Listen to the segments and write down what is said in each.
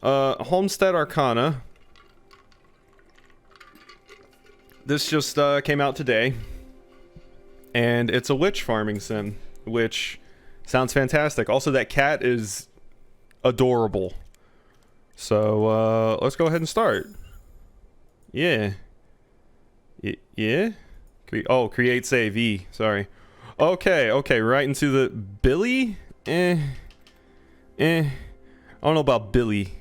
Homestead Arcana. This just came out today, and it's a witch farming sim, which sounds fantastic. Also, that cat is adorable. So let's go ahead and start. Yeah. Yeah? Create save E. Sorry. Okay, right into the Billy? I don't know about Billy.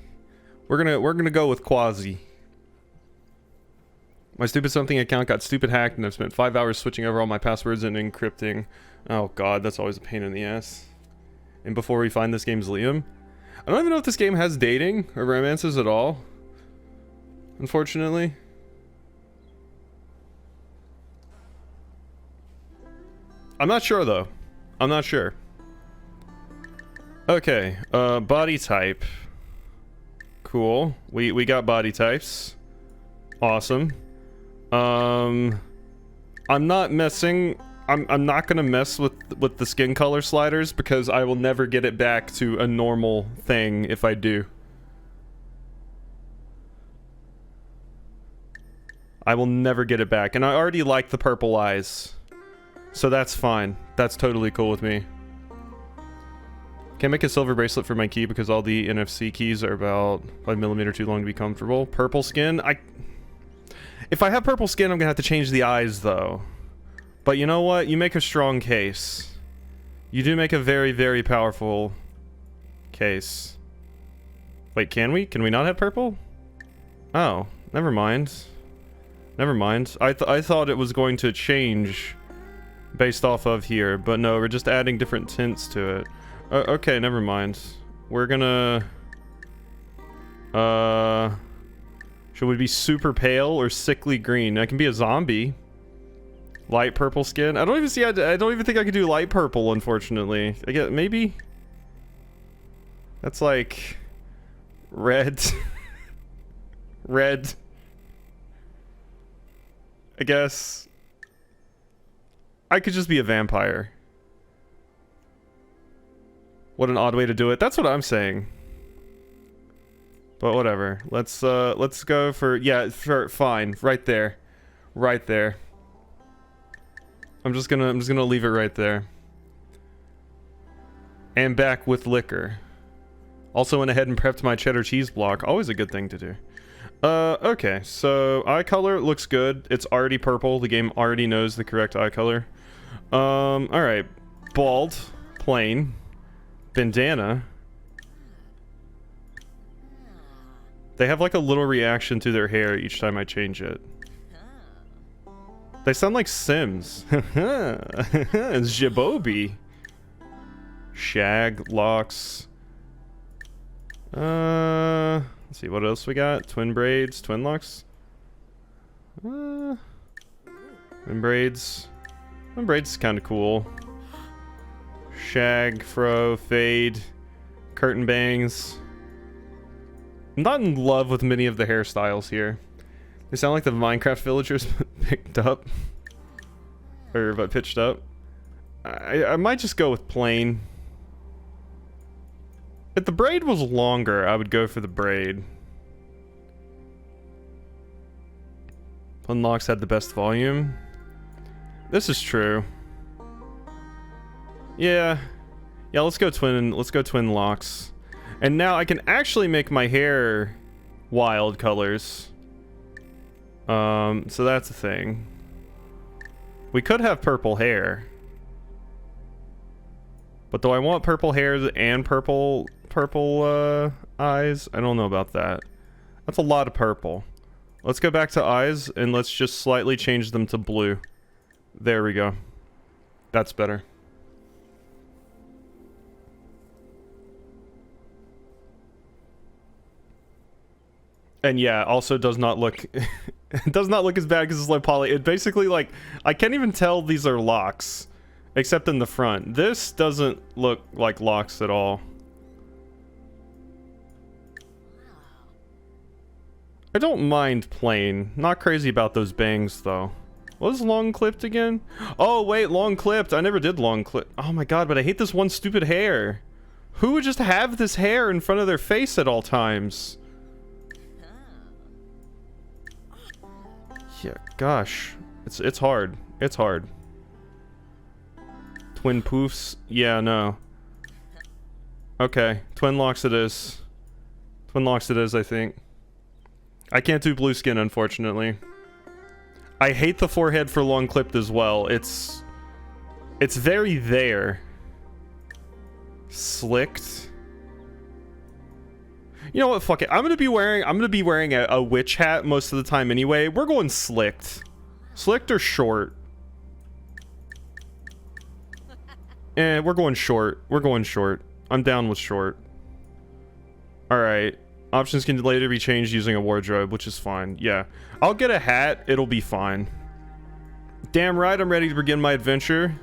We're gonna go with Quasi. My stupid something account got stupid hacked and I've spent 5 hours switching over all my passwords and encrypting. Oh god, that's always a pain in the ass. And before we find this game's Liam. I don't even know if this game has dating or romances at all. Unfortunately. I'm not sure though. I'm not sure. Okay, body type. Cool. We got body types. Awesome. I'm not messing. I'm not gonna mess with the skin color sliders because I will never get it back to a normal thing if I do. I will never get it back, and I already like the purple eyes, so that's fine. That's totally cool with me. Can't make a silver bracelet for my key because all the NFC keys are about 5mm too long to be comfortable. Purple skin. If I have purple skin, I'm gonna have to change the eyes though. But you know what? You make a strong case. You do make a very, very powerful case. Wait, can we? Can we not have purple? Oh, never mind. Never mind. I thought it was going to change based off of here, but no, we're just adding different tints to it. Okay, never mind. We're gonna... should we be super pale or sickly green? I can be a zombie. Light purple skin. I don't even see. I don't even think I could do light purple. Unfortunately, I get maybe. That's like red. Red. I guess. I could just be a vampire. What an odd way to do it. That's what I'm saying. But whatever. Let's go for fine. Right there. Right there. I'm just gonna leave it right there. And back with liquor. Also went ahead and prepped my cheddar cheese block. Always a good thing to do. Okay, so eye color looks good. It's already purple. The game already knows the correct eye color. Alright. Bald. Plain. Bandana. They have like a little reaction to their hair each time I change it. They sound like Sims. It's Jibobi. Shag, locks. Let's see, what else we got? Twin braids, twin locks. Twin braids. Twin braids is kind of cool. Shag, fro, fade, curtain bangs. I'm not in love with many of the hairstyles here. They sound like the Minecraft villagers picked up. Or but pitched up. I might just go with plain. If the braid was longer, I would go for the braid. Unlocks had the best volume. This is true. Yeah. Yeah, let's go twin locks. And now I can actually make my hair wild colors. So that's a thing. We could have purple hair. But do I want purple hair and purple eyes? I don't know about that. That's a lot of purple. Let's go back to eyes and let's just slightly change them to blue. There we go. That's better. And yeah, also does not look it does not look as bad because it's low poly. It basically, like, I can't even tell these are locks except in the front. This doesn't look like locks at all. I don't mind plain. Not crazy about those bangs though. What is long clipped again? Oh wait, long clipped. I never did long clip. Oh my god, but I hate this one stupid hair. Who would just have this hair in front of their face at all times? Yeah, gosh. It's hard. It's hard. Twin poofs? Yeah, no. Okay, twin locks it is. Twin locks it is, I think. I can't do blue skin, unfortunately. I hate the forehead for long clipped as well. It's very there. Slicked. You know what? Fuck it. I'm gonna be wearing a witch hat most of the time anyway. We're going slicked. Slicked or short? We're going short. We're going short. I'm down with short. Alright. Options can later be changed using a wardrobe, which is fine. Yeah. I'll get a hat. It'll be fine. Damn right, I'm ready to begin my adventure.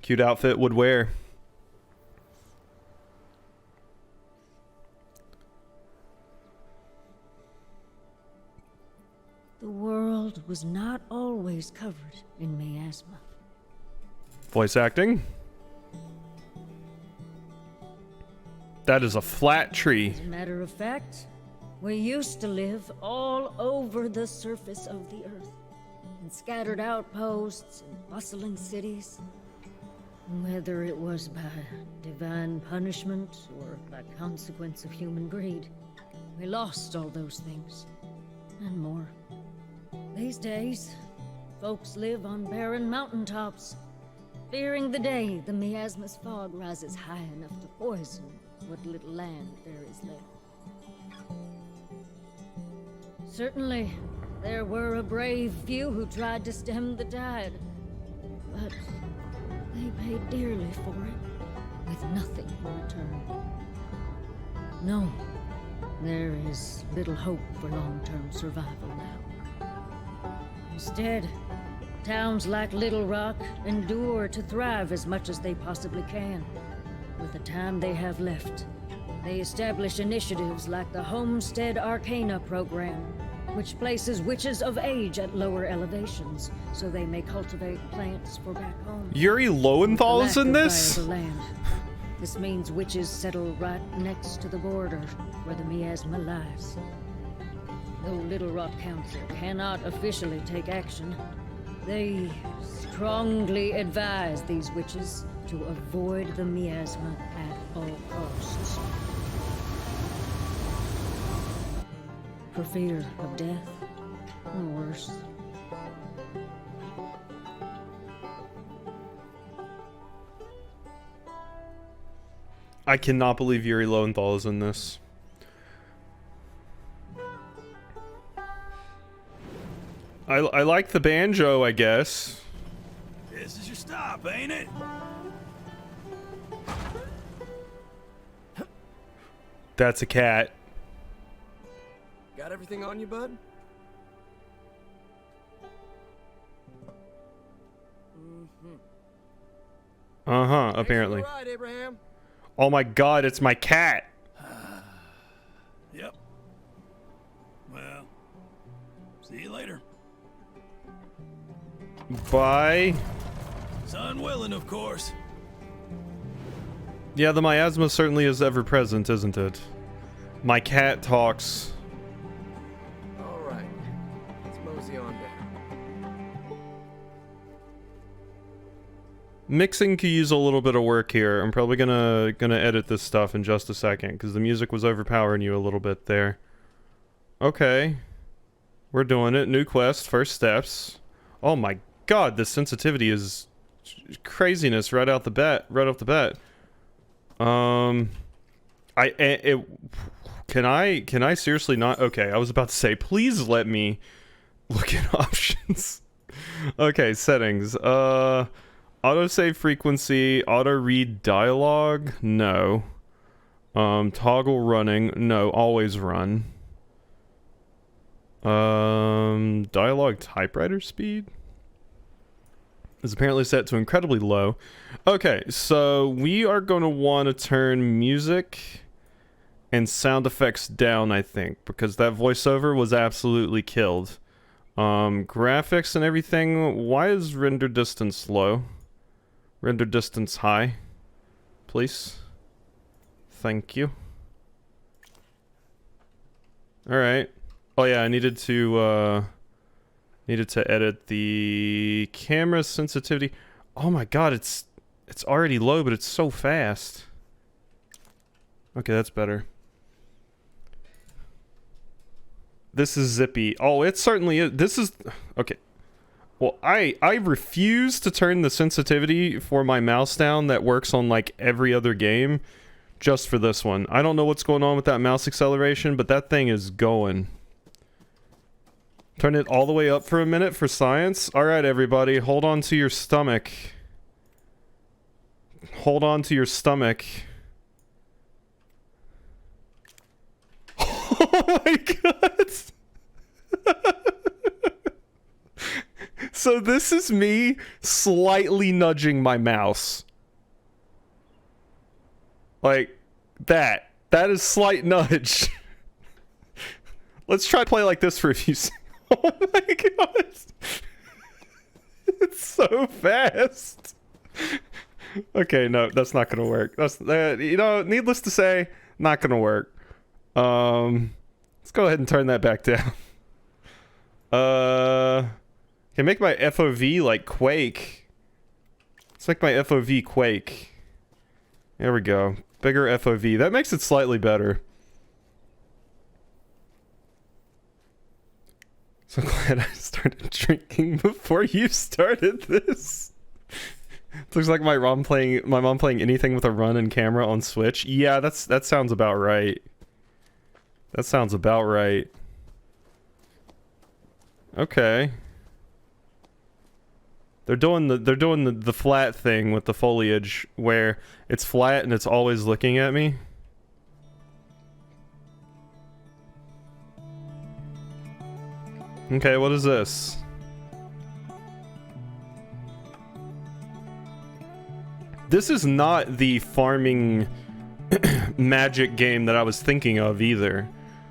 Cute outfit would wear. The world was not always covered in miasma. Voice acting. That is a flat tree. As a matter of fact, we used to live all over the surface of the earth, in scattered outposts and bustling cities. Whether it was by divine punishment or by consequence of human greed, we lost all those things, and more. These days, folks live on barren mountaintops, fearing the day the miasma's fog rises high enough to poison what little land there is left. Certainly, there were a brave few who tried to stem the tide, but they paid dearly for it, with nothing in return. No, there is little hope for long-term survival now. Instead, towns like Little Rock endure to thrive as much as they possibly can. With the time they have left, they establish initiatives like the Homestead Arcana program, which places witches of age at lower elevations, so they may cultivate plants for back home. Yuri Lowenthal is in this? Land. This means witches settle right next to the border where the miasma lies. Though Little Rock Council cannot officially take action, they strongly advise these witches to avoid the miasma at all costs. For fear of death, or worse. I cannot believe Yuri Lowenthal is in this. I like the banjo, I guess. This is your stop, ain't it? That's a cat. Got everything on you, bud? Uh-huh, apparently. Right, Abraham. Oh my god, it's my cat. Yep. Well, see you later. Bye. Son willing, of course. Yeah, the miasma certainly is ever present, isn't it? My cat talks. All right. Let's mosey on down. Mixing could use a little bit of work here. I'm probably gonna edit this stuff in just a second because the music was overpowering you a little bit there. Okay. We're doing it. New quest, first steps. Oh my god, this sensitivity is craziness right off the bat. Can I seriously not? Okay, I was about to say, please let me look at options. Okay, settings. Autosave frequency, auto read dialogue, no. Toggle running, no, always run. Dialogue typewriter speed is apparently set to incredibly low. Okay, so we are going to want to turn music and sound effects down, I think, because that voiceover was absolutely killed. Graphics and everything, why is render distance low? Render distance high, please. Thank you. Alright. Oh yeah, I needed to edit the camera sensitivity. Oh my god, it's already low, but it's so fast. Okay, that's better. This is zippy. Oh, it certainly is. This is... Okay. Well, I refuse to turn the sensitivity for my mouse down that works on, like, every other game just for this one. I don't know what's going on with that mouse acceleration, but that thing is going. Turn it all the way up for a minute for science. Alright, everybody. Hold on to your stomach. Hold on to your stomach. Oh my god! So this is me slightly nudging my mouse. Like, that. That is slight nudge. Let's try to play like this for a few seconds. Oh my god! It's so fast! Okay, no, that's not gonna work. That's, you know, needless to say, not gonna work. Let's go ahead and turn that back down. Can make my FOV like Quake. Let's make my FOV Quake. There we go. Bigger FOV. That makes it slightly better. So glad I started drinking before you started this. It looks like my mom playing anything with a run and camera on Switch. Yeah, that sounds about right. That sounds about right. Okay. They're doing the flat thing with the foliage where it's flat and it's always looking at me. Okay, what is this? This is not the farming magic game that I was thinking of either.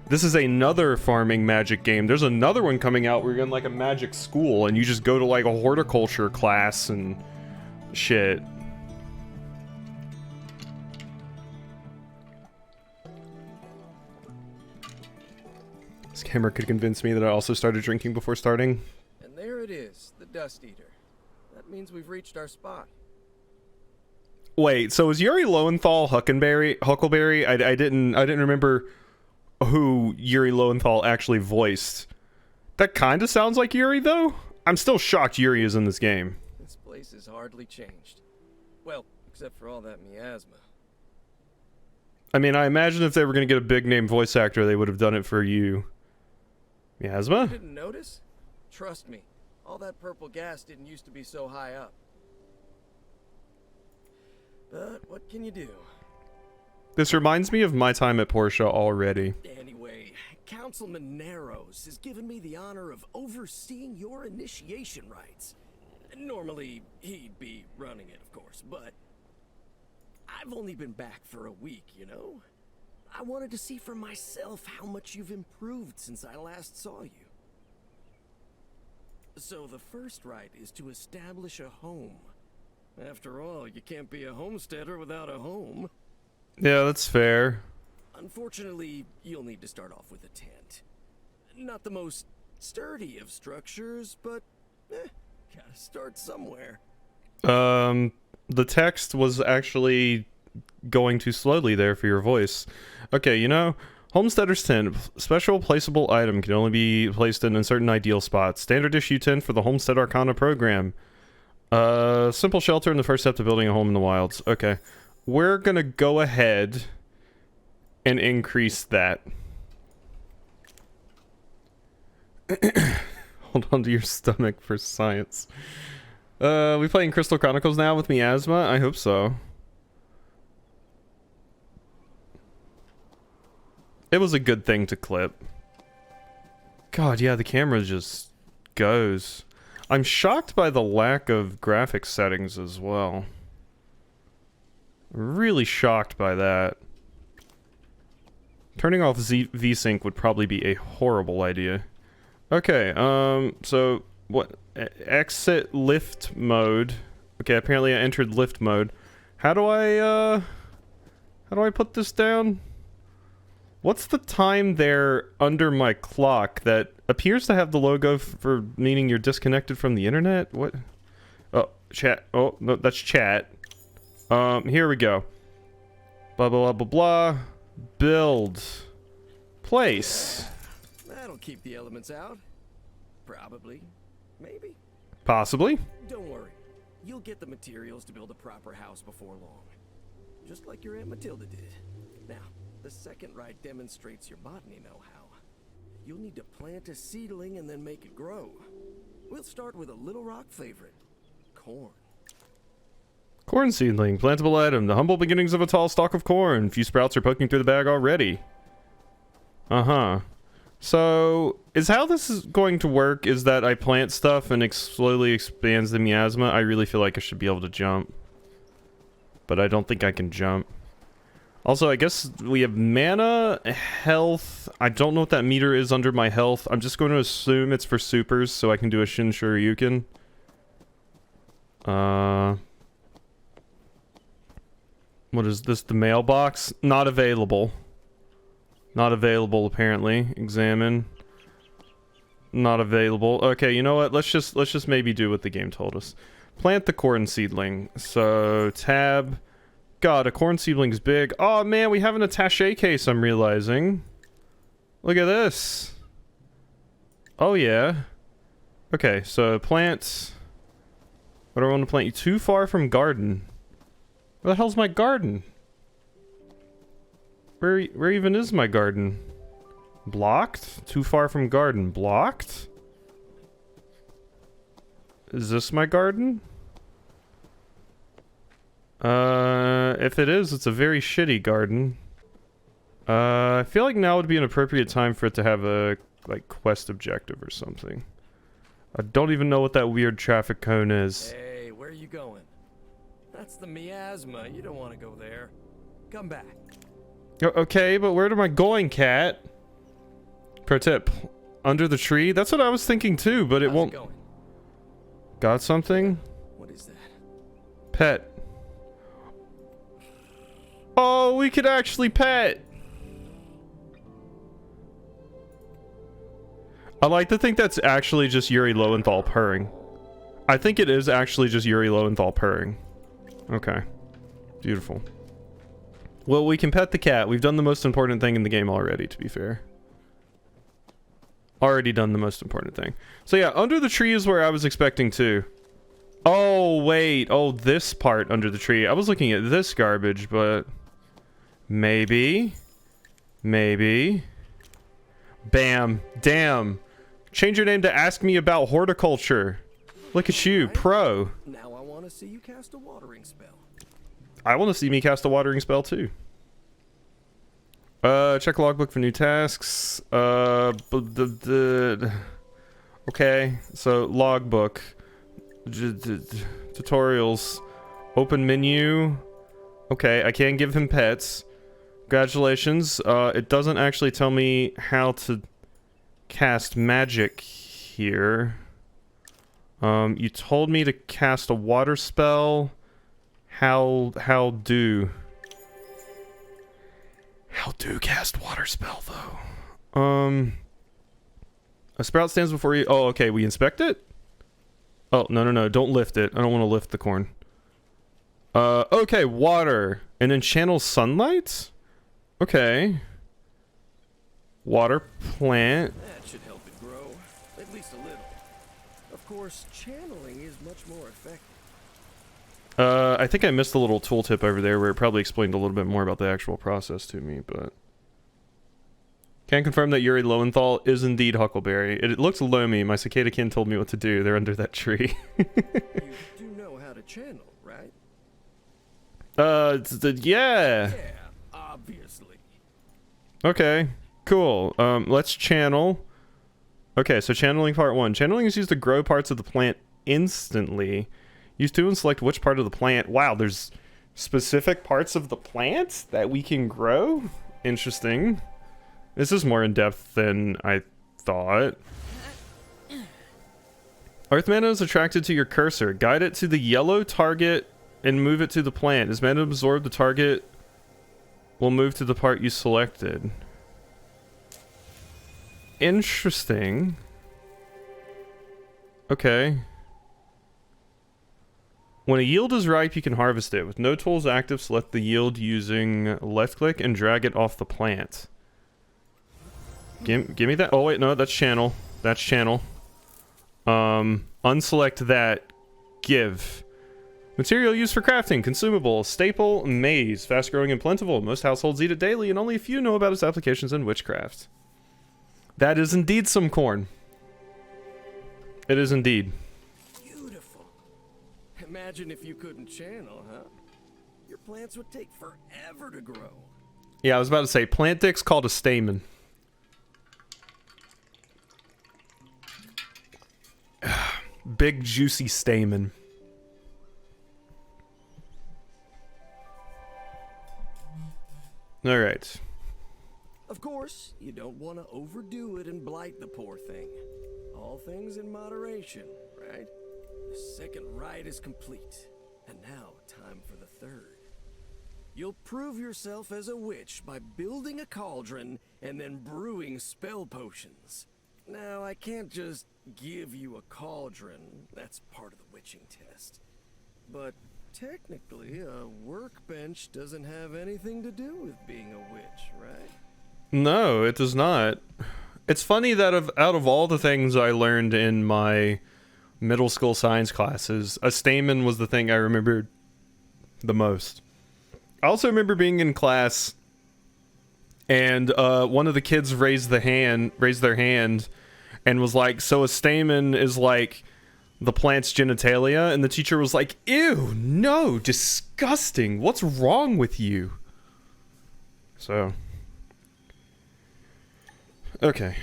This is another farming magic game. There's another one coming out where you're in like a magic school and you just go to like a horticulture class and shit. This camera could convince me that I also started drinking before starting. And there it is, the Dust Eater. That means we've reached our spot. Wait, so is Yuri Lowenthal Huckleberry? I didn't remember who Yuri Lowenthal actually voiced. That kind of sounds like Yuri, though. I'm still shocked Yuri is in this game. This place has hardly changed. Well, except for all that miasma. I mean, I imagine if they were going to get a big-name voice actor, they would have done it for you. Miasma? You didn't notice? Trust me, all that purple gas didn't used to be so high up. But what can you do? This reminds me of my time at Porsche already. Anyway, Councilman Narrows has given me the honor of overseeing your initiation rites. Normally, he'd be running it, of course, but I've only been back for a week, you know? I wanted to see for myself how much you've improved since I last saw you. So the first rite is to establish a home. After all, you can't be a homesteader without a home. Yeah, that's fair. Unfortunately, you'll need to start off with a tent. Not the most sturdy of structures, but gotta start somewhere. The text was actually going too slowly there for your voice. Okay, you know, Homesteader's tent. Special placeable item can only be placed in certain ideal spots. Standard issue tent for the Homestead Arcana program. Simple shelter in the first step to building a home in the wilds. Okay. We're gonna go ahead and increase that. Hold on to your stomach for science. We playing Crystal Chronicles now with miasma? I hope so. It was a good thing to clip. God, yeah, the camera just goes. I'm shocked by the lack of graphics settings as well. Really shocked by that. Turning off VSync would probably be a horrible idea. Okay, so what? Exit lift mode. Okay, apparently I entered lift mode. How do I put this down? What's the time there under my clock that appears to have the logo for meaning you're disconnected from the internet? What? Oh, chat. Oh, no, that's chat. Here we go. Blah, blah, blah, blah, blah. Build. Place. That'll keep the elements out. Probably. Maybe. Possibly. Don't worry. You'll get the materials to build a proper house before long. Just like your Aunt Matilda did. Now, the second rite demonstrates your botany know-how. You'll need to plant a seedling and then make it grow. We'll start with a Little Rock favorite. Corn. Corn seedling. Plantable item. The humble beginnings of a tall stalk of corn. Few sprouts are poking through the bag already. Uh-huh. So, is how this is going to work is that I plant stuff and it slowly expands the miasma. I really feel like I should be able to jump. But I don't think I can jump. Also, I guess we have mana, health. I don't know what that meter is under my health. I'm just going to assume it's for supers so I can do a Shin Shoryuken. What is this? The mailbox? Not available. Not available, apparently. Examine. Not available. Okay, you know what? Let's just maybe do what the game told us. Plant the corn seedling. So, tab. God, a corn seedling's big. Oh, man, we have an attaché case, I'm realizing. Look at this. Oh, yeah. Okay, so plant. What do I want to plant? You too far from garden. Where the hell's my garden? Where even is my garden? Blocked? Too far from garden. Blocked? Is this my garden? If it is, it's a very shitty garden. I feel like now would be an appropriate time for it to have a, like, quest objective or something. I don't even know what that weird traffic cone is. Hey, where are you going? That's the miasma. You don't want to go there. Come back. Okay, but where am I going, cat? Pro tip. Under the tree? That's what I was thinking too, but it won't... Going? Got something? What is that? Pet. Oh, we could actually pet! I like to think that's actually just Yuri Lowenthal purring. I think it is actually just Yuri Lowenthal purring. Okay. Beautiful. Well, we can pet the cat. We've done the most important thing in the game already, to be fair. Already done the most important thing. So yeah, under the tree is where I was expecting to. Oh, wait. Oh, this part under the tree. I was looking at this garbage, but... Maybe. Maybe. Bam. Damn. Change your name to Ask Me About Horticulture. Look at you, pro. Now I want to see you cast a watering spell. I want to see me cast a watering spell too. Check logbook for new tasks. Okay, so logbook. Tutorials. Open menu. Okay, I can give him pets. Congratulations. It doesn't actually tell me how to cast magic here. You told me to cast a water spell. How do cast water spell though? A sprout stands before you. Oh, okay, we inspect it? Oh, no, don't lift it. I don't want to lift the corn. Okay, water. And then channel sunlight? Okay. Water plant. That should help it grow, at least a little. Of course, channeling is much more effective. I think I missed a little tooltip over there where it probably explained a little bit more about the actual process to me, but... Can confirm that Yuri Lowenthal is indeed Huckleberry. It looks loamy. My cicada kin told me what to do. They're under that tree. You do know how to channel, right? Yeah. Yeah, obviously. Okay, cool. Let's channel. Okay, so channeling part 1. Channeling is used to grow parts of the plant instantly. Use 2 and select which part of the plant. Wow, there's specific parts of the plant that we can grow? Interesting. This is more in-depth than I thought. Earth mana is attracted to your cursor. Guide it to the yellow target and move it to the plant. As mana absorbed, the target will move to the part you selected. Interesting. Okay. When a yield is ripe, you can harvest it. With no tools active, select the yield using left click and drag it off the plant. Give me that. Oh wait, no, that's channel. That's channel. Unselect that. Give. Material used for crafting. Consumable. Staple. Maize. Fast growing and plentiful. Most households eat it daily and only a few know about its applications in witchcraft. That is indeed some corn. It is indeed. Beautiful. Imagine if you couldn't channel, huh? Your plants would take forever to grow. Yeah, I was about to say, plant dick's called a stamen. Big juicy stamen. Alright. Of course, you don't want to overdo it and blight the poor thing. All things in moderation, right? The second rite is complete. And now, time for the third. You'll prove yourself as a witch by building a cauldron and then brewing spell potions. Now, I can't just give you a cauldron. That's part of the witching test. But technically, a workbench doesn't have anything to do with being a witch, right? No, it does not. It's funny that out of all the things I learned in my middle school science classes, a stamen was the thing I remembered the most. I also remember being in class and one of the kids raised their hand and was like, so a stamen is like the plant's genitalia, and the teacher was like, ew, no, disgusting, what's wrong with you? So okay,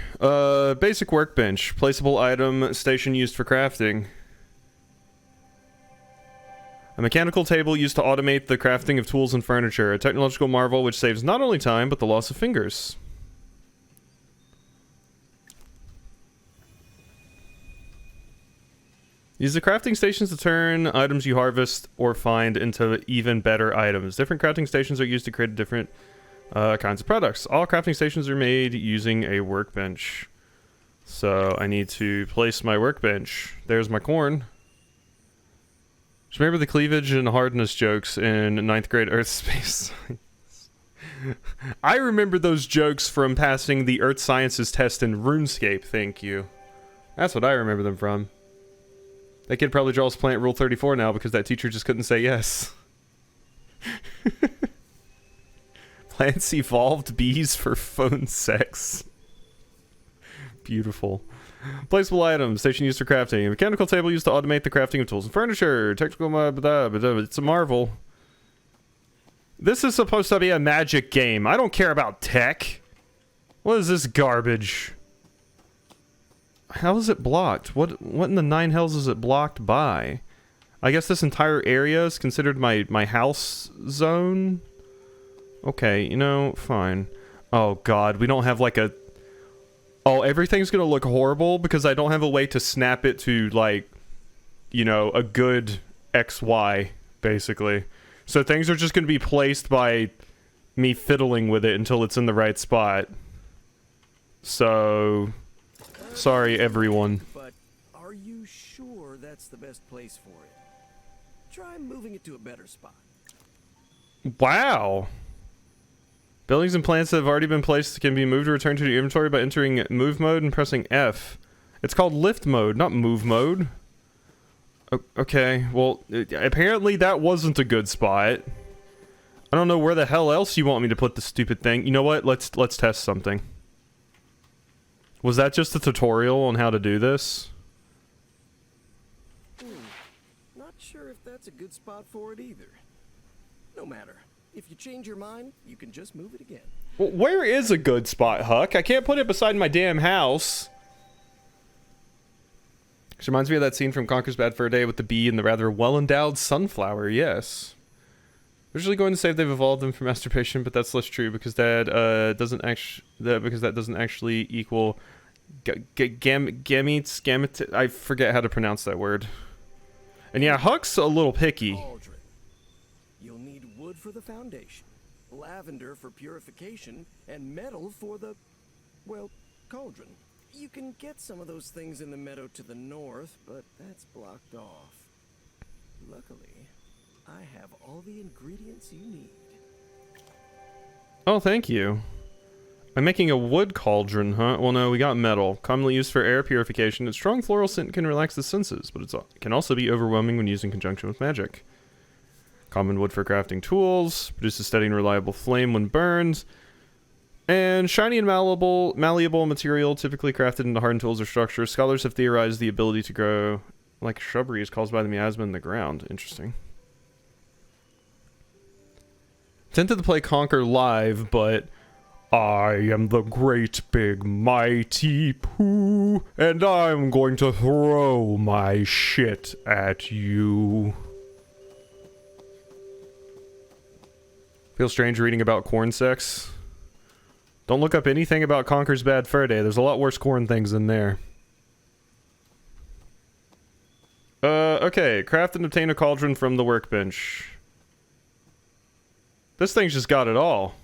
basic workbench, placeable item, station used for crafting. A mechanical table used to automate the crafting of tools and furniture, a technological marvel which saves not only time, but the loss of fingers. Use the crafting stations to turn items you harvest or find into even better items. Different crafting stations are used to create different kinds of products. All crafting stations are made using a workbench. So I need to place my workbench. There's my corn. Just remember the cleavage and hardness jokes in 9th grade Earth Space Science. I remember those jokes from passing the Earth Sciences test in RuneScape, thank you. That's what I remember them from. That kid probably draws plant rule 34 now because that teacher just couldn't say yes. Plants evolved bees for phone sex. Beautiful. Placeable items, station used for crafting. A mechanical table used to automate the crafting of tools and furniture. Technical, it's a marvel. This is supposed to be a magic game. I don't care about tech. What is this garbage? How is it blocked? What in the nine hells is it blocked by? I guess this entire area is considered my house zone. Okay, you know, fine. Oh god, we don't have like a... Oh, everything's gonna look horrible because I don't have a way to snap it to, like, you know, a good XY, basically. So things are just gonna be placed by me fiddling with it until it's in the right spot. So... Sorry, everyone. But are you sure that's the best place for it? Try moving it to a better spot. Wow. Buildings and plants that have already been placed can be moved or returned to your inventory by entering move mode and pressing F. It's called lift mode, not move mode. Okay, well, apparently that wasn't a good spot. I don't know where the hell else you want me to put the stupid thing. You know what? Let's test something. Was that just a tutorial on how to do this? Not sure if that's a good spot for it either. No matter. If you change your mind, you can just move it again. Well, where is a good spot, Huck? I can't put it beside my damn house. Which reminds me of that scene from Conker's Bad Fur Day with the bee and the rather well-endowed sunflower, yes. Originally going to say they've evolved them for masturbation, but that's less true because that doesn't actually equal gametes. I forget how to pronounce that word. And yeah, Huck's a little picky. Cauldron. You'll need wood for the foundation, lavender for purification, and metal for the, well, cauldron. You can get some of those things in the meadow to the north, but that's blocked off. Luckily, I have all the ingredients you need. Oh, thank you. I'm making a wood cauldron, huh? Well, no, we got metal. Commonly used for air purification, its strong floral scent can relax the senses, but it can also be overwhelming when used in conjunction with magic. Common wood for crafting tools, produces steady and reliable flame when burned, and shiny and malleable material typically crafted into hardened tools or structures. Scholars have theorized the ability to grow like shrubbery is caused by the miasma in the ground. Interesting. Tempted to play Conquer live, but I am the great big mighty Pooh, and I'm going to throw my shit at you. Feels strange reading about corn sex. Don't look up anything about Conker's Bad Fur Day. There's a lot worse corn things in there. Okay. Craft and obtain a cauldron from the workbench. This thing's just got it all.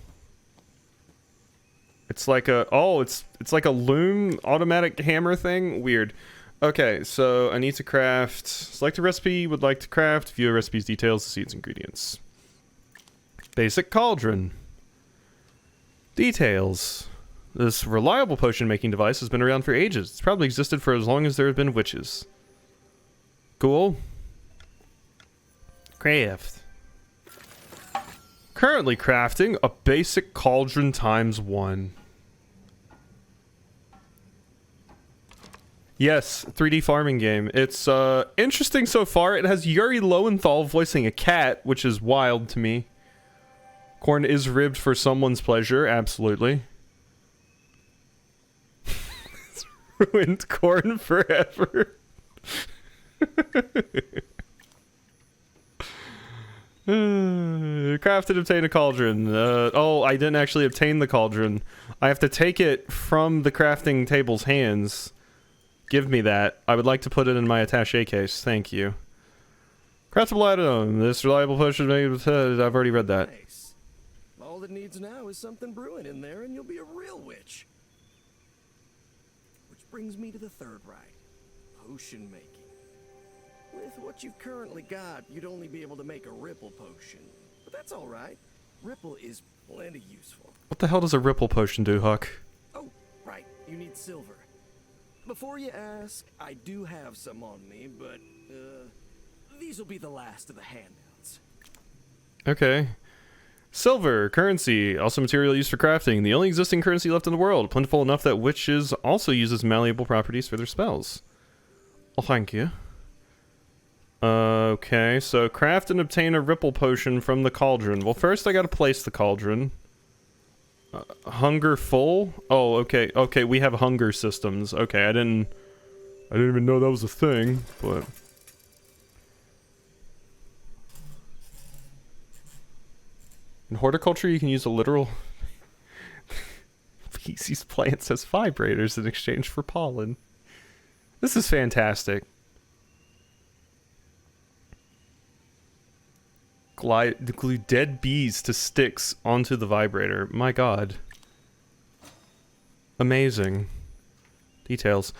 It's like a... Oh, it's like a loom automatic hammer thing? Weird. Okay, so I need to craft... Select a recipe, would like to craft. View a recipe's details to see its ingredients. Basic cauldron. Details. This reliable potion making device has been around for ages. It's probably existed for as long as there have been witches. Cool. Craft. Currently crafting a basic cauldron ×1. Yes, 3D farming game. It's interesting so far. It has Yuri Lowenthal voicing a cat, which is wild to me. Corn is ribbed for someone's pleasure, absolutely. It's ruined corn forever. Crafted, obtain a cauldron. Oh, I didn't actually obtain the cauldron. I have to take it from the crafting table's hands. Give me that. I would like to put it in my attaché case. Thank you. Craftable item. This reliable potion made with... I've already read that. Nice. All it needs now is something brewing in there and you'll be a real witch. Which brings me to the third right. Potion making. With what you've currently got, you'd only be able to make a ripple potion. But that's alright. Ripple is plenty useful. What the hell does a ripple potion do, Huck? Oh, right. You need silver. Before you ask, I do have some on me, but, these will be the last of the handouts. Okay. Silver, currency, also material used for crafting. The only existing currency left in the world. Plentiful enough that witches also uses malleable properties for their spells. Well, thank you. Okay, so craft and obtain a ripple potion from the cauldron. Well, first I gotta place the cauldron. Hunger full? Oh, okay. Okay, we have hunger systems. Okay, I didn't even know that was a thing, but... In horticulture, you can use a literal species plants as vibrators in exchange for pollen. This is fantastic. Glue dead bees to sticks onto the vibrator. My god. Amazing. Details.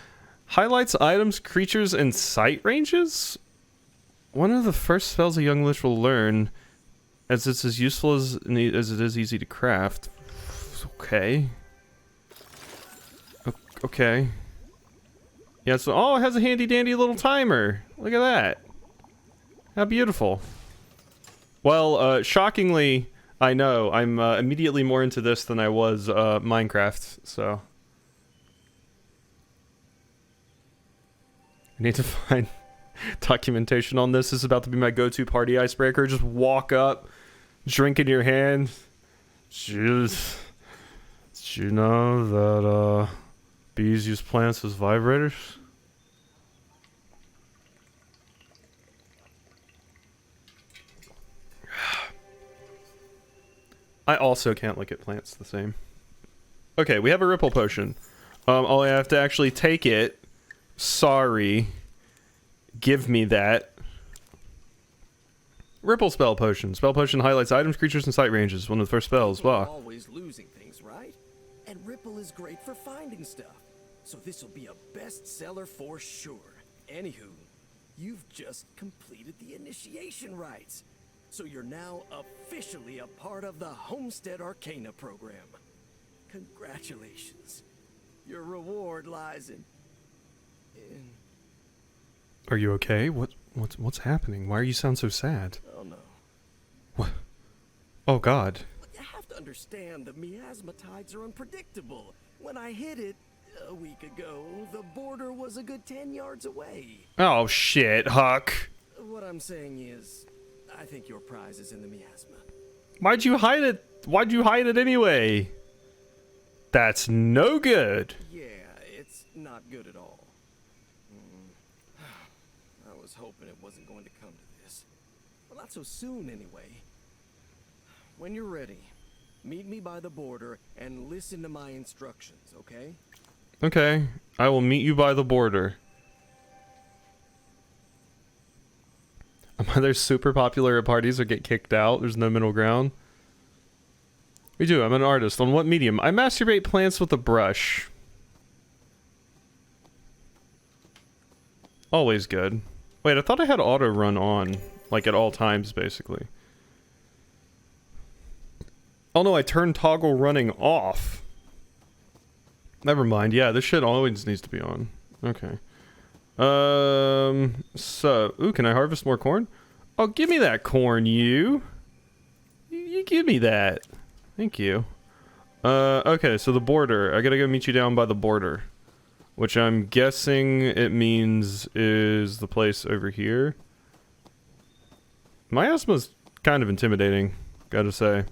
Highlights items, creatures, and sight ranges? One of the first spells a young lich will learn, as it's as useful as it is easy to craft. Okay. Okay. Yeah, so, oh, it has a handy dandy little timer. Look at that. How beautiful. Well, shockingly, I know, I'm immediately more into this than I was Minecraft, so. I need to find documentation on this. This is about to be my go-to party icebreaker. Just walk up, drink in your hand. Just, did you know that bees use plants as vibrators? I also can't look at plants the same. Okay, we have a ripple potion. Oh, I have to actually take it. Sorry. Give me that. Ripple spell potion. Spell potion highlights items, creatures, and sight ranges. One of the first spells. We're Wow. always losing things, right? And Ripple is great for finding stuff. So this will be a bestseller for sure. Anywho, you've just completed the initiation rites. So you're now officially a part of the Homestead Arcana program. Congratulations. Your reward lies in... Are you okay? What's happening? Why are you sound so sad? Oh no. What? Oh God. You have to understand the miasma tides are unpredictable. When I hit it a week ago, the border was a good 10 yards away. Oh shit, Huck. What I'm saying is, I think your prize is in the miasma. Why'd you hide it? Why'd you hide it anyway? That's no good. Yeah, it's not good at all. I was hoping it wasn't going to come to this. Well, not so soon anyway. When you're ready, meet me by the border and listen to my instructions, okay? Okay, I will meet you by the border. I'm either super popular at parties or get kicked out. There's no middle ground. We do. I'm an artist. On what medium? I masturbate plants with a brush. Always good. Wait, I thought I had auto run on, like at all times, basically. Oh no, I turned toggle running off. Never mind. Yeah, this shit always needs to be on. Okay. So, ooh, can I harvest more corn? Oh, give me that corn, you. You give me that. Thank you. Okay, so the border. I gotta go meet you down by the border. Which I'm guessing it means is the place over here. Miasma's kind of intimidating, gotta say.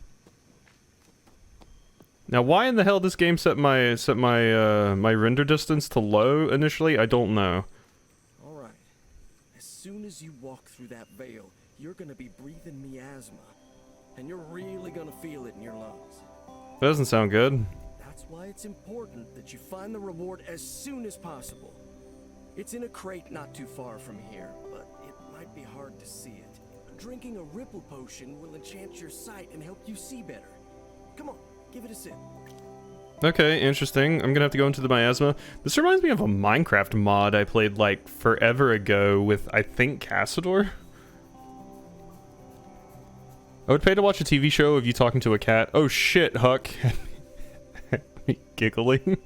Now, why in the hell this game set my my render distance to low initially? I don't know. All right. As soon as you walk through that veil, you're gonna be breathing miasma, and you're really gonna feel it in your lungs. That doesn't sound good. That's why it's important that you find the reward as soon as possible. It's in a crate not too far from here, but it might be hard to see it. Drinking a ripple potion will enchant your sight and help you see better. Come on, give it a sip. Okay, interesting. I'm gonna have to go into the miasma. This reminds me of a Minecraft mod I played like forever ago with, I think, Cassador. I would pay to watch a TV show of you talking to a cat. Oh shit, Huck. Giggling.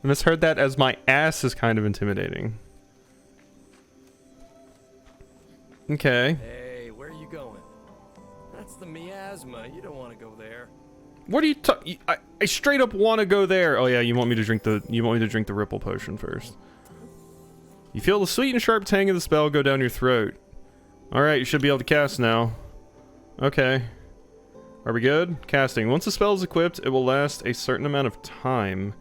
I misheard that as my ass is kind of intimidating. Okay. Hey, where are you going? That's the miasma. You don't want to go there. What are you talking? I straight up want to go there. Oh yeah, you want me to drink the ripple potion first. You feel the sweet and sharp tang of the spell go down your throat. All right, you should be able to cast now. Okay. Are we good? Casting. Once the spell is equipped, it will last a certain amount of time.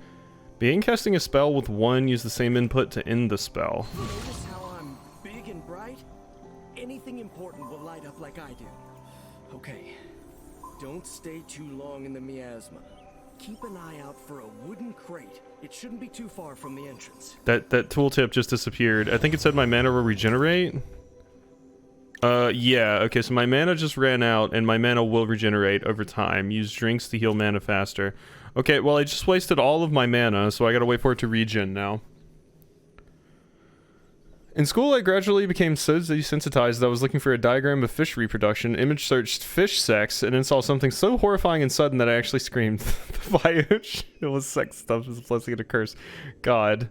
Begin casting a spell with one, use the same input to end the spell. Notice how I'm big and bright? Anything important will light up like I do. Okay. Don't stay too long in the miasma. Keep an eye out for a wooden crate. It shouldn't be too far from the entrance. That tooltip just disappeared. I think it said my mana will regenerate. Yeah, okay, so my mana just ran out, and my mana will regenerate over time. Use drinks to heal mana faster. Okay, well, I just wasted all of my mana, so I gotta wait for it to regen now. In school, I gradually became so desensitized that I was looking for a diagram of fish reproduction, image searched fish sex, and then saw something so horrifying and sudden that I actually screamed. The biome, it was sex stuff, was a blessing and a curse. God.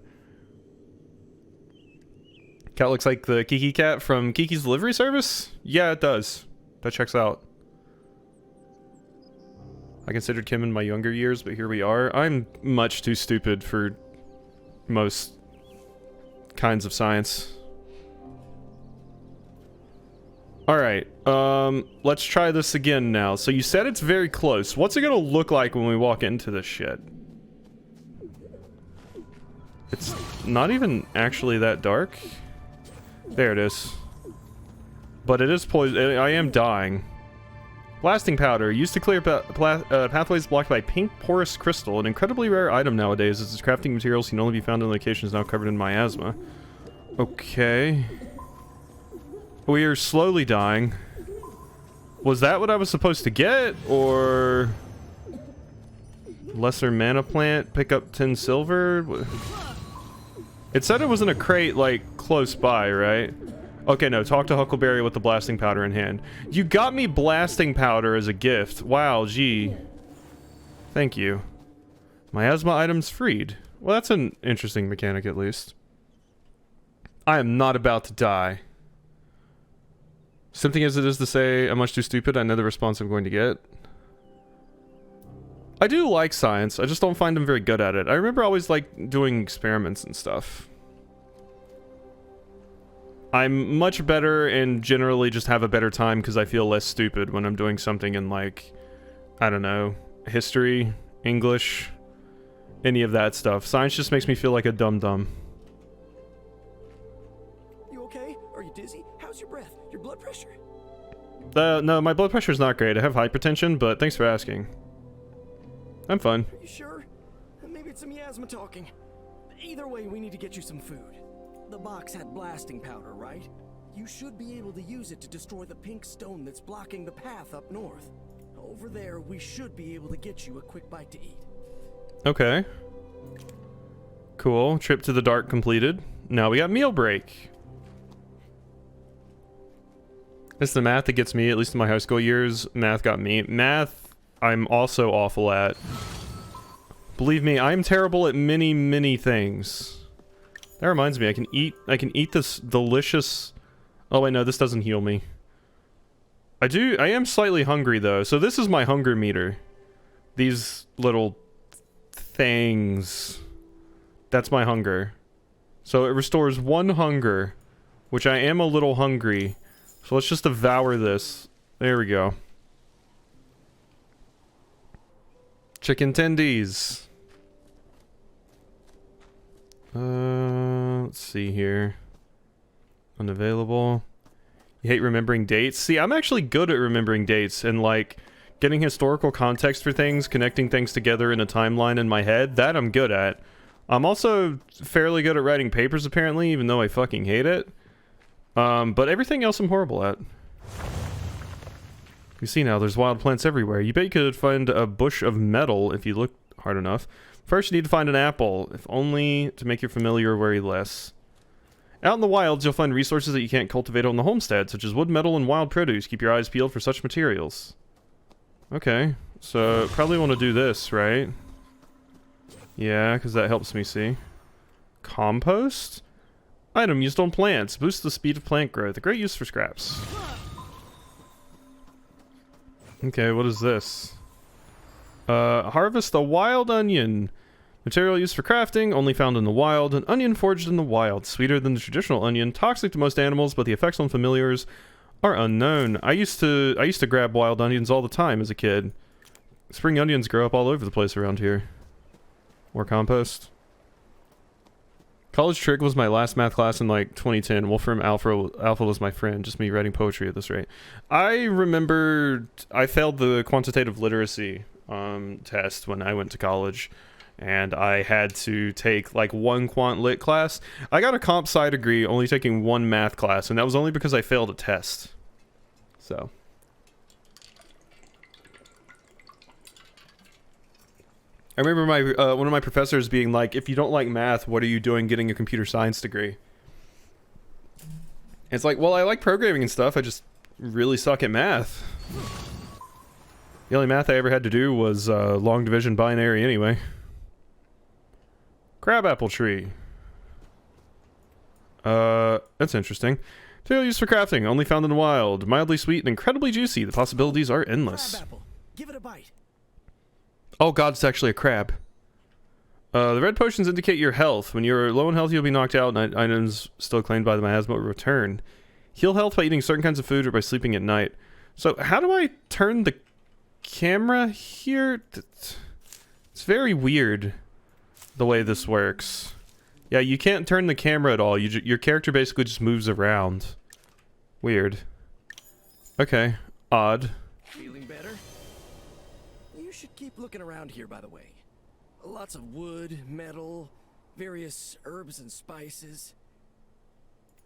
Cat looks like the Kiki cat from Kiki's Delivery Service? Yeah, it does. That checks out. I considered Kim in my younger years, but here we are. I'm much too stupid for most kinds of science. Alright, let's try this again now. So you said it's very close. What's it gonna look like when we walk into this shit? It's not even actually that dark. There it is. But it is poison. I am dying. Blasting powder, used to clear pathways blocked by pink porous crystal, an incredibly rare item nowadays as its crafting materials can only be found in locations now covered in miasma. Okay. We are slowly dying. Was that what I was supposed to get, or... Lesser mana plant, pick up 10 silver? It said it was in a crate, like, close by, right? Okay, no, talk to Huckleberry with the blasting powder in hand. You got me blasting powder as a gift. Wow, gee. Thank you. Miasma items freed. Well, that's an interesting mechanic, at least. I am not about to die. Something as it is to say, I'm much too stupid, I know the response I'm going to get. I do like science, I just don't find them very good at it. I remember always, like, doing experiments and stuff. I'm much better and generally just have a better time because I feel less stupid when I'm doing something in, like, I don't know, history, English, any of that stuff. Science just makes me feel like a dum-dum. You okay? Are you dizzy? How's your breath? Your blood pressure? No, my blood pressure's not great. I have hypertension, but thanks for asking. I'm fine. Are you sure? Maybe it's some miasma talking. Either way, we need to get you some food. The box had blasting powder, right? You should be able to use it to destroy the pink stone that's blocking the path up north. Over there, we should be able to get you a quick bite to eat. Okay. Cool. Trip to the dark completed. Now we got meal break. It's the math that gets me, at least in my high school years. Math got me. Math, I'm also awful at. Believe me, I'm terrible at many, many things. That reminds me, I can eat this delicious... Oh wait, no, this doesn't heal me. I am slightly hungry though, so this is my hunger meter. These little things. That's my hunger. So it restores 1 hunger, which I am a little hungry. So let's just devour this. There we go. Chicken tendies. Let's see here. Unavailable. You hate remembering dates? See, I'm actually good at remembering dates and, like, getting historical context for things, connecting things together in a timeline in my head. That I'm good at. I'm also fairly good at writing papers, apparently, even though I fucking hate it. But everything else I'm horrible at. You see now, there's wild plants everywhere. You bet you could find a bush of metal if you look hard enough. First, you need to find an apple, if only to make your familiar worry less. Out in the wilds, you'll find resources that you can't cultivate on the homestead, such as wood, metal, and wild produce. Keep your eyes peeled for such materials. Okay, so probably want to do this, right? Yeah, because that helps me see. Compost? Item used on plants. Boosts the speed of plant growth. A great use for scraps. Okay, what is this? Harvest a wild onion. Material used for crafting, only found in the wild. An onion forged in the wild. Sweeter than the traditional onion. Toxic to most animals, but the effects on familiars are unknown. I used to grab wild onions all the time as a kid. Spring onions grow up all over the place around here. More compost. College Trig was my last math class in like 2010. Wolfram Alpha was my friend. Just me writing poetry at this rate. I remember I failed the quantitative literacy test when I went to college, and I had to take like 1 quant lit class. I got a comp sci degree only taking 1 math class, and that was only because I failed a test. So. I remember my one of my professors being like, if you don't like math, what are you doing getting a computer science degree? It's like, well, I like programming and stuff, I just really suck at math. The only math I ever had to do was long division binary anyway. Crabapple tree. That's interesting. Material used for crafting, only found in the wild. Mildly sweet and incredibly juicy. The possibilities are endless. Crabapple. Give it a bite. Oh god, it's actually a crab. The red potions indicate your health. When you're low in health, you'll be knocked out, and items still claimed by the miasma will return. Heal health by eating certain kinds of food or by sleeping at night. So, how do I turn the camera here? It's very weird, the way this works. Yeah, you can't turn the camera at all. Your character basically just moves around. Weird. Okay. Odd. Feeling better. You should keep looking around here, by the way. Lots of wood, metal, various herbs and spices.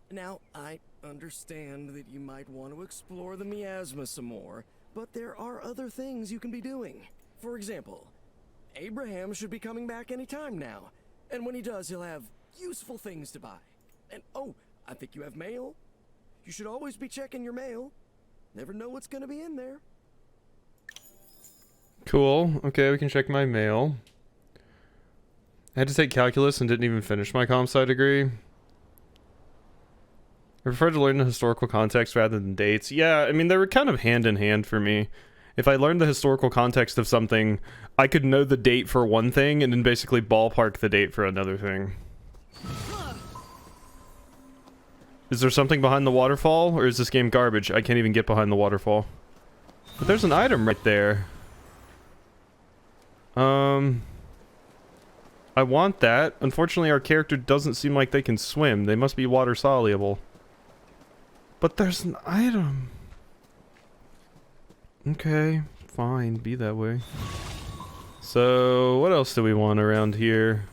Now, I understand that you might want to explore the miasma some more, but there are other things you can be doing. For example, Abraham should be coming back any time now, and when he does, he'll have useful things to buy. And oh, I think you have mail. You should always be checking your mail. Never know what's gonna be in there. Cool. Okay, we can check my mail. I had to take calculus and didn't even finish my comp sci degree. I prefer to learn the historical context rather than dates. Yeah, I mean, they were kind of hand in hand for me. If I learned the historical context of something, I could know the date for one thing and then basically ballpark the date for another thing. Is there something behind the waterfall, or is this game garbage? I can't even get behind the waterfall. But there's an item right there. I want that. Unfortunately, our character doesn't seem like they can swim. They must be water soluble. But there's an item. Okay, fine, be that way. So, what else do we want around here?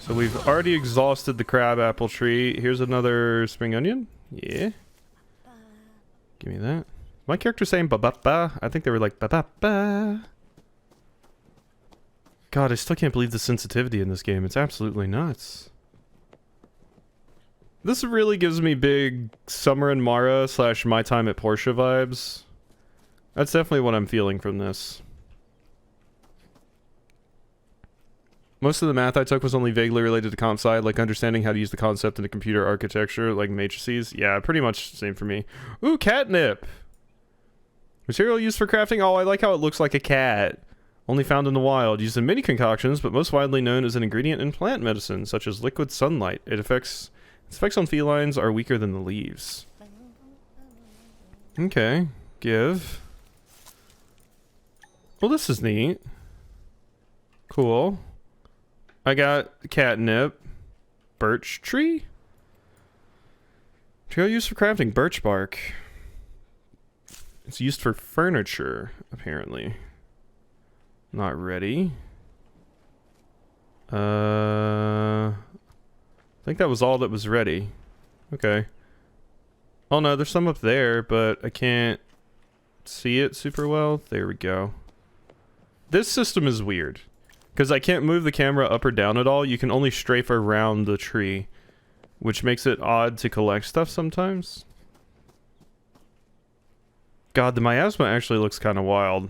So we've already exhausted the crabapple tree. Here's another spring onion. Yeah. Give me that. My character saying ba-ba-ba? I think they were like ba-ba-ba. God, I still can't believe the sensitivity in this game. It's absolutely nuts. This really gives me big Summer and Mara / My Time at Portia vibes. That's definitely what I'm feeling from this. Most of the math I took was only vaguely related to comp sci, like understanding how to use the concept in a computer architecture, like matrices. Yeah, pretty much the same for me. Ooh, catnip! Material used for crafting? Oh, I like how it looks like a cat. Only found in the wild, used in many concoctions, but most widely known as an ingredient in plant medicine, such as liquid sunlight. Its effects on felines are weaker than the leaves. Okay, give. Well, this is neat. Cool. I got catnip. Birch tree? Material used for crafting, birch bark. It's used for furniture, apparently. Not ready. I think that was all that was ready. Okay. Oh no, there's some up there, but I can't see it super well. There we go. This system is weird. Because I can't move the camera up or down at all. You can only strafe around the tree. Which makes it odd to collect stuff sometimes. God, the miasma actually looks kind of wild.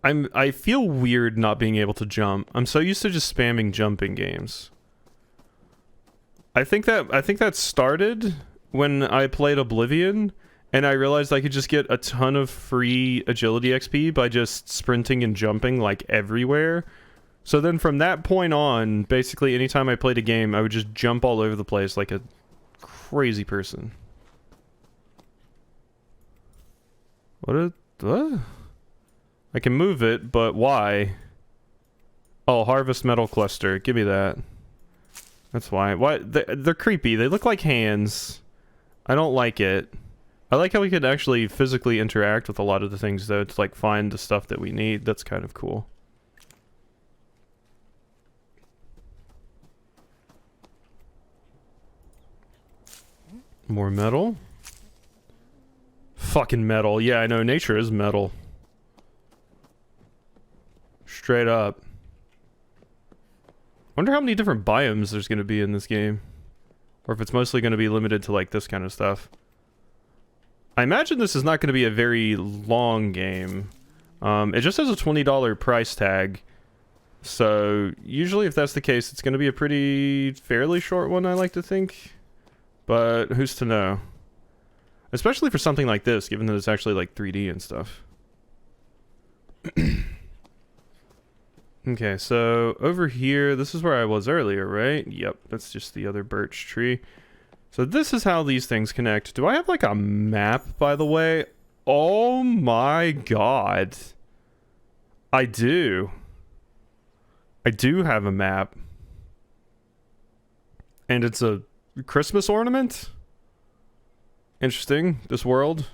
I feel weird not being able to jump. I'm so used to just spamming jumping games. I think that started when I played Oblivion, and I realized I could just get a ton of free agility XP by just sprinting and jumping like everywhere. So then from that point on, basically anytime I played a game, I would just jump all over the place like a crazy person. What? I can move it, but why? Oh, harvest metal cluster. Give me that. That's why. Why? They're creepy. They look like hands. I don't like it. I like how we could actually physically interact with a lot of the things, though, to like find the stuff that we need. That's kind of cool. More metal. Fucking metal. Yeah, I know. Nature is metal. Straight up. Wonder how many different biomes there's going to be in this game. Or if it's mostly going to be limited to like this kind of stuff. I imagine this is not going to be a very long game. It just has a $20 price tag. So usually if that's the case, it's going to be a pretty fairly short one, I like to think. But who's to know? Especially for something like this, given that it's actually like 3D and stuff. Okay, so over here, this is where I was earlier, right? Yep, that's just the other birch tree. So this is how these things connect. Do I have like a map, by the way? Oh my god. I do. I do have a map. And it's a Christmas ornament? interesting, this world.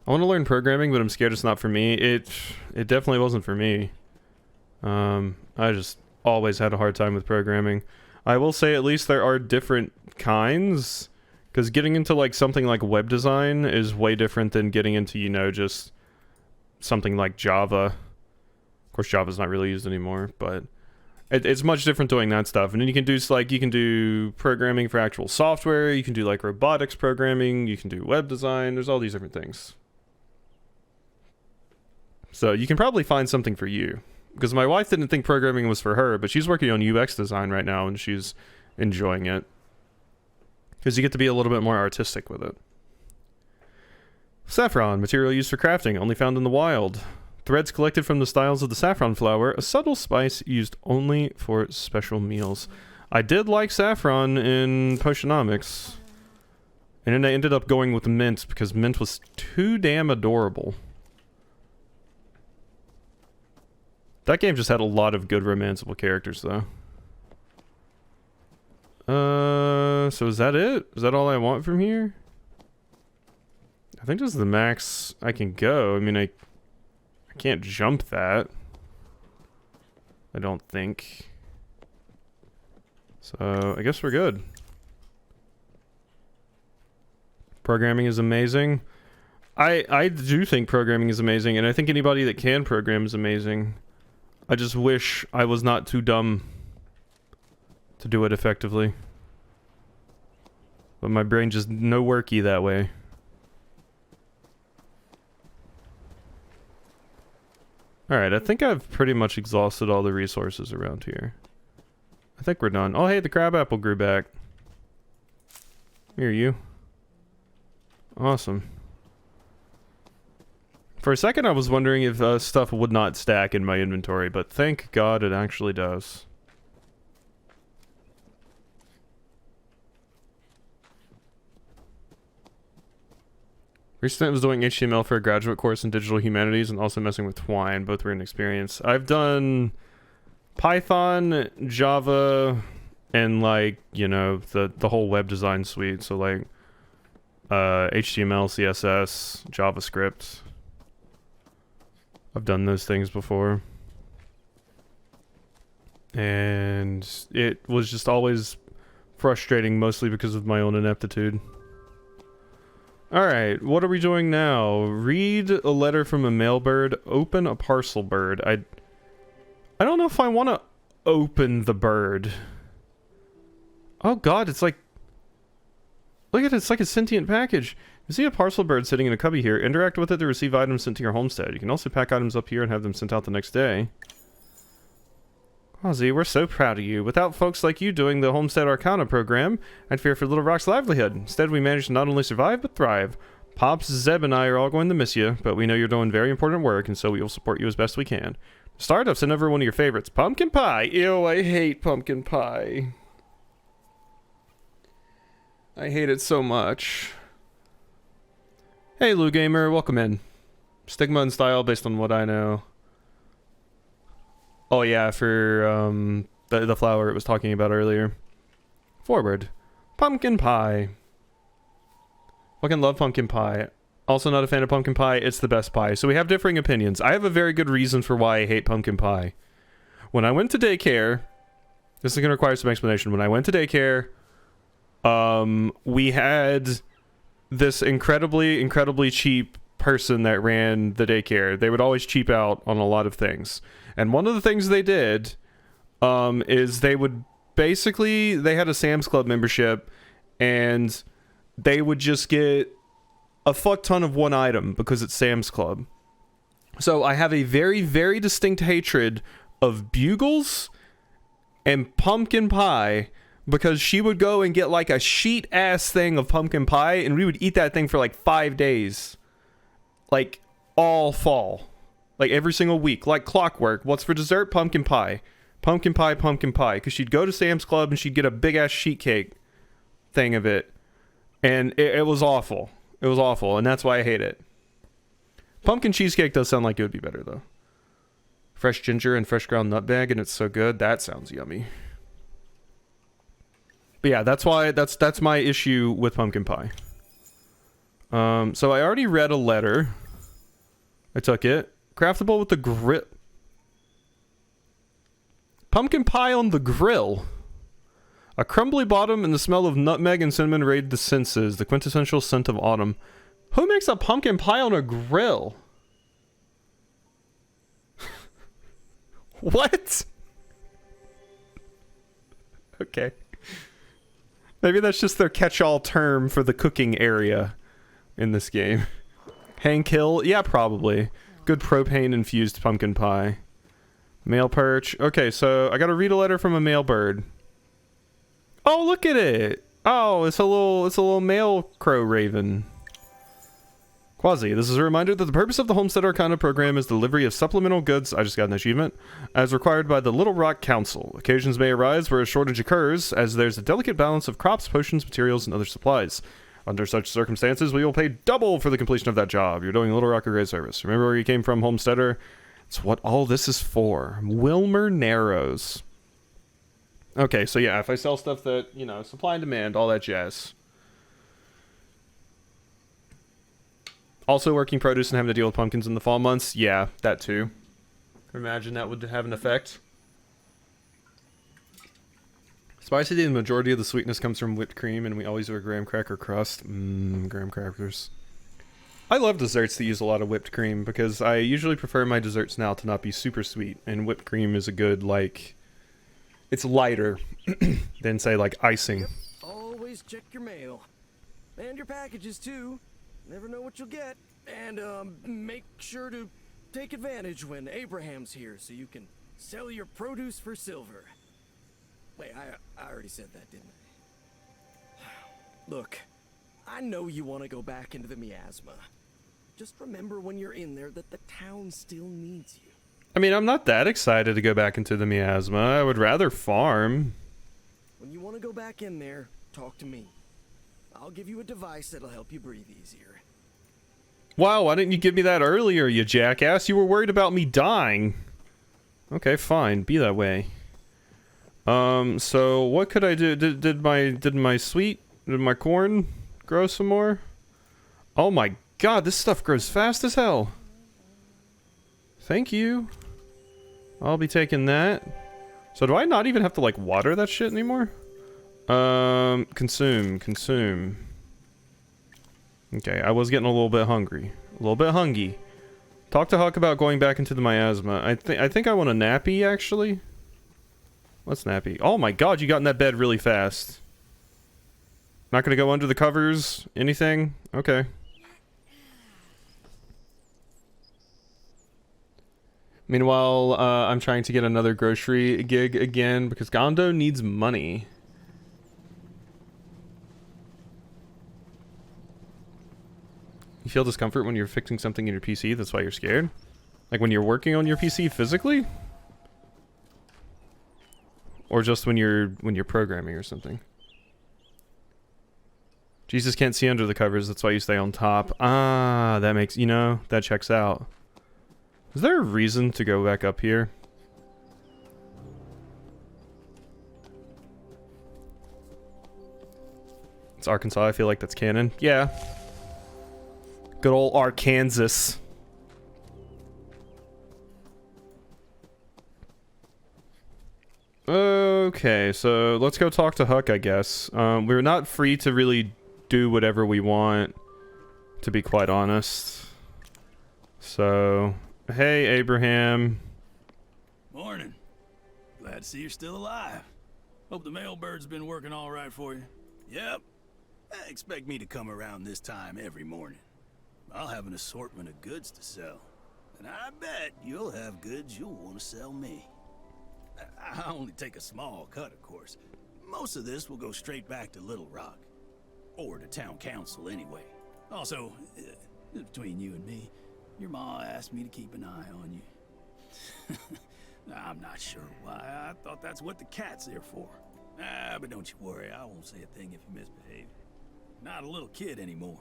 I want to learn programming, but I'm scared it's not for me. It definitely wasn't for me. I just always had a hard time with programming. I will say at least there are different kinds, because getting into like something like web design is way different than getting into, you know, just something like Java. Of course, Java's not really used anymore, but it's much different doing that stuff. And then you can do like, you can do programming for actual software, you can do like robotics programming, you can do web design, there's all these different things. So you can probably find something for you. Because my wife didn't think programming was for her, but she's working on UX design right now and she's enjoying it. Because you get to be a little bit more artistic with it. Saffron, material used for crafting, only found in the wild. Threads collected from the styles of the saffron flower, a subtle spice used only for special meals. I did like saffron in Potionomics. And then I ended up going with mint because mint was too damn adorable. That game just had a lot of good romanceable characters, though. So is that it? Is that all I want from here? I think this is the max I can go. I mean, I can't jump that. I don't think. So, I guess we're good. Programming is amazing. I do think programming is amazing, and I think anybody that can program is amazing. I just wish I was not too dumb to do it effectively. But my brain just no worky that way. Alright, I think I've pretty much exhausted all the resources around here. I think we're done. Oh hey, the crabapple grew back. Here, you. Awesome. For a second I was wondering if stuff would not stack in my inventory, but thank God it actually does. Recently I was doing HTML for a graduate course in digital humanities and also messing with Twine. Both were an experience. I've done Python, Java, and like, you know, the whole web design suite. So like HTML, CSS, JavaScript. I've done those things before. And it was just always frustrating, mostly because of my own ineptitude. Alright, what are we doing now? Read a letter from a mailbird, open a parcel bird. I don't know if I want to open the bird. Oh god, it's like... Look at it, it's like a sentient package. You see a parcel bird sitting in a cubby here. Interact with it to receive items sent to your homestead. You can also pack items up here and have them sent out the next day. Ozzy, we're so proud of you. Without folks like you doing the Homestead Arcana program, I'd fear for Little Rock's livelihood. Instead, we managed to not only survive, but thrive. Pops, Zeb, and I are all going to miss you, but we know you're doing very important work, and so we will support you as best we can. To start, I've sent over one of your favorites, pumpkin pie. Ew, I hate pumpkin pie. I hate it so much. Hey, Lou Gamer, welcome in. Stigma and style based on what I know. Oh yeah, for the flower it was talking about earlier. Forward. Pumpkin pie. Fucking love pumpkin pie. Also not a fan of pumpkin pie, it's the best pie. So we have differing opinions. I have a very good reason for why I hate pumpkin pie. When I went to daycare, this is going to require some explanation. When I went to daycare, we had this incredibly cheap person that ran the daycare. They would always cheap out on a lot of things. And one of the things they did is they would basically, they had a Sam's Club membership and they would just get a fuck ton of one item because it's Sam's Club. So I have a very distinct hatred of bugles and pumpkin pie because she would go and get like a sheet ass thing of pumpkin pie and we would eat that thing for like 5 days. Like all fall. Like every single week. Like clockwork. What's for dessert? Pumpkin pie. Pumpkin pie, pumpkin pie. Because she'd go to Sam's Club and she'd get a big ass sheet cake thing of it. And it was awful. It was awful. And that's why I hate it. Pumpkin cheesecake does sound like it would be better though. Fresh ginger and fresh ground nutmeg and it's so good. That sounds yummy. But yeah, that's why that's my issue with pumpkin pie. So I already read a letter. I took it. Craftable with the grill. Pumpkin pie on the grill. A crumbly bottom and the smell of nutmeg and cinnamon raid the senses. The quintessential scent of autumn. Who makes a pumpkin pie on a grill? What? Okay. Maybe that's just their catch-all term for the cooking area in this game. Hang kill? Yeah, probably. Good propane-infused pumpkin pie. Male perch. Okay, so I gotta read a letter from a male bird. Oh, look at it! Oh, it's a little male crow raven. Quasi, this is a reminder that the purpose of the Homestead Arcana program is the delivery of supplemental goods, I just got an achievement, as required by the Little Rock Council. Occasions may arise where a shortage occurs, as there's a delicate balance of crops, potions, materials, and other supplies. Under such circumstances, we will pay double for the completion of that job. You're doing Little Rock a great service. Remember where you came from, Homesteader? It's what all this is for. Wilmer Narrows. Okay, so yeah, if I sell stuff that, you know, supply and demand, all that jazz. Also working produce and having to deal with pumpkins in the fall months. Yeah, that too. Imagine that would have an effect. Spicy, the majority of the sweetness comes from whipped cream, and we always do a graham cracker crust. Graham crackers. I love desserts that use a lot of whipped cream, because I usually prefer my desserts now to not be super sweet, and whipped cream is a good, like... It's lighter than, say, like, icing. Yep. Always check your mail. And your packages, too. Never know what you'll get. And, make sure to take advantage when Abraham's here so you can sell your produce for silver. Wait, I already said that, didn't I? Look, I know you want to go back into the miasma. Just remember when you're in there that the town still needs you. I mean, I'm not that excited to go back into the miasma. I would rather farm. When you want to go back in there, talk to me. I'll give you a device that'll help you breathe easier. Wow, why didn't you give me that earlier, you jackass? You were worried about me dying. Okay, fine. Be that way. So what could I do? Did my corn grow some more? Oh my god, this stuff grows fast as hell. Thank you. I'll be taking that. So do I not even have to, like, water that shit anymore? Consume. Okay, I was getting a little bit hungry. A little bit hungry. Talk to Huck about going back into the miasma. I think I want a nappy, actually. What's nappy? Oh my god, you got in that bed really fast. Not gonna go under the covers? Anything? Okay. Meanwhile, I'm trying to get another grocery gig again because Gondo needs money. You feel discomfort when you're fixing something in your PC, that's why you're scared? Like when you're working on your PC physically? Or just when you're programming or something? Jesus can't see under the covers, that's why you stay on top. Ah, that makes, you know, that checks out. Is there a reason to go back up here? It's Arkansas, I feel like that's canon. Yeah. Good old Arkansas. Okay, so let's go talk to Huck, I guess. We're not free to really do whatever we want, to be quite honest. So... Hey, Abraham. Morning. Glad to see you're still alive. Hope the mailbird's been working all right for you. Yep. Expect me to come around this time every morning. I'll have an assortment of goods to sell. And I bet you'll have goods you'll want to sell me. I only take a small cut, of course. Most of this will go straight back to Little Rock. Or to town council, anyway. Also, between you and me, your ma asked me to keep an eye on you. I'm not sure why. I thought that's what the cat's there for. But don't you worry, I won't say a thing if you misbehave. Not a little kid anymore.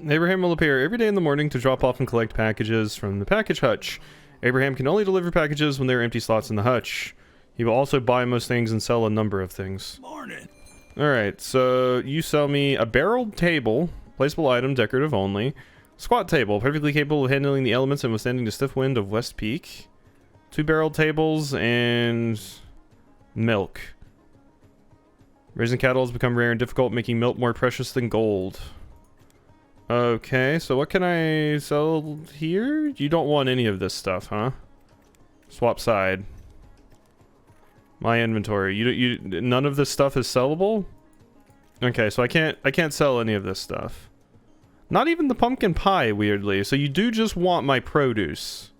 Abraham will appear every day in the morning to drop off and collect packages from the package hutch. Abraham can only deliver packages when there are empty slots in the hutch. He will also buy most things and sell a number of things. Morning. Alright, so you sell me a barreled table, placeable item, decorative only. Squat table, perfectly capable of handling the elements and withstanding the stiff wind of West Peak. 2 barreled tables and milk. Raising cattle has become rare and difficult, making milk more precious than gold. Okay, so what can I sell here? You don't want any of this stuff, huh? Swap side. My inventory. You none of this stuff is sellable? Okay, so I can't sell any of this stuff. Not even the pumpkin pie, weirdly. So you do just want my produce.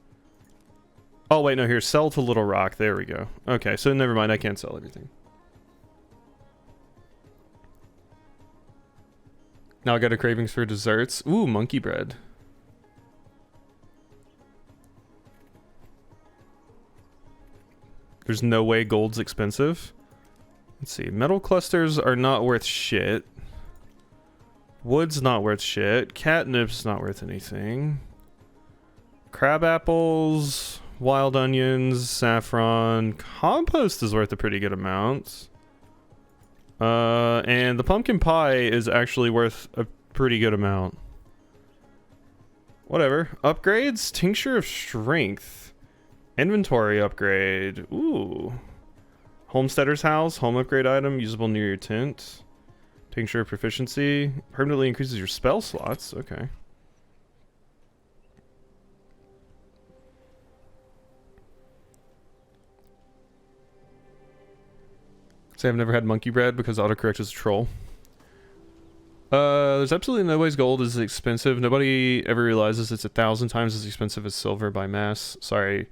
Oh wait, no, here, sell to Little Rock. There we go. Okay, so never mind, I can't sell everything. Now I got a cravings for desserts. Ooh, monkey bread. There's no way gold's expensive. Let's see. Metal clusters are not worth shit. Wood's not worth shit. Catnip's not worth anything. Crab apples, wild onions, saffron. Compost is worth a pretty good amount. And the pumpkin pie is actually worth a pretty good amount. Whatever. Upgrades? Tincture of strength. Inventory upgrade. Ooh. Homesteader's house. Home upgrade item. Usable near your tent. Tincture of proficiency. Permanently increases your spell slots. Okay. Say I've never had monkey bread because autocorrect is a troll. There's absolutely no ways gold is expensive. Nobody ever realizes it's 1,000 times as expensive as silver by mass. Sorry.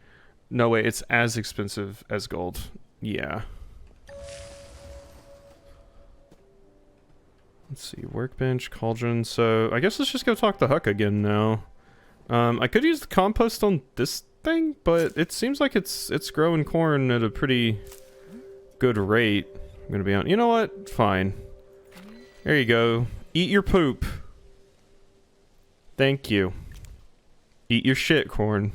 No way, it's as expensive as gold. Yeah. Let's see, workbench, cauldron. So I guess let's just go talk to Huck again now. I could use the compost on this thing, but it seems like it's growing corn at a pretty good rate. I'm gonna be on. You know what? Fine. There you go. Eat your poop. Thank you. Eat your shit, corn.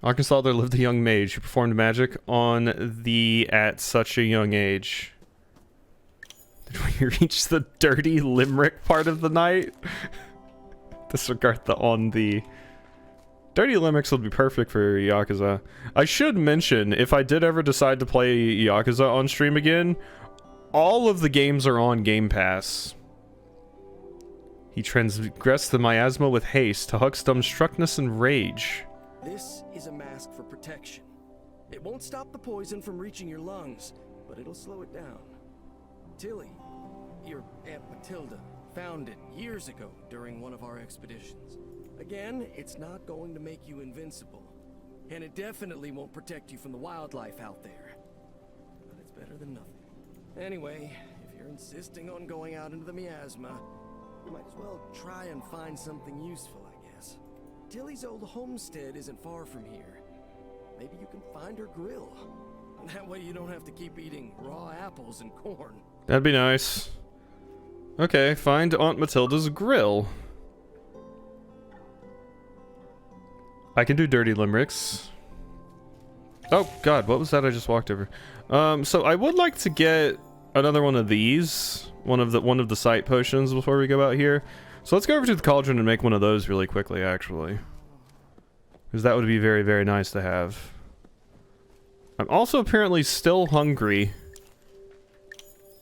Arkansas, there lived a young mage who performed magic on thee at such a young age. Did we reach the dirty limerick part of the night? Disregard the on the. Dirty limericks would be perfect for Yakuza. I should mention, if I did ever decide to play Yakuza on stream again, all of the games are on Game Pass. He transgressed the miasma with haste, to Huck's dumbstruckness and rage. This is a mask for protection. It won't stop the poison from reaching your lungs, but it'll slow it down. Tilly, your Aunt Matilda, found it years ago during one of our expeditions. Again, it's not going to make you invincible, and it definitely won't protect you from the wildlife out there. But it's better than nothing. Anyway, if you're insisting on going out into the miasma, you might as well try and find something useful, I guess. Tilly's old homestead isn't far from here. Maybe you can find her grill. That way you don't have to keep eating raw apples and corn. That'd be nice. Okay, find Aunt Matilda's grill. I can do dirty limericks. Oh god, what was that I just walked over? So I would like to get another one of these, one of the sight potions before we go out here. So let's go over to the cauldron and make one of those really quickly, actually, because that would be very, very nice to have. I'm also apparently still hungry.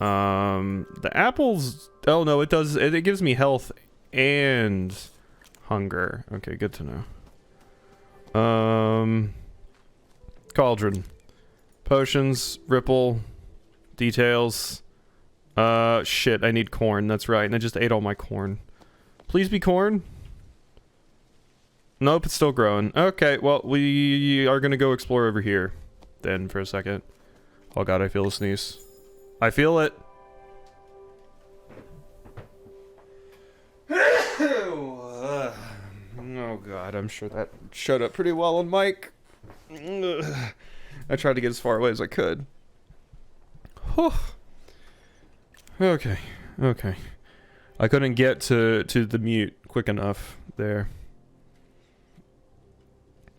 The apples. Oh no, it does. It gives me health and hunger. Okay, good to know. Cauldron, potions, ripple, details. Shit, I need corn. That's right, and I just ate all my corn. Please be corn. Nope, it's still growing. Okay, well, we are gonna go explore over here then for a second. Oh god, I feel a sneeze. I feel it. Oh god, I'm sure that showed up pretty well on mic. I tried to get as far away as I could. Okay, okay. I couldn't get to the mute quick enough. There.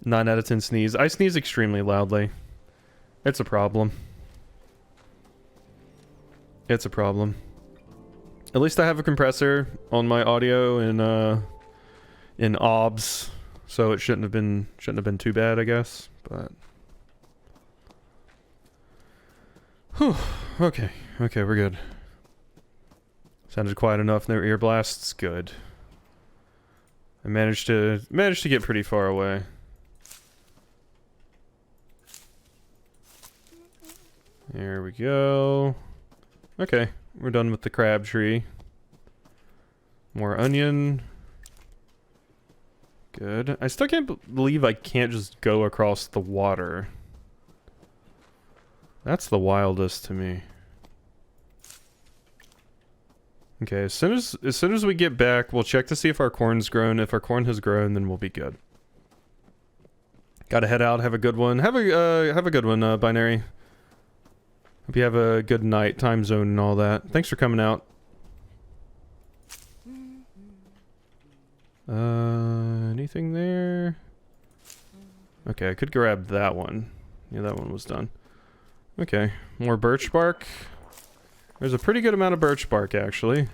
9 out of 10 sneeze. I sneeze extremely loudly. It's a problem. It's a problem. At least I have a compressor on my audio in OBS, so it shouldn't have been too bad, I guess. But whew. Okay, we're good. Sounded quiet enough. No ear blasts. Good. I managed to get pretty far away. There we go. Okay, we're done with the crab tree. More onion. Good. I still can't believe I can't just go across the water. That's the wildest to me. Okay, as soon as we get back, we'll check to see if our corn's grown. If our corn has grown, then we'll be good. Gotta head out. Have a good one. Have a good one, Binary. Hope you have a good night, time zone, and all that. Thanks for coming out. Anything there? Okay, I could grab that one. Yeah, that one was done. Okay, more birch bark. There's a pretty good amount of birch bark, actually.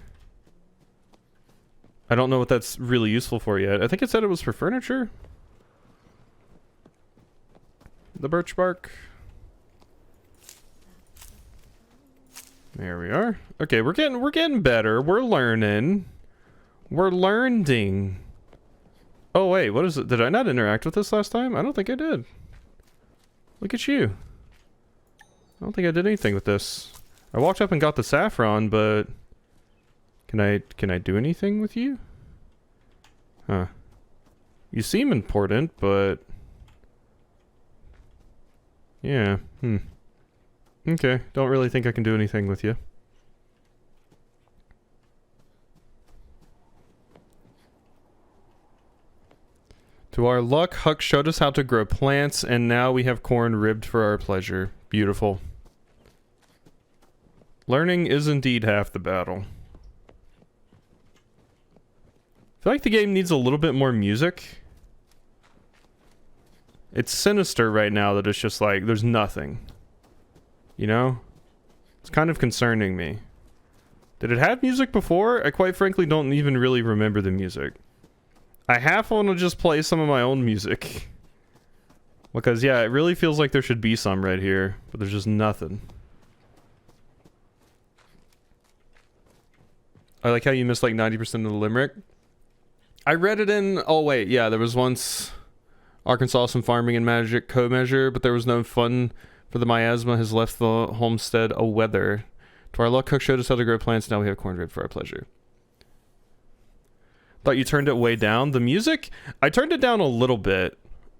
I don't know what that's really useful for yet. I think it said it was for furniture. The birch bark. There we are. Okay, we're getting better. We're learning. We're learning. Oh wait, what is it? Did I not interact with this last time? I don't think I did. Look at you. I don't think I did anything with this. I walked up and got the saffron, but can I do anything with you? Huh. You seem important, but yeah. Okay, don't really think I can do anything with you. To our luck, Huck showed us how to grow plants, and now we have corn ribbed for our pleasure. Beautiful. Learning is indeed half the battle. I feel like the game needs a little bit more music. It's sinister right now that it's just like, there's nothing. You know? It's kind of concerning me. Did it have music before? I quite frankly don't even really remember the music. I half want to just play some of my own music. Because yeah, it really feels like there should be some right here, but there's just nothing. I like how you missed like 90% of the limerick. I read it in, oh wait, yeah, there was once Arkansas some farming and magic co-measure, but there was no fun. For the miasma has left the homestead a weather. To our luck, Cook showed us how to grow plants. Now we have corn ribbed for our pleasure. Thought you turned it way down. The music, I turned it down a little bit.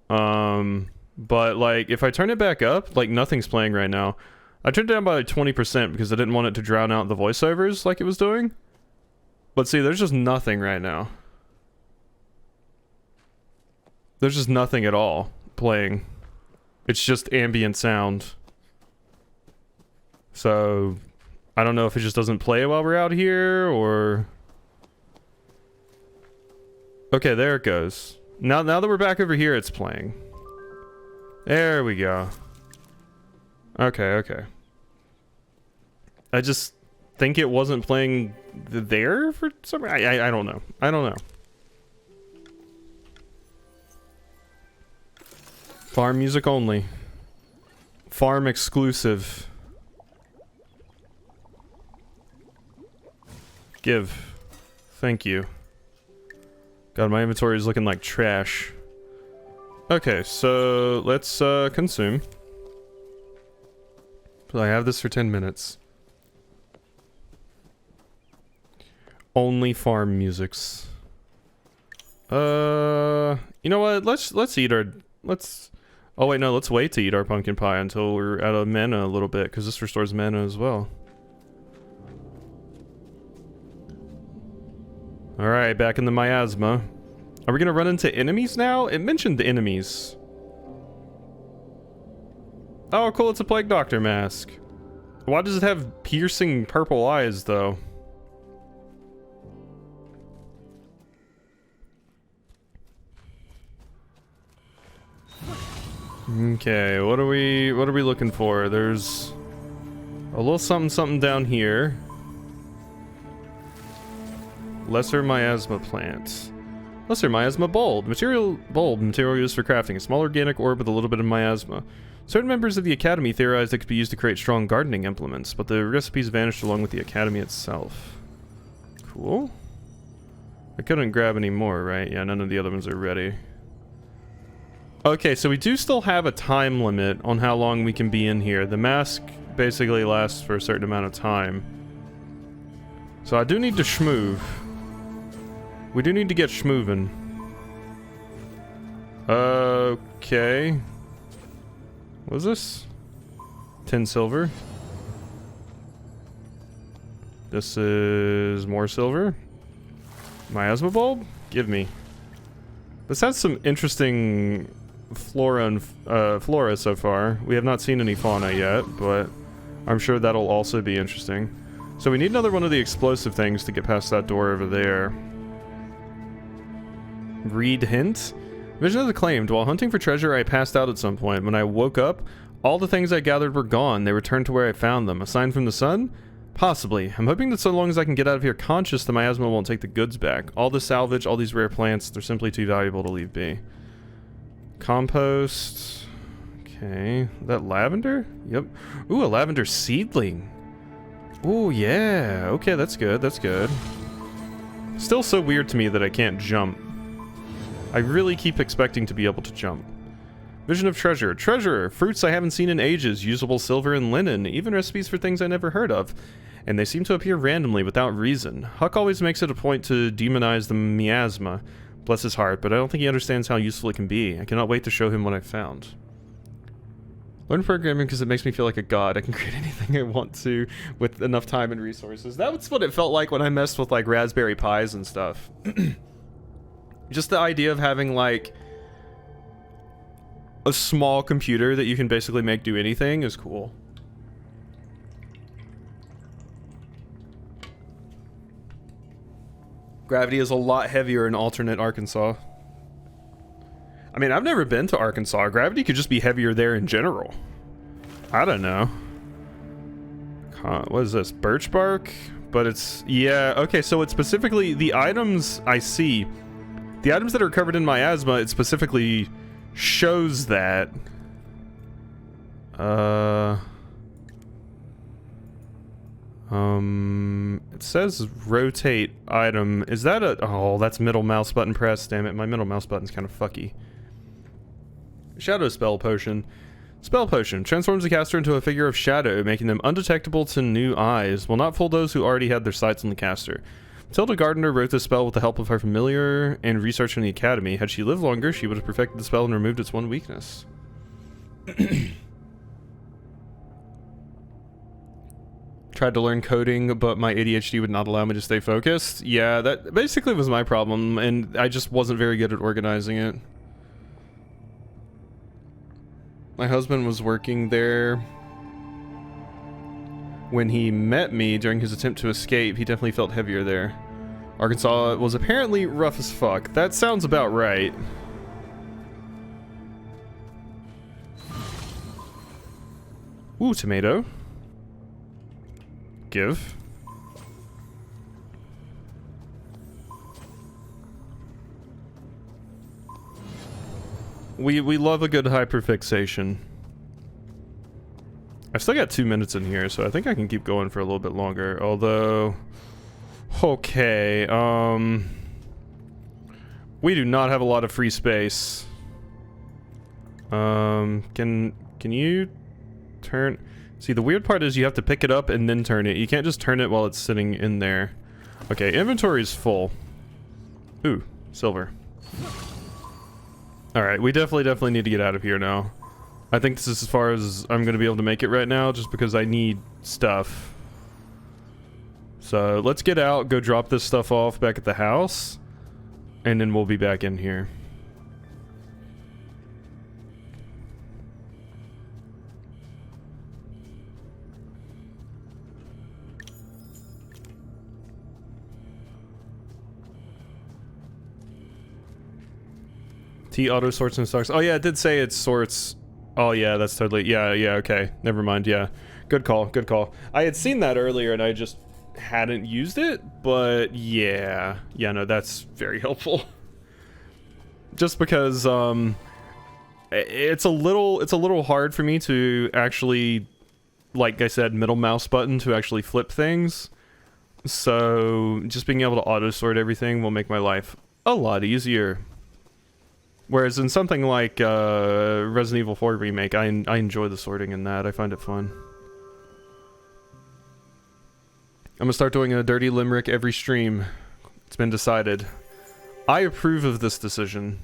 But like, if I turn it back up, like nothing's playing right now. I turned it down by like 20% because I didn't want it to drown out the voiceovers like it was doing. But see, there's just nothing right now. There's just nothing at all playing. It's just ambient sound. So, I don't know if it just doesn't play while we're out here, or... Okay, there it goes. Now that we're back over here, it's playing. There we go. Okay. I just think it wasn't playing there for some reason. I don't know. I don't know. Farm music only. Farm exclusive. Give. Thank you. God, my inventory is looking like trash. Okay, so let's consume. So I have this for 10 minutes. Only farm musics. You know what? Let's eat our oh wait, no, let's wait to eat our pumpkin pie until we're out of mana a little bit, because this restores mana as well. Alright, back in the miasma. Are we gonna run into enemies now? It mentioned the enemies. Oh, cool, it's a Plague Doctor mask. Why does it have piercing purple eyes, though? Okay, what are we looking for? There's a little something down here. Lesser miasma plant. Lesser miasma bulb. Material used for crafting. A small organic orb with a little bit of miasma. Certain members of the Academy theorized it could be used to create strong gardening implements, but the recipes vanished along with the Academy itself. Cool. I couldn't grab any more, right? Yeah, none of the other ones are ready. Okay, so we do still have a time limit on how long we can be in here. The mask basically lasts for a certain amount of time. So I do need to schmoove. We do need to get schmoovin'. Okay. What is this? 10 silver. This is more silver. Miasma bulb? Give me. This has some interesting flora and flora so far. We have not seen any fauna yet, but I'm sure that'll also be interesting. So we need another one of the explosive things to get past that door over there. Read hint? Vision of the claimed. While hunting for treasure, I passed out at some point. When I woke up, all the things I gathered were gone. They returned to where I found them. A sign from the sun? Possibly. I'm hoping that so long as I can get out of here conscious, the miasma won't take the goods back. All the salvage, all these rare plants, they're simply too valuable to leave be. Compost. Okay. That lavender? Yep. Ooh, a lavender seedling. Ooh, yeah. Okay, that's good. That's good. Still so weird to me that I can't jump. I really keep expecting to be able to jump. Vision of treasure. Treasure! Fruits I haven't seen in ages. Usable silver and linen. Even recipes for things I never heard of. And they seem to appear randomly without reason. Huck always makes it a point to demonize the miasma. Bless his heart, but I don't think he understands how useful it can be. I cannot wait to show him what I've found. Learn programming because it makes me feel like a god. I can create anything I want to with enough time and resources. That's what it felt like when I messed with like Raspberry Pis and stuff. Just the idea of having like a small computer that you can basically make do anything is cool. Gravity is a lot heavier in alternate Arkansas. I mean, I've never been to Arkansas. Gravity could just be heavier there in general. I don't know. What is this? Birch bark? But it's... yeah, okay, so it's specifically... the items I see... the items that are covered in miasma, it specifically shows that. It says rotate item. Is that a... oh, that's middle mouse button press. Damn it, my middle mouse button's kind of fucky. Shadow spell potion. Spell potion. Transforms the caster into a figure of shadow, making them undetectable to new eyes. Will not fool those who already had their sights on the caster. Tilda Gardner wrote this spell with the help of her familiar and research from the Academy. Had she lived longer, she would have perfected the spell and removed its one weakness. Tried to learn coding, but my ADHD would not allow me to stay focused. Yeah, that basically was my problem, and I just wasn't very good at organizing it. My husband was working there when he met me during his attempt to escape. He definitely felt heavier there. Arkansas was apparently rough as fuck. That sounds about right. Ooh, tomato. Give. We love a good hyperfixation. I've still got 2 minutes in here, so I think I can keep going for a little bit longer. Although, okay, we do not have a lot of free space. Can you turn? See, the weird part is you have to pick it up and then turn it. You can't just turn it while it's sitting in there. Okay, inventory is full. Ooh, silver. All right, we definitely need to get out of here now. I think this is as far as I'm going to be able to make it right now, just because I need stuff. So let's get out, go drop this stuff off back at the house, and then we'll be back in here. T auto sorts and stocks. Oh yeah, it did say it sorts Oh yeah, that's totally, yeah, yeah, okay. Never mind, yeah. Good call, good call. I had seen that earlier and I just hadn't used it, but yeah. Yeah, no, that's very helpful. Just because, it's a little hard for me to actually, like I said, middle mouse button to actually flip things. So just being able to auto sort everything will make my life a lot easier. Whereas in something like Resident Evil 4 Remake, I enjoy the sorting in that. I find it fun. I'm gonna start doing a dirty limerick every stream. It's been decided. I approve of this decision.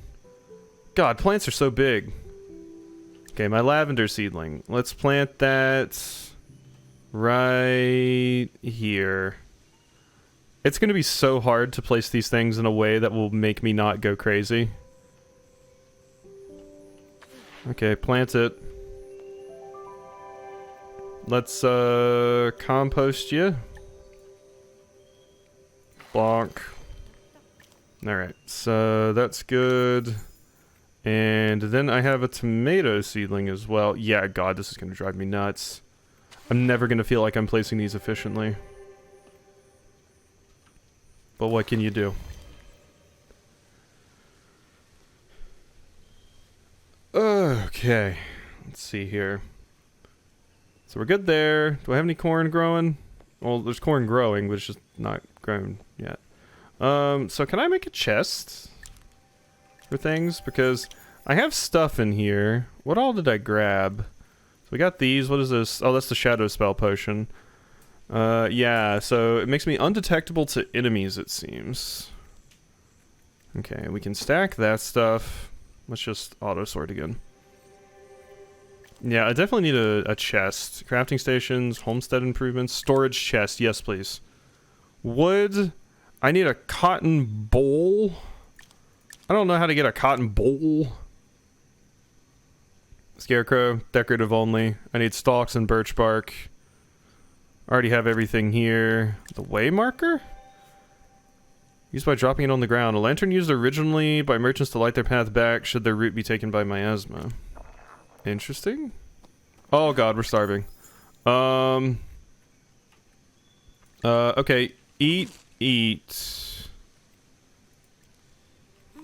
God, plants are so big. Okay, my lavender seedling. Let's plant that right here. It's gonna be so hard to place these things in a way that will make me not go crazy. Okay, plant it. Let's compost you. Bonk. Alright, so that's good. And then I have a tomato seedling as well. Yeah, God, this is gonna drive me nuts. I'm never gonna feel like I'm placing these efficiently. But what can you do? Okay, let's see here. So we're good there. Do I have any corn growing? Well, there's corn growing, but it's just not grown yet. So can I make a chest for things? Because I have stuff in here. What all did I grab? So we got these. What is this? Oh, that's the shadow spell potion. Yeah, so it makes me undetectable to enemies, it seems. Okay, we can stack that stuff. Let's just auto sort again. Yeah, I definitely need a chest. Crafting stations, homestead improvements, storage chest. Yes, please. Wood. I need a cotton bowl. I don't know how to get a cotton bowl. Scarecrow, decorative only. I need stalks and birch bark. I already have everything here. The way marker? Used by dropping it on the ground. A lantern used originally by merchants to light their path back should their route be taken by miasma. Interesting. Oh god, we're starving. Okay. Eat.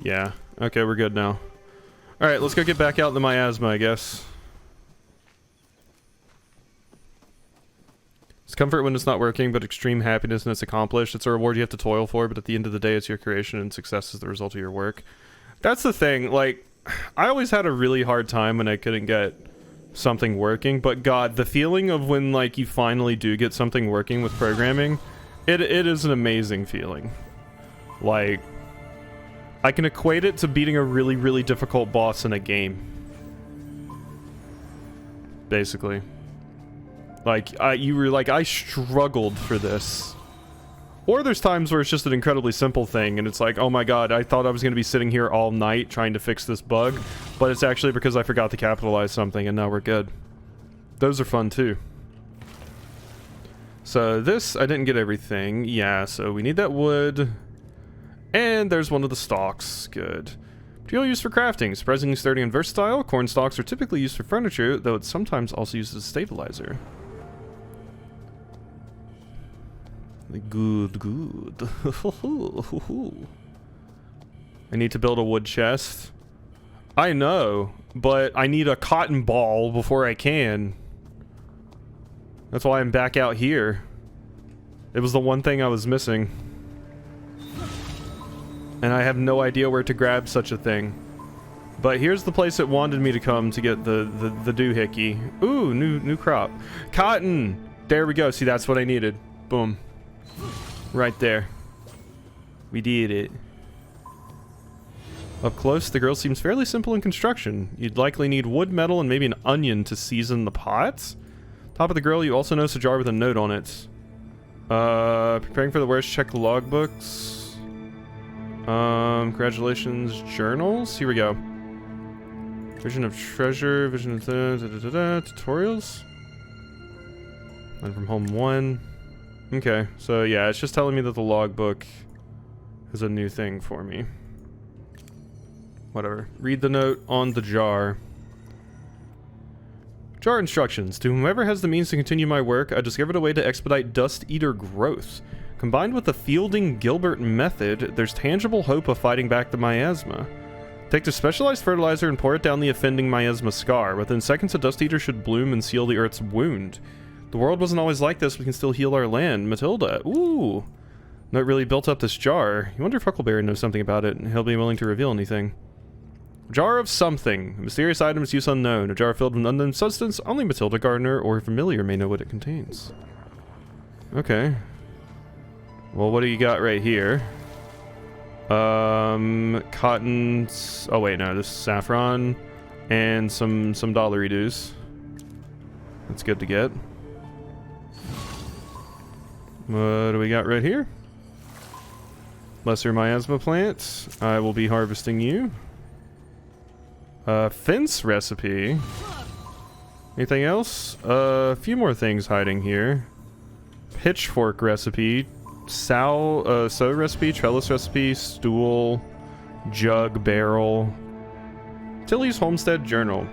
Yeah. Okay, we're good now. Alright, let's go get back out in the miasma, I guess. It's comfort when it's not working, but extreme happiness when it's accomplished. It's a reward you have to toil for, but at the end of the day, it's your creation and success is the result of your work. That's the thing, like, I always had a really hard time when I couldn't get something working, but god, the feeling of when, like, you finally do get something working with programming, it is an amazing feeling. Like, I can equate it to beating a really, really difficult boss in a game. Basically. Like, I struggled for this. Or there's times where it's just an incredibly simple thing, and it's like, oh my god, I thought I was going to be sitting here all night trying to fix this bug, but it's actually because I forgot to capitalize something, and now we're good. Those are fun, too. So this, I didn't get everything. Yeah, so we need that wood. And there's one of the stalks. Good. Material used for crafting. Surprisingly sturdy and versatile. Corn stalks are typically used for furniture, though it's sometimes also used as a stabilizer. Good. I need to build a wood chest. I know, but I need a cotton ball before I can. That's why I'm back out here. It was the one thing I was missing. And I have no idea where to grab such a thing. But here's the place it wanted me to come to get the doohickey. Ooh, new crop. Cotton! There we go. See, that's what I needed. Boom. Right there. We did it. Up close, the grill seems fairly simple in construction. You'd likely need wood, metal, and maybe an onion to season the pot. Top of the grill, you also notice a jar with a note on it. Preparing for the worst, check the logbooks. Congratulations, journals. Here we go. Vision of treasure, vision of tutorials. Line from home 1. Okay, so yeah, it's just telling me that the logbook is a new thing for me. Whatever. Read the note on the jar. Jar instructions. To whomever has the means to continue my work, I discovered a way to expedite Dust Eater growth. Combined with the Fielding-Gilbert method, there's tangible hope of fighting back the miasma. Take the specialized fertilizer and pour it down the offending miasma scar. Within seconds, a Dust Eater should bloom and seal the Earth's wound. The world wasn't always like this. We can still heal our land. Matilda. Ooh. Not really built up this jar. You wonder if Huckleberry knows something about it, and he'll be willing to reveal anything. Jar of something. Mysterious items, use unknown. A jar filled with unknown substance. Only Matilda Gardner or a familiar may know what it contains. Okay. Well, what do you got right here? Cotton. Oh wait, no, this is saffron and some dollary dues. That's good to get. What do we got right here? Lesser miasma plant. I will be harvesting you. Fence recipe. Anything else? A few more things hiding here. Pitchfork recipe. Sow recipe. Trellis recipe. Stool. Jug. Barrel. Tilly's Homestead Journal.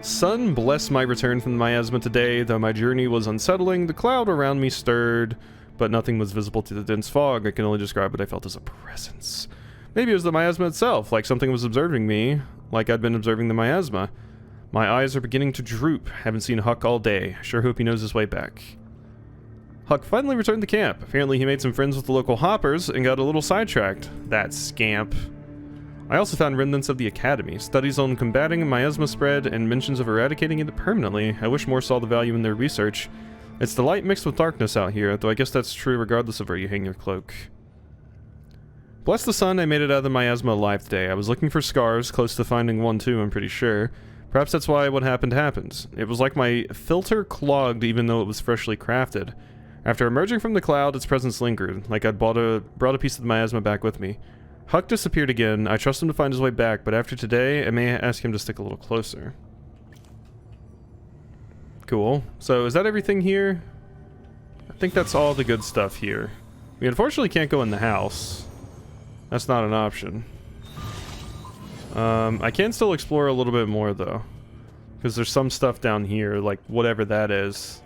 Sun bless my return from the miasma today. Though my journey was unsettling, the cloud around me stirred, but nothing was visible through the dense fog. I can only describe what I felt as a presence. Maybe it was the miasma itself, like something was observing me, like I'd been observing the miasma. My eyes are beginning to droop. Haven't seen Huck all day. Sure hope he knows his way back. Huck finally returned to camp. Apparently he made some friends with the local hoppers and got a little sidetracked. That scamp. I also found remnants of the academy, studies on combating miasma spread, and mentions of eradicating it permanently. I wish more saw the value in their research. It's the light mixed with darkness out here, though I guess that's true regardless of where you hang your cloak. Bless the sun, I made it out of the miasma alive today. I was looking for scars, close to finding one too, I'm pretty sure. Perhaps that's why what happened happened. It was like my filter clogged even though it was freshly crafted. After emerging from the cloud, its presence lingered, like I'd brought a piece of the miasma back with me. Huck disappeared again. I trust him to find his way back, but after today, I may ask him to stick a little closer. Cool. So, is that everything here? I think that's all the good stuff here. We unfortunately can't go in the house. That's not an option. I can still explore a little bit more, though. Because there's some stuff down here, like whatever that is.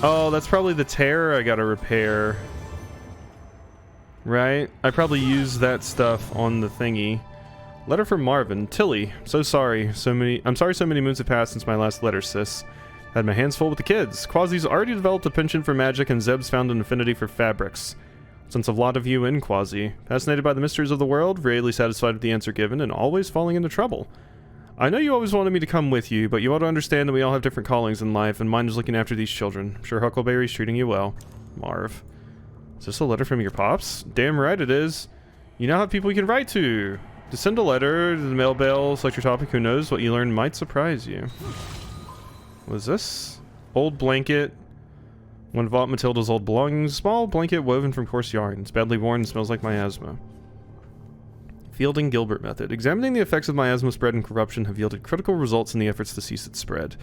Oh, that's probably the terror I gotta repair. Right? I probably used that stuff on the thingy. Letter from Marvin. Tilly, so sorry. I'm sorry so many moons have passed since my last letter, sis. Had my hands full with the kids. Quasi's already developed a penchant for magic, and Zeb's found an affinity for fabrics. Since a lot of you in Quasi. Fascinated by the mysteries of the world, rarely satisfied with the answer given, and always falling into trouble. I know you always wanted me to come with you, but you ought to understand that we all have different callings in life, and mine is looking after these children. I'm sure Huckleberry's treating you well. Marv. Is this a letter from your pops? Damn right it is. You now have people you can write to. To send a letter to the mail bell, select your topic, who knows, what you learn might surprise you. What is this? Old blanket. One of Aunt Matilda's old belongings. Small blanket woven from coarse yarn. It's badly worn and smells like miasma. Fielding-Gilbert method. Examining the effects of miasma spread and corruption have yielded critical results in the efforts to cease its spread.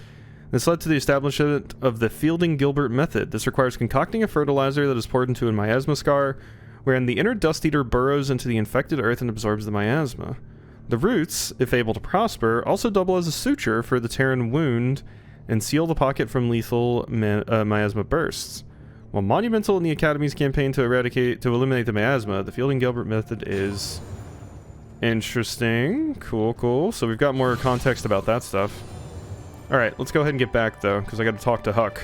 This led to the establishment of the Fielding-Gilbert method. This requires concocting a fertilizer that is poured into a miasma scar, wherein the inner dust eater burrows into the infected earth and absorbs the miasma. The roots, if able to prosper, also double as a suture for the Terran wound and seal the pocket from lethal miasma bursts. While monumental in the Academy's campaign to eliminate the miasma, the Fielding-Gilbert method is interesting. Cool, cool. So we've got more context about that stuff. Alright, let's go ahead and get back, though, because I gotta talk to Huck.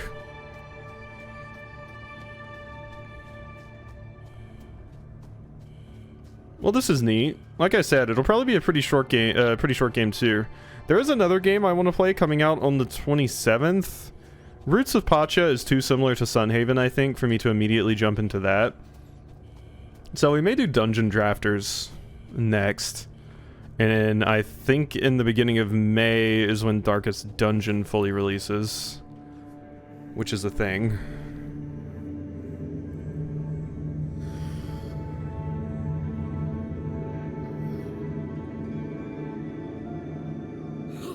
Well, this is neat. Like I said, it'll probably be a pretty short game, too. There is another game I want to play coming out on the 27th. Roots of Pacha is too similar to Sunhaven, I think, for me to immediately jump into that. So we may do Dungeon Drafters next. And I think in the beginning of May is when Darkest Dungeon fully releases. Which is a thing.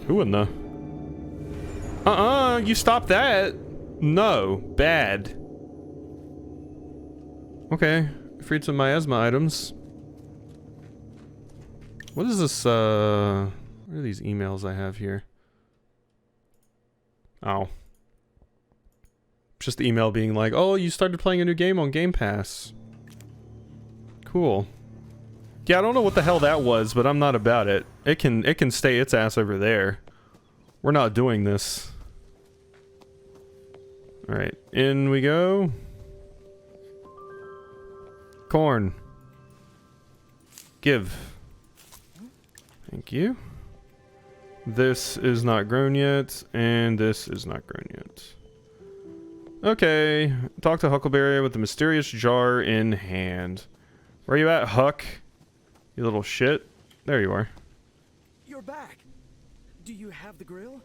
Who in the... you stop that! No. Bad. Okay. Freed some miasma items. What is this, what are these emails I have here? Oh. Just the email being like, oh, you started playing a new game on Game Pass. Cool. Yeah, I don't know what the hell that was, but I'm not about it. It can stay its ass over there. We're not doing this. Alright, in we go. Corn. Give. Thank you. This is not grown yet, and this is not grown yet. Okay, talk to Huckleberry with the mysterious jar in hand. Where you at, Huck? You little shit. There you are. You're back. Do you have the grill?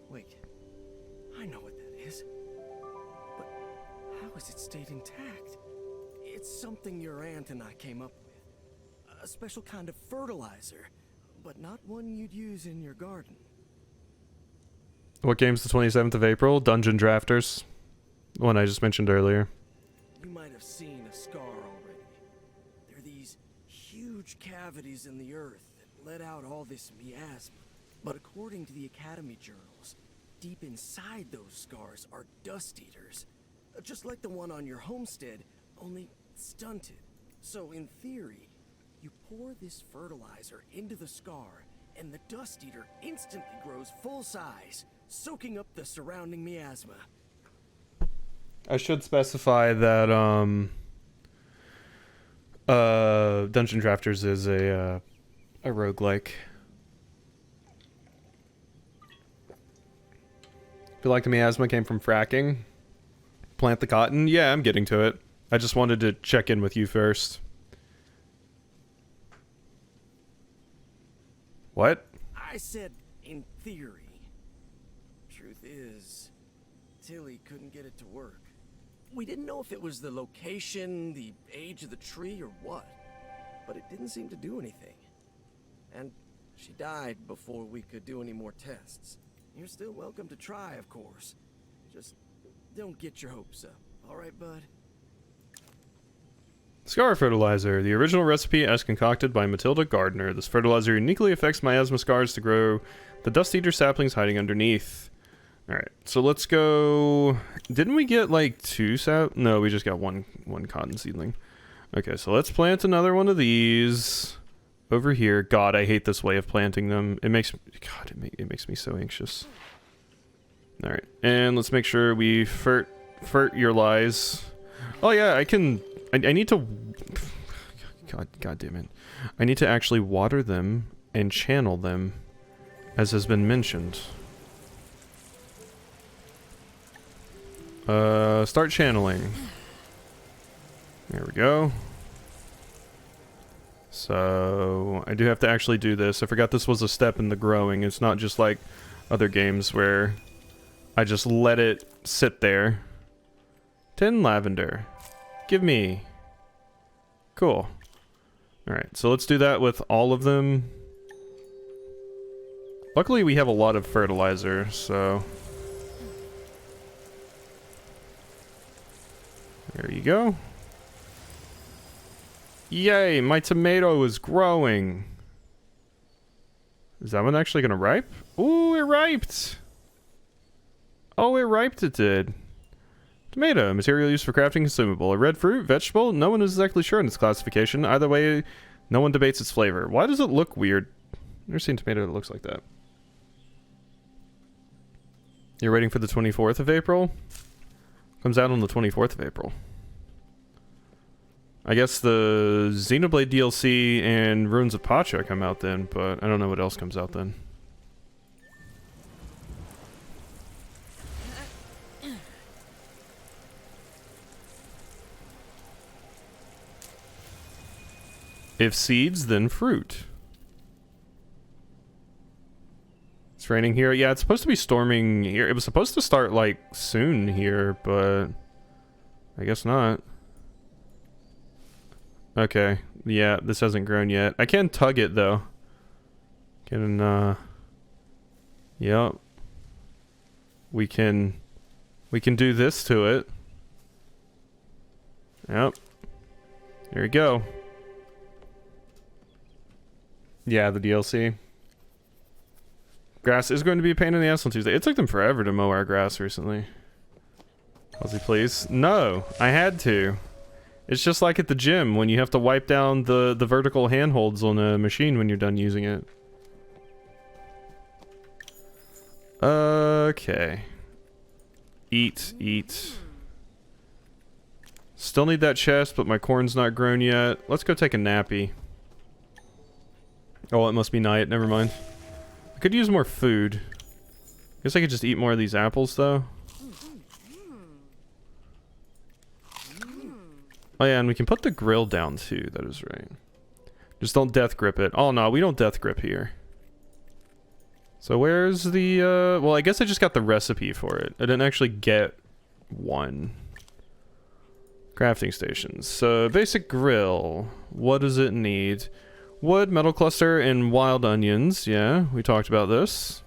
Wait. I know what that is. But how has it stayed intact? It's something your aunt and I came up with. A special kind of fertilizer, but not one you'd use in your garden. What game's the 27th of April? Dungeon Drafters. The one I just mentioned earlier. You might have seen a scar already. They're these huge cavities in the earth that let out all this miasma. But according to the Academy journals, deep inside those scars are dust eaters. Just like the one on your homestead, only stunted. So in theory, you pour this fertilizer into the scar, and the dust eater instantly grows full size, soaking up the surrounding miasma. I should specify that Dungeon Drafters is a roguelike. Feel like the miasma came from fracking. Plant the cotton? Yeah, I'm getting to it. I just wanted to check in with you first. What? I said in theory. Truth is, Tilly couldn't get it to work. We didn't know if it was the location, the age of the tree, or what. But it didn't seem to do anything. And she died before we could do any more tests. You're still welcome to try, of course. Just don't get your hopes up. All right, bud? Scar fertilizer, the original recipe as concocted by Matilda Gardner. This fertilizer uniquely affects miasma scars to grow the dust eater saplings hiding underneath. Alright, so let's go... Didn't we get like two No, we just got one cotton seedling. Okay, so let's plant another one of these over here. God, I hate this way of planting them. It makes... God, it makes me so anxious. Alright, and let's make sure we fert your lies. Oh yeah, I need to... God damn it. I need to actually water them and channel them, as has been mentioned. Start channeling. There we go. So, I do have to actually do this. I forgot this was a step in the growing. It's not just like other games where I just let it sit there. 10 lavender. Give me. Cool. Alright, so let's do that with all of them. Luckily we have a lot of fertilizer, so... There you go. Yay, my tomato is growing. Is that one actually gonna ripe? Ooh, it riped! Oh, it riped, it did. Tomato, material used for crafting consumable. A red fruit, vegetable? No one is exactly sure in its classification. Either way, no one debates its flavor. Why does it look weird? I've never seen tomato that looks like that. You're waiting for the 24th of April? Comes out on the 24th of April. I guess the Xenoblade DLC and Ruins of Pacha come out then, but I don't know what else comes out then. If seeds, then fruit. It's raining here. Yeah, it's supposed to be storming here. It was supposed to start, like, soon here, but I guess not. Okay. Yeah, this hasn't grown yet. I can tug it, though. Yep. We can do this to it. Yep. There you go. Yeah, the DLC. Grass is going to be a pain in the ass on Tuesday. It took them forever to mow our grass recently. Ozzy, please. No, I had to. It's just like at the gym when you have to wipe down the vertical handholds on a machine when you're done using it. Okay. Eat. Still need that chest, but my corn's not grown yet. Let's go take a nappy. Oh, it must be night. Never mind. I could use more food. Guess I could just eat more of these apples, though. Oh yeah, and we can put the grill down too, that is right. Just don't death grip it. Oh no, we don't death grip here. So where's the, well I guess I just got the recipe for it. I didn't actually get one. Crafting stations. So basic grill. What does it need? Wood, metal cluster, and wild onions. Yeah, we talked about this.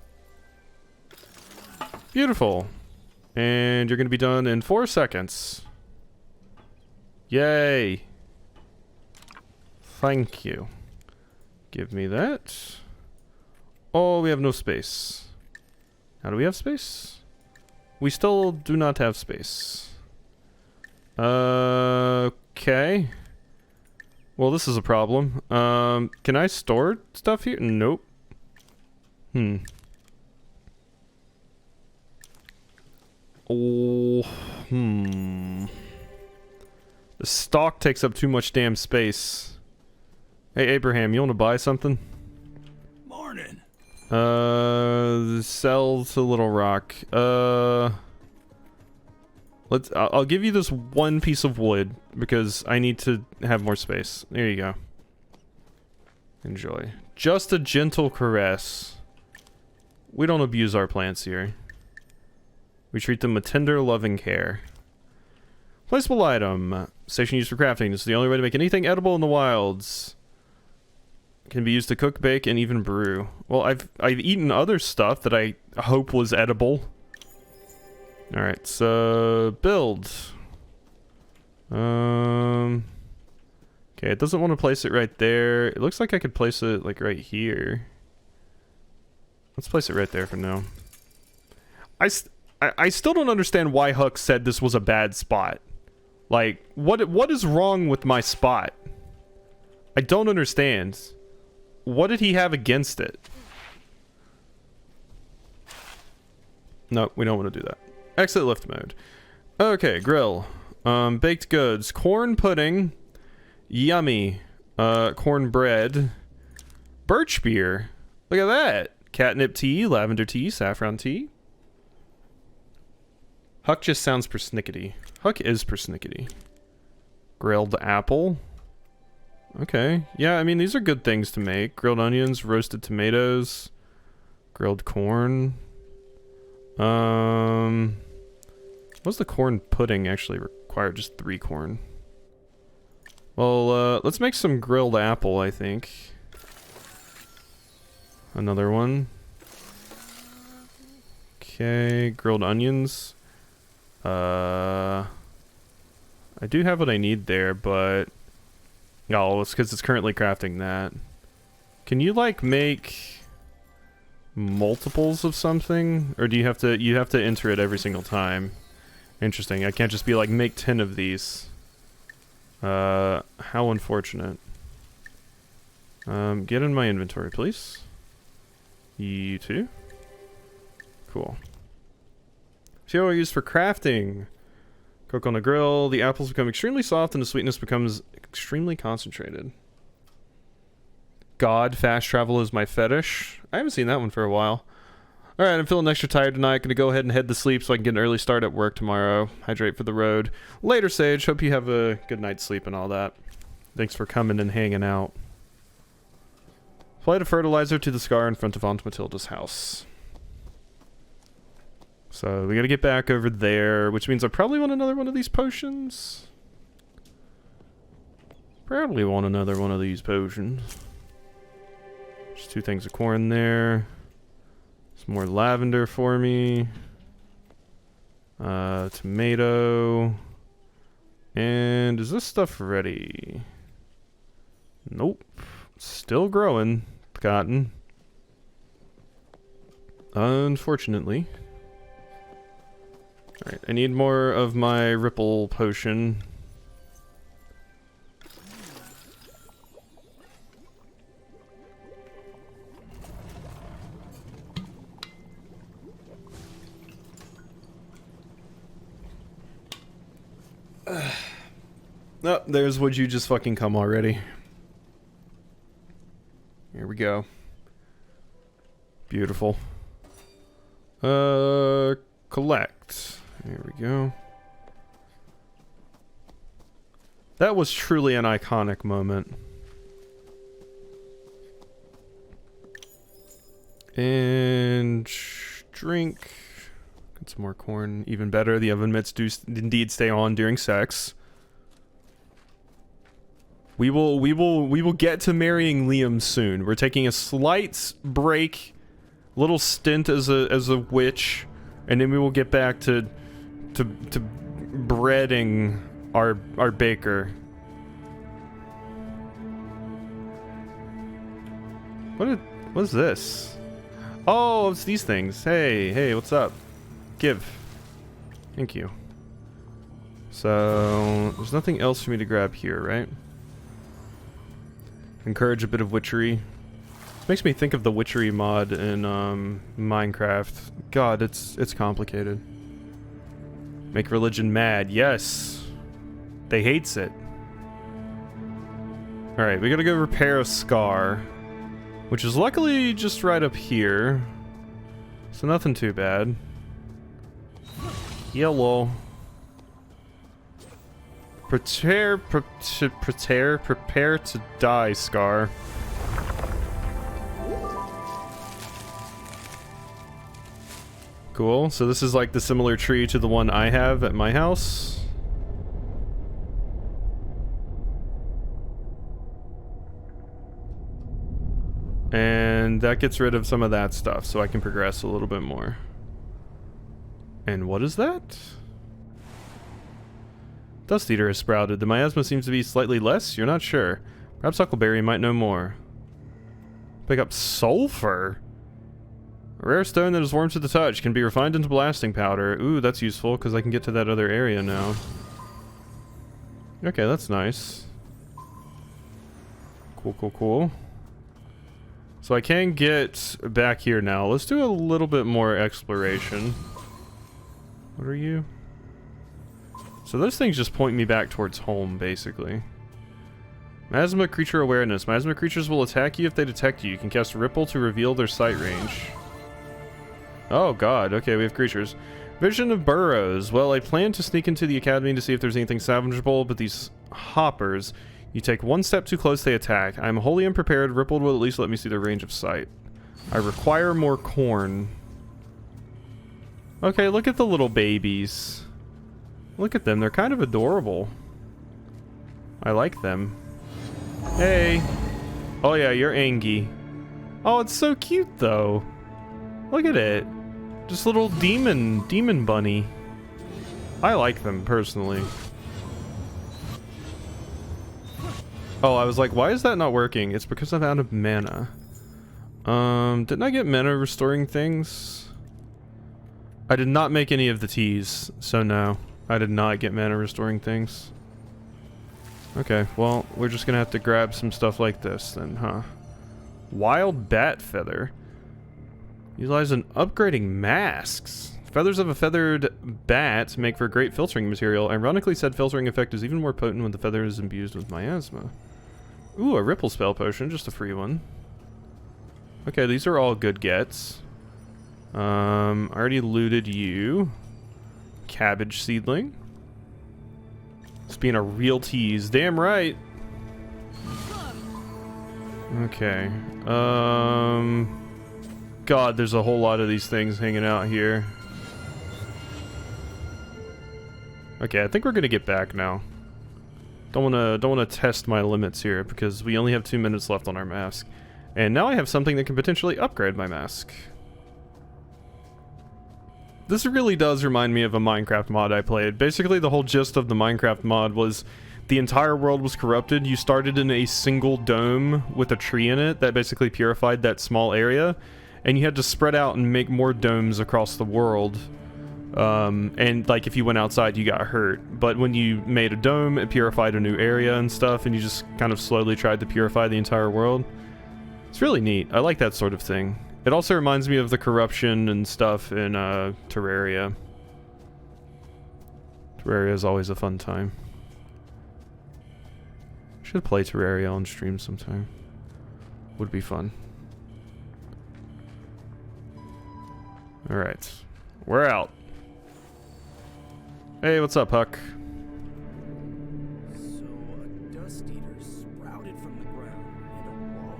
Beautiful. And you're gonna be done in 4 seconds. Yay! Thank you. Give me that. Oh, we have no space. How do we have space? We still do not have space. Okay. Well, this is a problem. Can I store stuff here? Nope. Oh, The stock takes up too much damn space. Hey, Abraham, you want to buy something? Morning. Sell to Little Rock. I'll give you this one piece of wood because I need to have more space. There you go. Enjoy. Just a gentle caress. We don't abuse our plants here. We treat them with tender, loving care. Placeable item. Station used for crafting. This is the only way to make anything edible in the wilds. Can be used to cook, bake, and even brew. Well, I've eaten other stuff that I hope was edible. Alright, so build. Okay, it doesn't want to place it right there. It looks like I could place it like right here. Let's place it right there for now. I still don't understand why Huck said this was a bad spot. Like, what is wrong with my spot? I don't understand. What did he have against it? No, we don't want to do that. Exit lift mode. Okay, grill. Baked goods. Corn pudding. Yummy. Corn bread. Birch beer. Look at that. Catnip tea, lavender tea, saffron tea. Huck just sounds persnickety. Huck is persnickety. Grilled apple. Okay. Yeah, I mean, these are good things to make. Grilled onions, roasted tomatoes, grilled corn. What's the corn pudding actually require? Just 3 corn. Well, let's make some grilled apple, I think. Another one. Okay, grilled onions. I do have what I need there, but... Oh, it's because it's currently crafting that. Can you, like, make multiples of something? Or do you have to enter it every single time? Interesting. I can't just be like, make 10 of these. How unfortunate. Get in my inventory, please. You too? Cool. Fuel used for crafting. Cook on a grill. The apples become extremely soft and the sweetness becomes extremely concentrated. God, fast travel is my fetish. I haven't seen that one for a while. Alright, I'm feeling extra tired tonight. Gonna go ahead and head to sleep so I can get an early start at work tomorrow. Hydrate for the road. Later, Sage. Hope you have a good night's sleep and all that. Thanks for coming and hanging out. Apply the fertilizer to the scar in front of Aunt Matilda's house. So we gotta get back over there, which means I probably want another one of these potions. Probably want another one of these potions. Just 2 things of corn there. Some more lavender for me. Tomato. And is this stuff ready? Nope. Still growing. Cotton. Unfortunately. Alright, I need more of my ripple potion. Oh, there's would you just fucking come already. Here we go. Beautiful. Collect. Here we go. That was truly an iconic moment. And drink. Get some more corn. Even better, the oven mitts do indeed stay on during sex. We will get to marrying Liam soon. We're taking a slight break, little stint as a witch, and then we will get back to breading our baker. What is this? Oh, it's these things. Hey, what's up? Give. Thank you. So there's nothing else for me to grab here, right? Encourage a bit of witchery. This makes me think of the witchery mod in Minecraft. God, it's complicated. Make religion mad. Yes. They hates it. Alright, we gotta go repair a scar. Which is luckily just right up here. So nothing too bad. Yellow. Prepare to die, Scar. Cool. So this is like the similar tree to the one I have at my house. And that gets rid of some of that stuff, so I can progress a little bit more. And what is that? Dust Eater has sprouted. The miasma seems to be slightly less? You're not sure. Perhaps Huckleberry might know more. Pick up sulfur? A rare stone that is warm to the touch can be refined into blasting powder. Ooh, that's useful, because I can get to that other area now. Okay, that's nice. Cool. So I can get back here now. Let's do a little bit more exploration. What are you? So those things just point me back towards home, basically. Miasma creature awareness. Miasma creatures will attack you if they detect you. You can cast Ripple to reveal their sight range. Oh god, okay, we have creatures. Vision of burrows. Well, I plan to sneak into the academy to see if there's anything salvageable, but these hoppers, you take one step too close, they attack. I'm wholly unprepared. Ripple will at least let me see their range of sight. I require more corn. Okay, look at the little babies. Look at them, they're kind of adorable. I like them. Hey. Oh yeah, you're Angie. Oh, it's so cute though. Look at it. Just little demon bunny. I like them personally. Oh, I was like, why is that not working? It's because I'm out of mana. Didn't I get mana restoring things? I did not make any of the teas, so no. I did not get mana restoring things. Okay, well, we're just gonna have to grab some stuff like this then, huh? Wild bat feather. Utilize in upgrading masks. Feathers of a feathered bat make for great filtering material. Ironically, said filtering effect is even more potent when the feather is imbued with miasma. Ooh, a ripple spell potion, just a free one. Okay, these are all good gets. I already looted you. Cabbage seedling. It's being a real tease. Damn right. Okay. God, there's a whole lot of these things hanging out here. Okay, I think we're gonna get back now. Don't wanna test my limits here because we only have 2 minutes left on our mask. And now I have something that can potentially upgrade my mask. This really does remind me of a Minecraft mod I played. Basically, the whole gist of the Minecraft mod was the entire world was corrupted. You started in a single dome with a tree in it that basically purified that small area. and you had to spread out and make more domes across the world. And like if you went outside, you got hurt. But when you made a dome, it purified a new area and stuff, and you just kind of slowly tried to purify the entire world. It's really neat. I like that sort of thing. It also reminds me of the corruption and stuff in Terraria. Terraria is always a fun time. Should play Terraria on stream sometime. Would be fun. Alright. We're out. Hey, what's up, Huck? So a dust eater sprouted from the ground in a wall.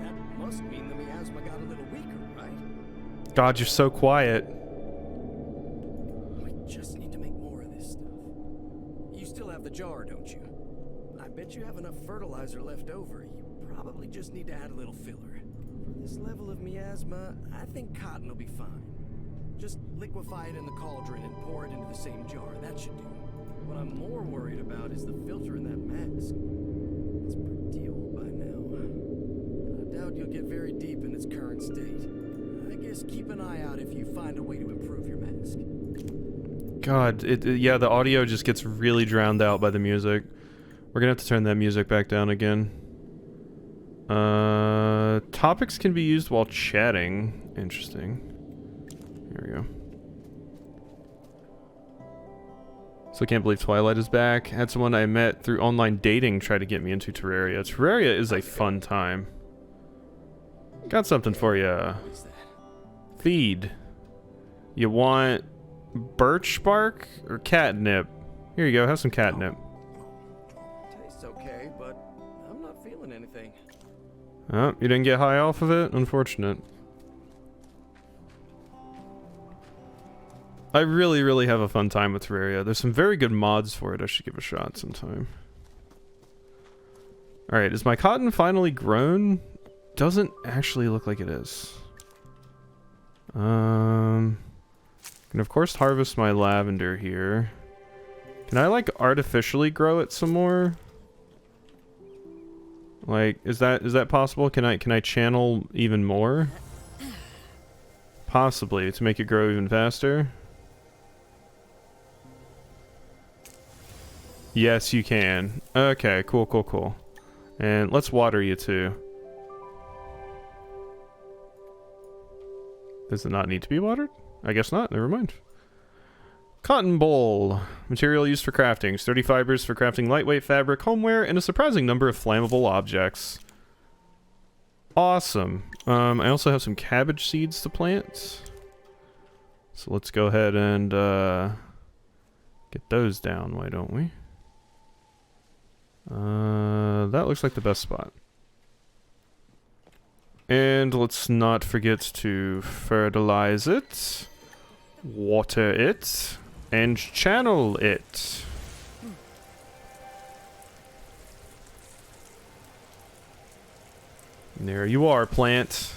That must mean the miasma got a little weaker, right? God, you're so quiet. We just need to make more of this stuff. You still have the jar, don't you? I bet you have enough fertilizer left over. You probably just need to add a little filler. For this level of miasma, I think cotton will be fine. Just liquefy it in the cauldron and pour it into the same jar. That should do. What I'm more worried about is the filter in that mask. It's pretty old by now. I doubt you'll get very deep in its current state. I guess keep an eye out if you find a way to improve your mask. God, yeah, the audio just gets really drowned out by the music. We're gonna have to turn that music back down again. Topics can be used while chatting. Interesting. Here we go. So I can't believe Twilight is back. Had someone I met through online dating try to get me into Terraria. Terraria is a fun time. Got something for you. What is that? Feed. You want birch bark or catnip? Here you go, have some catnip. Tastes okay, but I'm not feeling anything. Oh, you didn't get high off of it? Unfortunate. I really, really have a fun time with Terraria. There's some very good mods for it. I should give a shot sometime. Alright, is my cotton finally grown? Doesn't actually look like it is. Can of course harvest my lavender here. Can I like artificially grow it some more? Like, is that possible? Can I channel even more? Possibly, to make it grow even faster. Yes, you can. Okay, cool, cool, cool. And let's water you too. Does it not need to be watered? I guess not, never mind. Cotton bowl. Material used for crafting. Sturdy fibers for crafting lightweight fabric, homeware, and a surprising number of flammable objects. Awesome. I also have some cabbage seeds to plant. So let's go ahead and get those down, why don't we? That looks like the best spot. And let's not forget to fertilize it, water it, and channel it. And there you are, plant.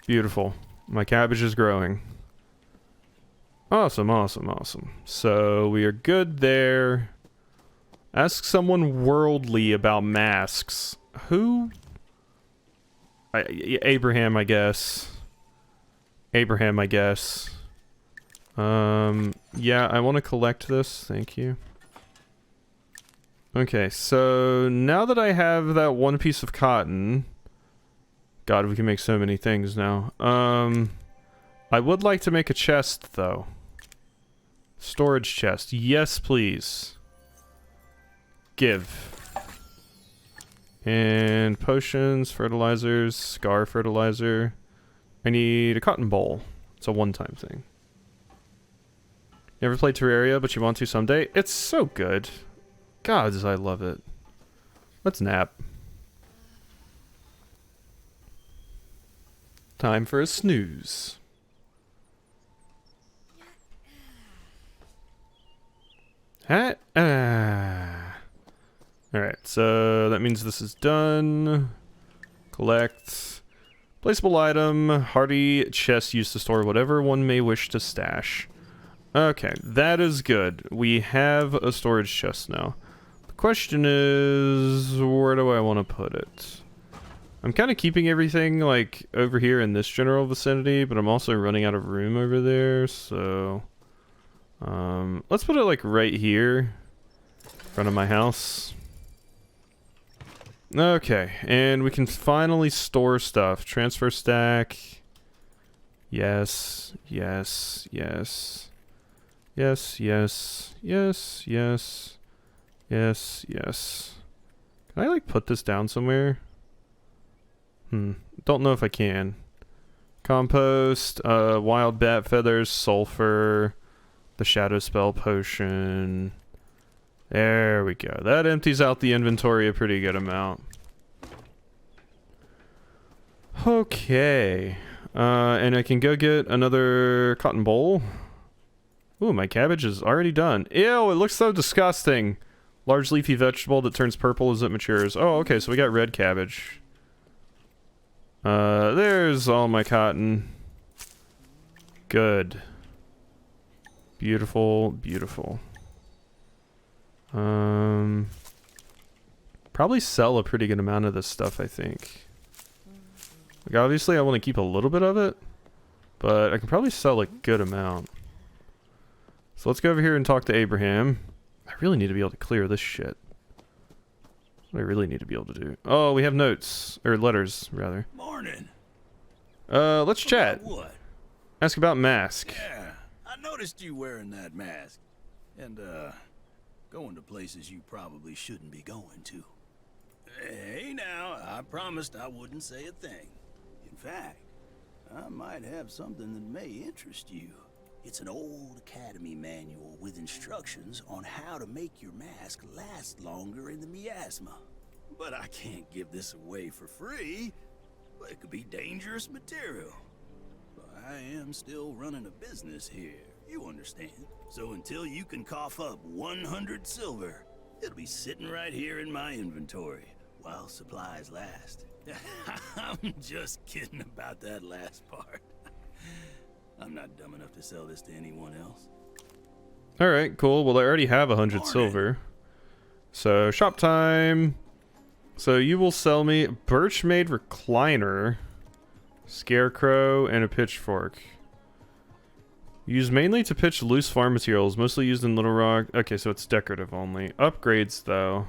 Beautiful. My cabbage is growing. Awesome, awesome, awesome. So we are good there. Ask someone worldly about masks. Who? Abraham, I guess. Abraham, I guess. Yeah, I want to collect this. Thank you. Okay, so now that I have that one piece of cotton... God, we can make so many things now. I would like to make a chest, though. Storage chest. Yes, please. Give. And potions, fertilizers, scar fertilizer. I need a cotton bowl. It's a one-time thing. You ever played Terraria, but you want to someday? It's so good. God, I love it. Let's nap. Time for a snooze. Alright, so that means this is done. Collect. Placeable item. Hardy chest used to store whatever one may wish to stash. Okay, that is good. We have a storage chest now. The question is, where do I want to put it? I'm kind of keeping everything like over here in this general vicinity, but I'm also running out of room over there, so let's put it like right here in front of my house. Okay, and we can finally store stuff. Transfer stack. Yes, yes, yes. Yes, yes, yes, yes, yes, yes. Can I like put this down somewhere? Don't know if I can. Compost, wild bat feathers, sulfur, the shadow spell potion. There we go. That empties out the inventory a pretty good amount. Okay. And I can go get another cotton boll. Ooh, my cabbage is already done. Ew, it looks so disgusting. Large leafy vegetable that turns purple as it matures. Oh, okay, so we got red cabbage. There's all my cotton. Good. Beautiful, beautiful. Probably sell a pretty good amount of this stuff, I think. Like, obviously I want to keep a little bit of it, but I can probably sell a good amount. So let's go over here and talk to Abraham. I really need to be able to clear this shit. What do I really need to be able to do? Oh, we have notes. Or letters, rather. Morning. Let's chat. About what? Ask about mask. Yeah, I noticed you wearing that mask. And, going to places you probably shouldn't be going to. Hey, now, I promised I wouldn't say a thing. In fact, I might have something that may interest you. It's an old academy manual with instructions on how to make your mask last longer in the miasma. But I can't give this away for free. It could be dangerous material. I am still running a business here, you understand. So until you can cough up 100 silver, it'll be sitting right here in my inventory while supplies last. I'm just kidding about that last part. I'm not dumb enough to sell this to anyone else. Alright, cool. Well, I already have 100 silver. So, shop time. So, you will sell me birch-made recliner, scarecrow, and a pitchfork. Used mainly to pitch loose farm materials, mostly used in Little Rock. Okay, so it's decorative only. Upgrades, though.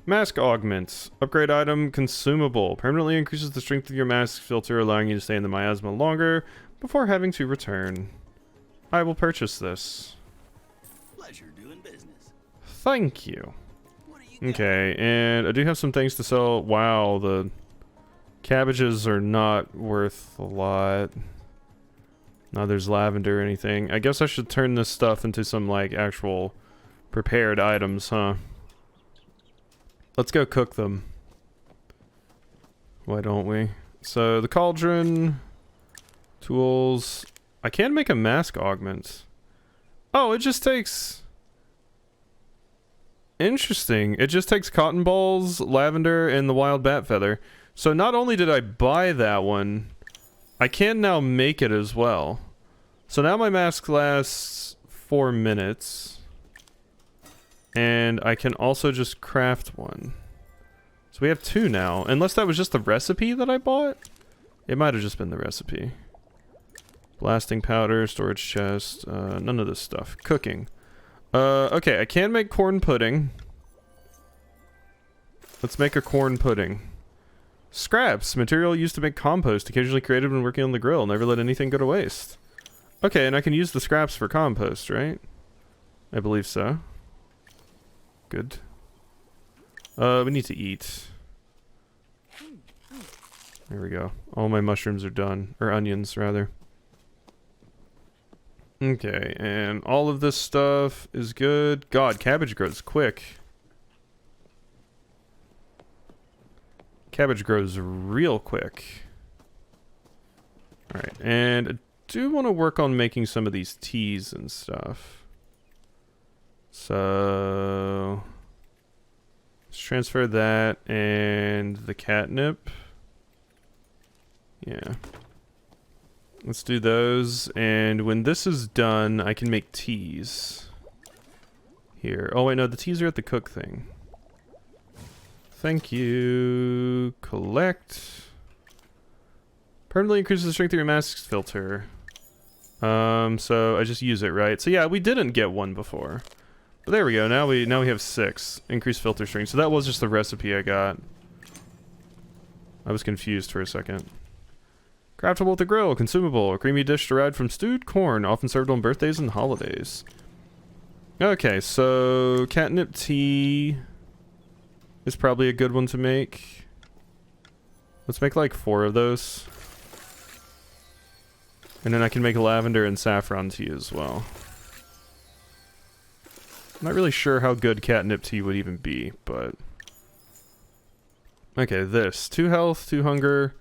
Mask augments. Upgrade item consumable. Permanently increases the strength of your mask filter, allowing you to stay in the miasma longer before having to return. I will purchase this. Pleasure doing business. Thank you. What do you got? Okay, and I do have some things to sell. Wow, the cabbages are not worth a lot. Now there's lavender or anything. I guess I should turn this stuff into some, like, actual prepared items, huh? Let's go cook them. Why don't we? So, the cauldron, tools. I can make a mask augment. Oh, it just takes... Interesting. It just takes cotton balls, lavender, and the wild bat feather. So not only did I buy that one, I can now make it as well. So now my mask lasts 4 minutes. And I can also just craft one. So we have 2 now. Unless that was just the recipe that I bought? It might have just been the recipe. Blasting powder, storage chest, none of this stuff. Cooking. Okay, I can make corn pudding. Let's make a corn pudding. Scraps, material used to make compost, occasionally created when working on the grill. Never let anything go to waste. Okay, and I can use the scraps for compost, right? I believe so. Good. We need to eat. There we go. All my mushrooms are done. Or onions, rather. Okay, and all of this stuff is good. God, cabbage grows quick. Cabbage grows real quick. Alright, and I do want to work on making some of these teas and stuff. So... let's transfer that and the catnip. Yeah. Let's do those, and when this is done, I can make teas. Here. Oh wait, no, the teas are at the cook thing. Thank you. Collect. Permanently increases the strength of your mask's filter. So I just use it, right? So yeah, we didn't get one before. But there we go. Now we have 6. Increased filter strength. So that was just the recipe I got. I was confused for a second. Craftable with a grill, consumable, a creamy dish derived from stewed corn, often served on birthdays and holidays. Okay, so catnip tea is probably a good one to make. Let's make like 4 of those. And then I can make lavender and saffron tea as well. I'm not really sure how good catnip tea would even be, but... Okay, this. 2 health, 2 hunger.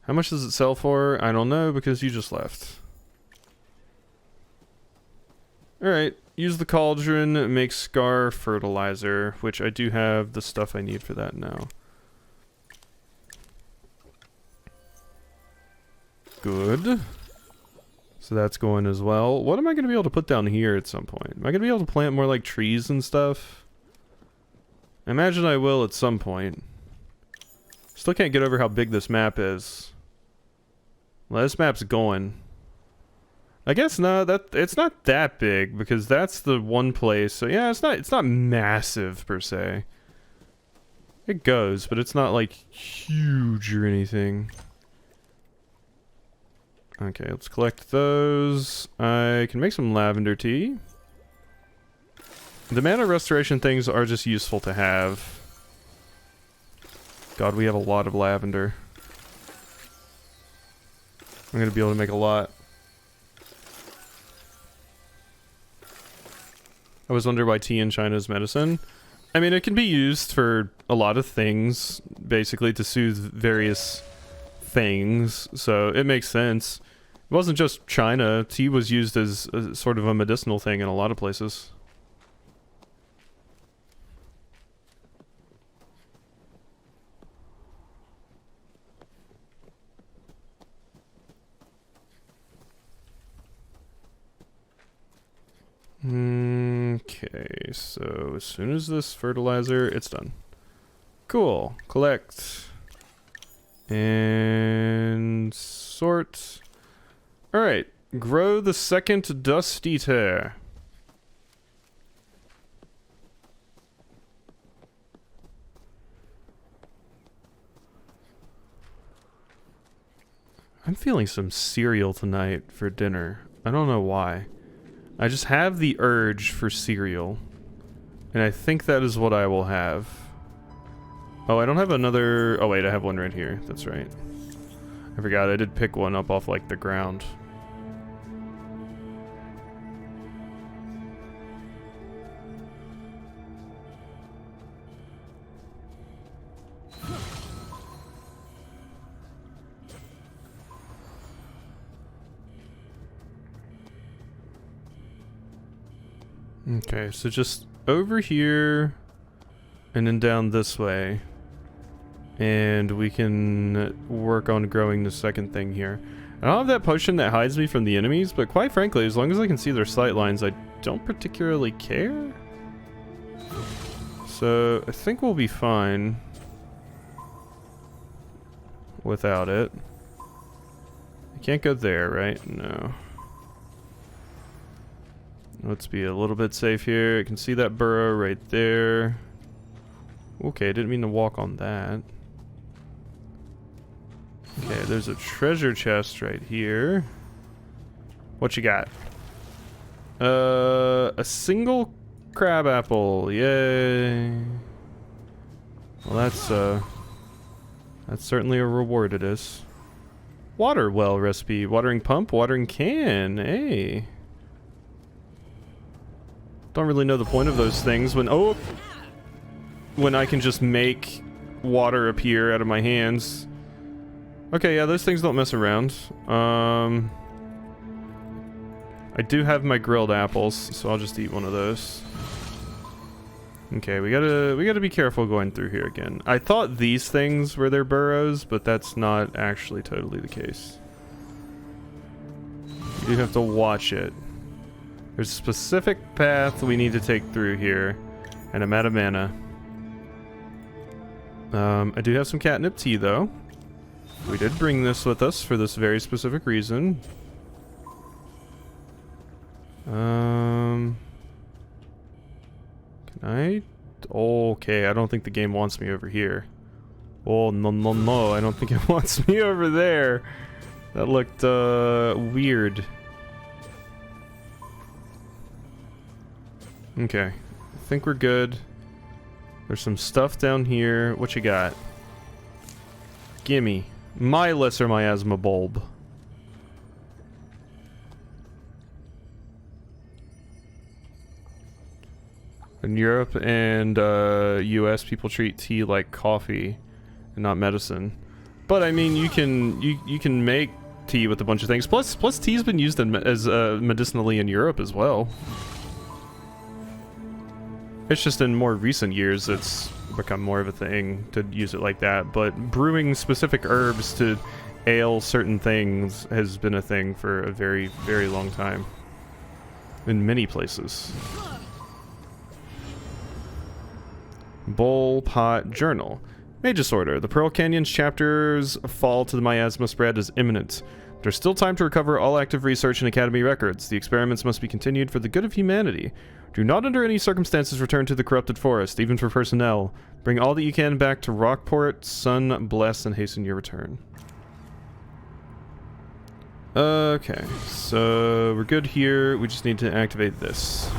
How much does it sell for? I don't know, because you just left. Alright, use the cauldron, make scar fertilizer, which I do have the stuff I need for that now. Good. So that's going as well. What am I going to be able to put down here at some point? Am I going to be able to plant more like trees and stuff? I imagine I will at some point. Still can't get over how big this map is. Well, this map's going. I guess no, it's not that big because that's the one place. So yeah, it's not massive per se. It goes, but it's not like huge or anything. Okay, let's collect those. I can make some lavender tea. The mana restoration things are just useful to have. God, we have a lot of lavender. I'm gonna be able to make a lot. I was wondering why tea in China is medicine. I mean, it can be used for a lot of things, basically to soothe various things, so it makes sense. It wasn't just China. Tea was used as sort of a medicinal thing in a lot of places. Okay, so as soon as this fertilizer, it's done. Cool. Collect. And sort. Alright. Grow the second dust eater. I'm feeling some cereal tonight for dinner. I don't know why. I just have the urge for cereal. And I think that is what I will have. Oh, I don't have another... Oh wait, I have one right here. That's right. I forgot, I did pick one up off like the ground. Okay, so just over here and then down this way. And we can work on growing the second thing here. I don't have that potion that hides me from the enemies, but quite frankly, as long as I can see their sight lines, I don't particularly care. So I think we'll be fine without it. I can't go there, right? No. Let's be a little bit safe here. I can see that burrow right there. Okay, I didn't mean to walk on that. Okay, there's a treasure chest right here. What you got? A single crab apple. Yay. Well, that's certainly a reward it is. Water well recipe. Watering pump, watering can. Hey. Don't really know the point of those things when I can just make water appear out of my hands. Okay, yeah, those things don't mess around. I do have my grilled apples, so I'll just eat one of those. Okay, we gotta be careful going through here again. I thought these things were their burrows, but that's not actually totally the case. You do have to watch it. There's a specific path we need to take through here, and I'm out of mana. I do have some catnip tea, though. We did bring this with us for this very specific reason. Can I? Okay, I don't think the game wants me over here. Oh, no, no, no, I don't think it wants me over there. That looked, weird. Okay, I think we're good. There's some stuff down here. What you got? Gimme. My lesser miasma bulb. In Europe and US, people treat tea like coffee and not medicine. But I mean, you can make tea with a bunch of things. Plus tea's been used as medicinally in Europe as well. It's just in more recent years it's become more of a thing to use it like that. But brewing specific herbs to ale certain things has been a thing for a very, very long time in many places. Bowl Pot Journal. Magus Order. The Pearl Canyon's chapter's fall to the miasma spread is imminent. There's still time to recover all active research and Academy records. The experiments must be continued for the good of humanity. Do not under any circumstances return to the corrupted forest, even for personnel. Bring all that you can back to Rockport. Sun bless and hasten your return. Okay, so we're good here. We just need to activate this.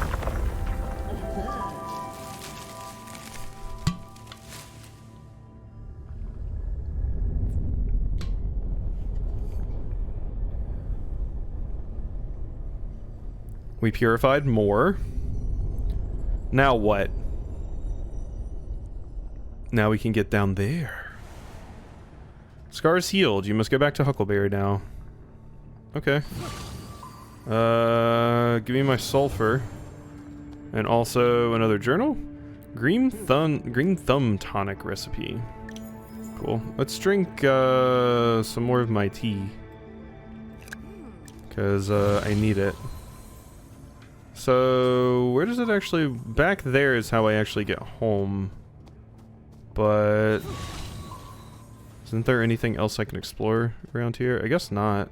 We purified more. Now what? Now we can get down there. Scars healed. You must go back to Huckleberry now. Okay. Give me my sulfur. And also another journal? Green thumb tonic recipe. Cool. Let's drink some more of my tea. Because I need it. So, where does it actually... Back there is how I actually get home. But... Isn't there anything else I can explore around here? I guess not.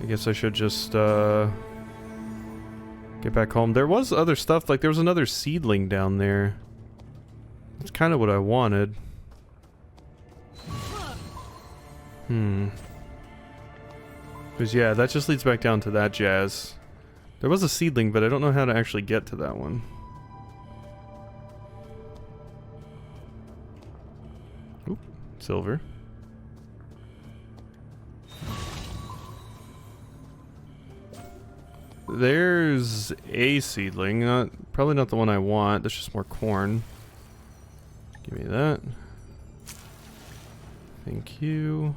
I guess I should just, get back home. There was other stuff, like there was another seedling down there. That's kind of what I wanted. Because yeah, that just leads back down to that jazz. There was a seedling, but I don't know how to actually get to that one. Oop, silver. There's a seedling, probably not the one I want. That's just more corn. Give me that. Thank you.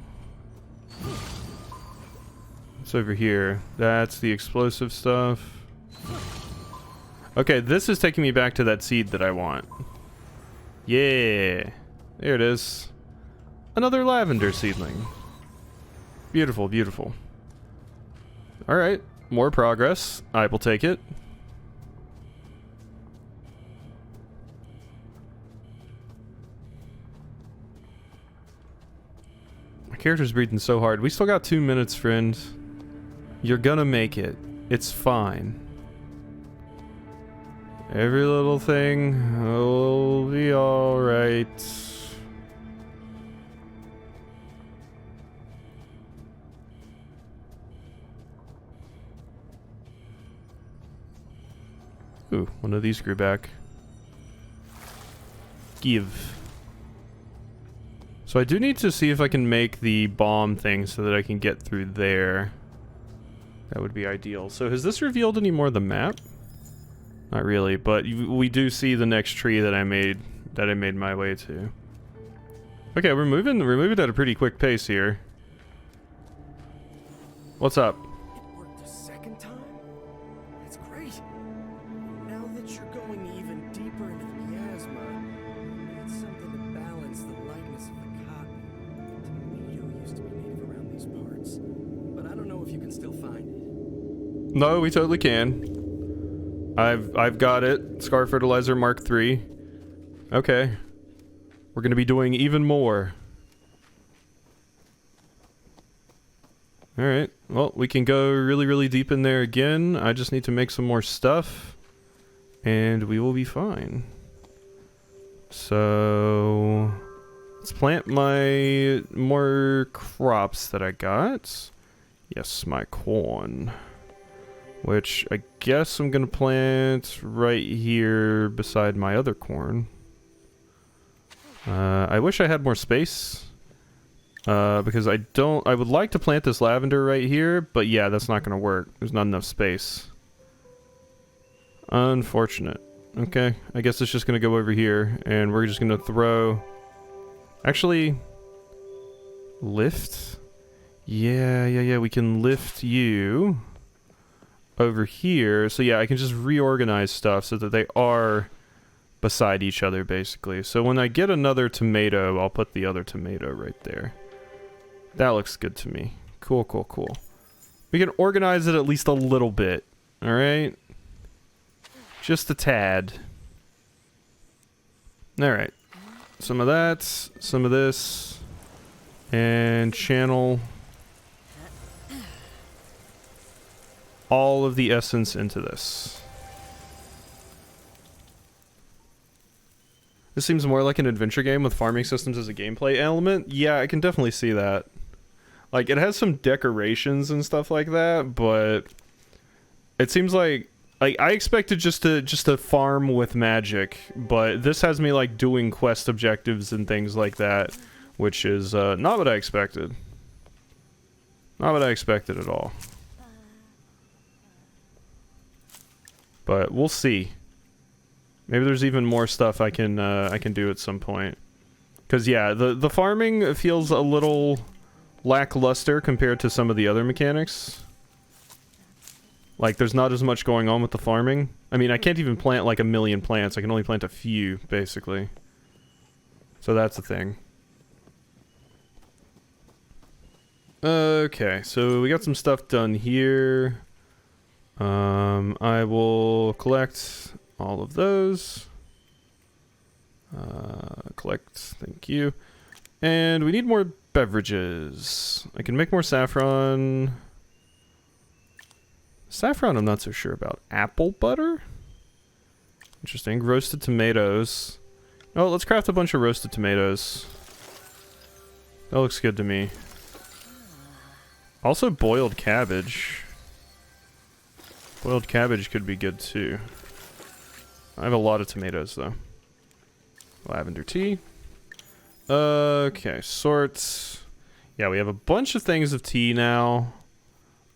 What's over here? That's the explosive stuff. Okay, this is taking me back to that seed that I want. Yeah. There it is. Another lavender seedling. Beautiful, beautiful. Alright, more progress. I will take it. My character's breathing so hard. We still got 2 minutes, friend. You're gonna make it. It's fine. Every little thing will be alright. Ooh, one of these grew back. Give. So I do need to see if I can make the bomb thing so that I can get through there. That would be ideal. So has this revealed any more of the map? Not really, but we do see the next tree that I made my way to. Okay, we're moving at a pretty quick pace here. What's up? It worked a second time? That's great. Now that you're going even deeper into the miasma, you need something to balance the lightness of the cotton. Tomato used to be native around these parts, but I don't know if you can still find it. No, we totally can. I've got it. Scar Fertilizer Mark III. Okay. We're gonna be doing even more. Alright, well, we can go really, really deep in there again. I just need to make some more stuff, and we will be fine. So, let's plant my more crops that I got. Yes, my corn. Which I guess I'm gonna plant right here beside my other corn. I wish I had more space. Because I would like to plant this lavender right here, but yeah, that's not gonna work. There's not enough space. Unfortunate. Okay, I guess it's just gonna go over here, and we're just gonna throw... Actually... Lift? Yeah, we can lift you over here. So yeah, I can just reorganize stuff so that they are beside each other, basically. So when I get another tomato, I'll put the other tomato right there. That looks good to me. Cool. We can organize it at least a little bit. Alright? Just a tad. Alright. Some of that, some of this, and channel all of the essence into this. This seems more like an adventure game with farming systems as a gameplay element. Yeah, I can definitely see that. Like, it has some decorations and stuff like that, but it seems like I expected just to farm with magic, but this has me like doing quest objectives and things like that, which is not what I expected. Not what I expected at all. But we'll see. Maybe there's even more stuff I can do at some point. Cause yeah, the farming feels a little lackluster compared to some of the other mechanics. Like, there's not as much going on with the farming. I mean, I can't even plant like 1,000,000 plants. I can only plant a few, basically. So that's the thing. Okay, so we got some stuff done here. I will collect all of those. Collect, thank you. And we need more beverages. I can make more saffron. Saffron I'm not so sure about. Apple butter? Interesting. Roasted tomatoes. Oh, let's craft a bunch of roasted tomatoes. That looks good to me. Also boiled cabbage. Boiled cabbage could be good too. I have a lot of tomatoes though. Lavender tea. Okay, sorts. Yeah, we have a bunch of things of tea now.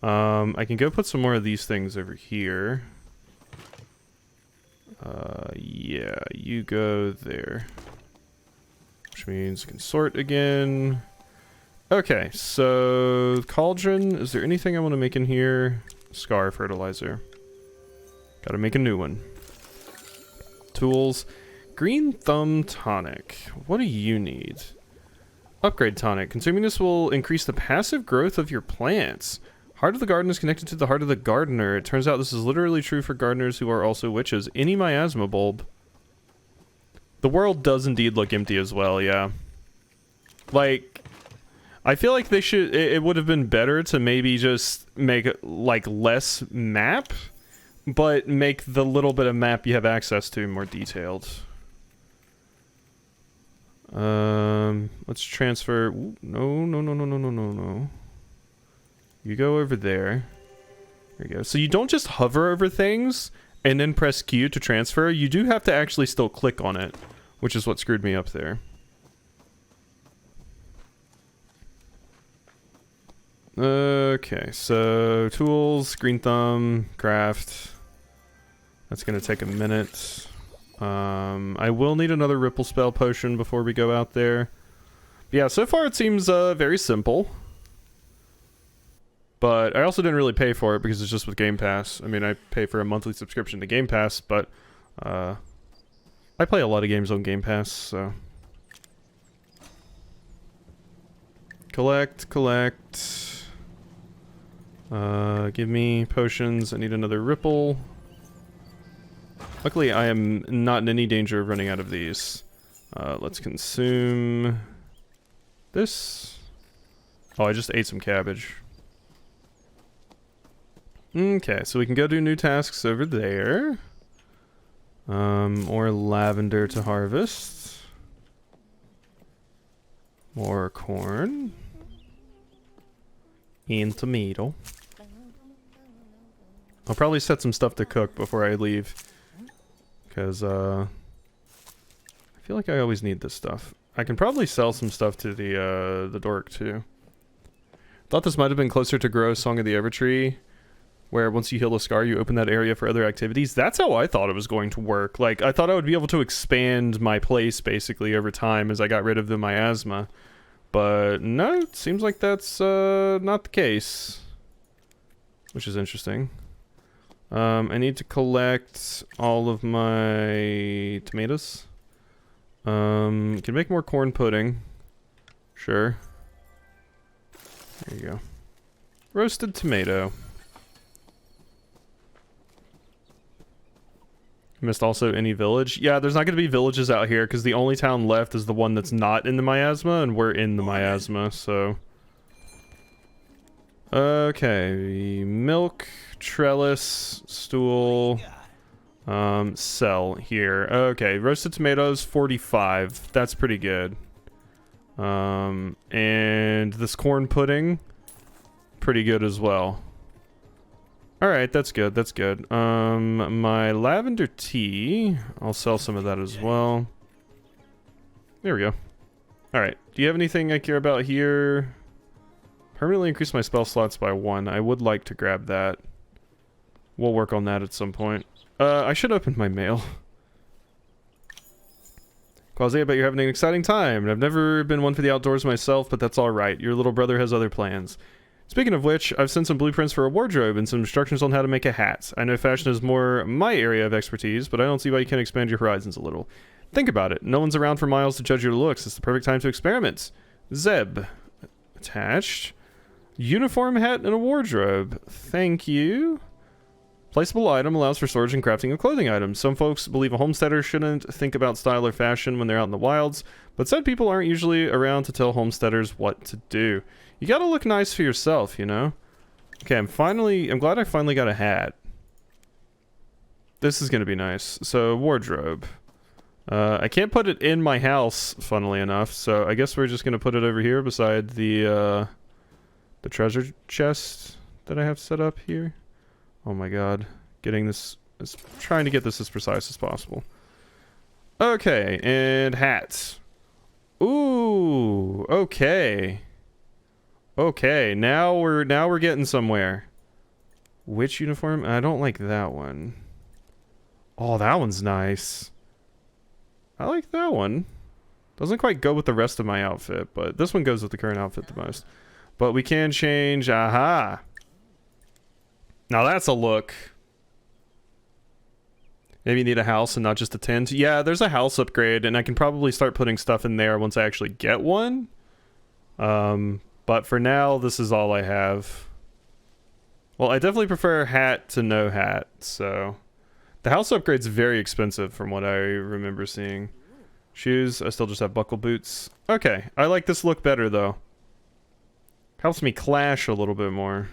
I can go put some more of these things over here. Yeah, you go there. Which means I can sort again. Okay, so cauldron. Is there anything I want to make in here? Scar fertilizer. Gotta make a new one. Tools. Green thumb tonic. What do you need? Upgrade tonic. Consuming this will increase the passive growth of your plants. Heart of the garden is connected to the heart of the gardener. It turns out this is literally true for gardeners who are also witches. Any miasma bulb. The world does indeed look empty as well, yeah. Like, I feel like they should, it would have been better to maybe just make, like, less map, but make the little bit of map you have access to more detailed. Let's transfer, ooh, no. You go over there. There you go. So you don't just hover over things and then press Q to transfer. You do have to actually still click on it, which is what screwed me up there. Okay, so tools, green thumb, craft. That's gonna take a minute. I will need another ripple spell potion before we go out there. But yeah, so far it seems very simple. But I also didn't really pay for it because it's just with Game Pass. I mean, I pay for a monthly subscription to Game Pass, but I play a lot of games on Game Pass, so... Collect. Give me potions. I need another ripple. Luckily, I am not in any danger of running out of these. Let's consume this. Oh, I just ate some cabbage. Okay, so we can go do new tasks over there. More lavender to harvest. More corn. And tomato. I'll probably set some stuff to cook before I leave. Because, I feel like I always need this stuff. I can probably sell some stuff to the dork, too. Thought this might have been closer to Grow Song of the Evertree, where once you heal a scar, you open that area for other activities. That's how I thought it was going to work. Like, I thought I would be able to expand my place, basically, over time as I got rid of the miasma. But, no, it seems like that's, not the case. Which is interesting. I need to collect all of my tomatoes. Can make more corn pudding. Sure. There you go. Roasted tomato. Missed also any village. Yeah, there's not going to be villages out here because the only town left is the one that's not in the miasma, and we're in the miasma, so... Okay, milk, trellis, stool, sell here. Okay, roasted tomatoes, 45. That's pretty good. And this corn pudding, pretty good as well. Alright, that's good, that's good. My lavender tea, I'll sell some of that as well. There we go. Alright, do you have anything I care about here? Permanently increase my spell slots by 1. I would like to grab that. We'll work on that at some point. I should open my mail. Quasi, I bet you're having an exciting time. I've never been one for the outdoors myself, but that's alright. Your little brother has other plans. Speaking of which, I've sent some blueprints for a wardrobe and some instructions on how to make a hat. I know fashion is more my area of expertise, but I don't see why you can't expand your horizons a little. Think about it. No one's around for miles to judge your looks. It's the perfect time to experiment. Zeb. Attached. Uniform hat and a wardrobe. Thank you. Placeable item allows for storage and crafting of clothing items. Some folks believe a homesteader shouldn't think about style or fashion when they're out in the wilds, but said people aren't usually around to tell homesteaders what to do. You gotta look nice for yourself, you know? Okay, I'm glad I finally got a hat. This is gonna be nice. So, wardrobe. I can't put it in my house, funnily enough, so I guess we're just gonna put it over here beside the treasure chest that I have set up here. Oh my god. Trying to get this as precise as possible. Okay, and hats. Ooh, okay. Okay, now we're getting somewhere. Which uniform? I don't like that one. Oh, that one's nice. I like that one. Doesn't quite go with the rest of my outfit, but this one goes with the current outfit the most. But we can change, aha. Now that's a look. Maybe you need a house and not just a tent. Yeah, there's a house upgrade, and I can probably start putting stuff in there once I actually get one. But for now, this is all I have. Well, I definitely prefer hat to no hat, so... The house upgrade's very expensive from what I remember seeing. Shoes, I still just have buckle boots. Okay, I like this look better, though. Helps me clash a little bit more.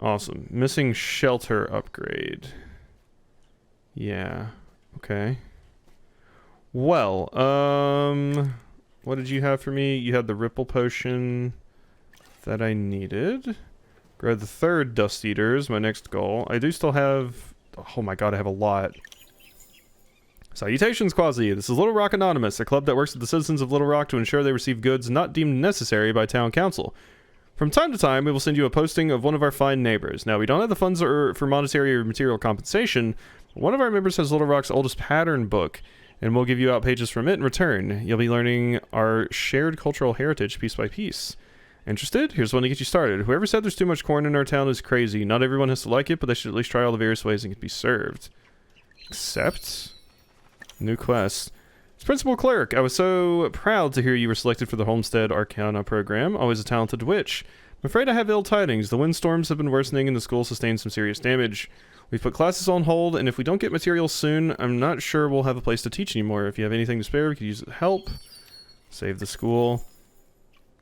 Awesome. Missing shelter upgrade. Yeah. Okay. Well, what did you have for me? You had the ripple potion that I needed. Grab the 3rd Dust Eater is my next goal. I do still have... Oh my god, I have a lot. Salutations, Quasi. This is Little Rock Anonymous, a club that works with the citizens of Little Rock to ensure they receive goods not deemed necessary by town council. From time to time, we will send you a posting of one of our fine neighbors. Now, we don't have the funds for monetary or material compensation, but one of our members has Little Rock's oldest pattern book, and we'll give you out pages from it in return. You'll be learning our shared cultural heritage piece by piece. Interested? Here's one to get you started. Whoever said there's too much corn in our town is crazy. Not everyone has to like it, but they should at least try all the various ways it can be served. Accept. New quest. As Principal Cleric, I was so proud to hear you were selected for the Homestead Arcana program. Always a talented witch. I'm afraid I have ill tidings. The windstorms have been worsening and the school sustained some serious damage. We've put classes on hold, and if we don't get materials soon, I'm not sure we'll have a place to teach anymore. If you have anything to spare, we could use help. Save the school.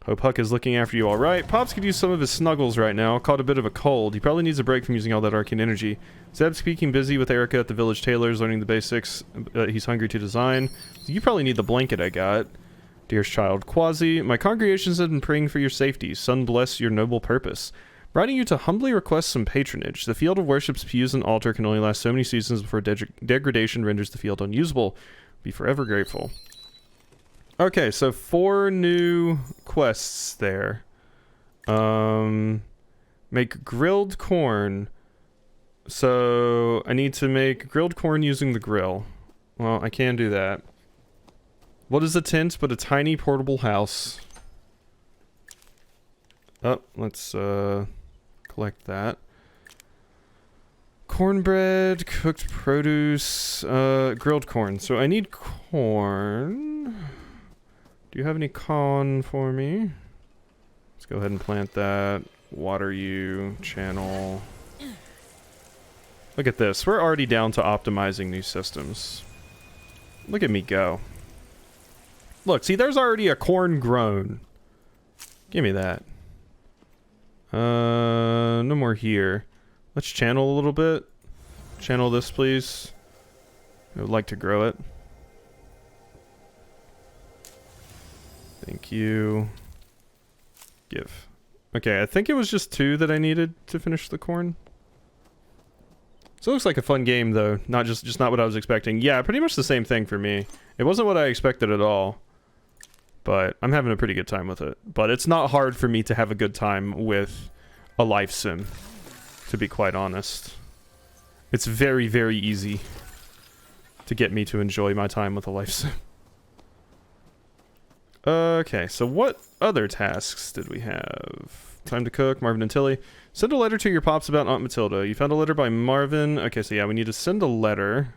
Hope Huck is looking after you all right. Pops could use some of his snuggles right now. Caught a bit of a cold. He probably needs a break from using all that arcane energy. Zeb's keeping busy with Erica at the village tailor's, learning the basics. He's hungry to design. You probably need the blanket I got. Dearest child, Quasi, my congregations have been praying for your safety. Sun bless your noble purpose. Writing you to humbly request some patronage. The field of worship's pews and altar can only last so many seasons before degradation renders the field unusable. Be forever grateful. Okay, so 4 new quests there. Make grilled corn. So I need to make grilled corn using the grill. Well, I can do that. What is a tent but a tiny portable house? Oh, let's collect that. Cornbread, cooked produce, grilled corn. So I need corn. Do you have any corn for me? Let's go ahead and plant that. Water you, channel. Look at this. We're already down to optimizing these systems. Look at me go. Look, see, there's already a corn grown. Give me that. No more here. Let's channel a little bit. Channel this, please. I would like to grow it. Thank you. Give. Okay, I think it was just 2 that I needed to finish the corn. So it looks like a fun game, though. Not just not what I was expecting. Yeah, pretty much the same thing for me. It wasn't what I expected at all. But I'm having a pretty good time with it. But it's not hard for me to have a good time with a life sim, to be quite honest. It's very, very easy to get me to enjoy my time with a life sim. Okay, so what other tasks did we have? Time to cook, Marvin and Tilly. Send a letter to your pops about Aunt Matilda. You found a letter by Marvin. Okay, so yeah, we need to send a letter.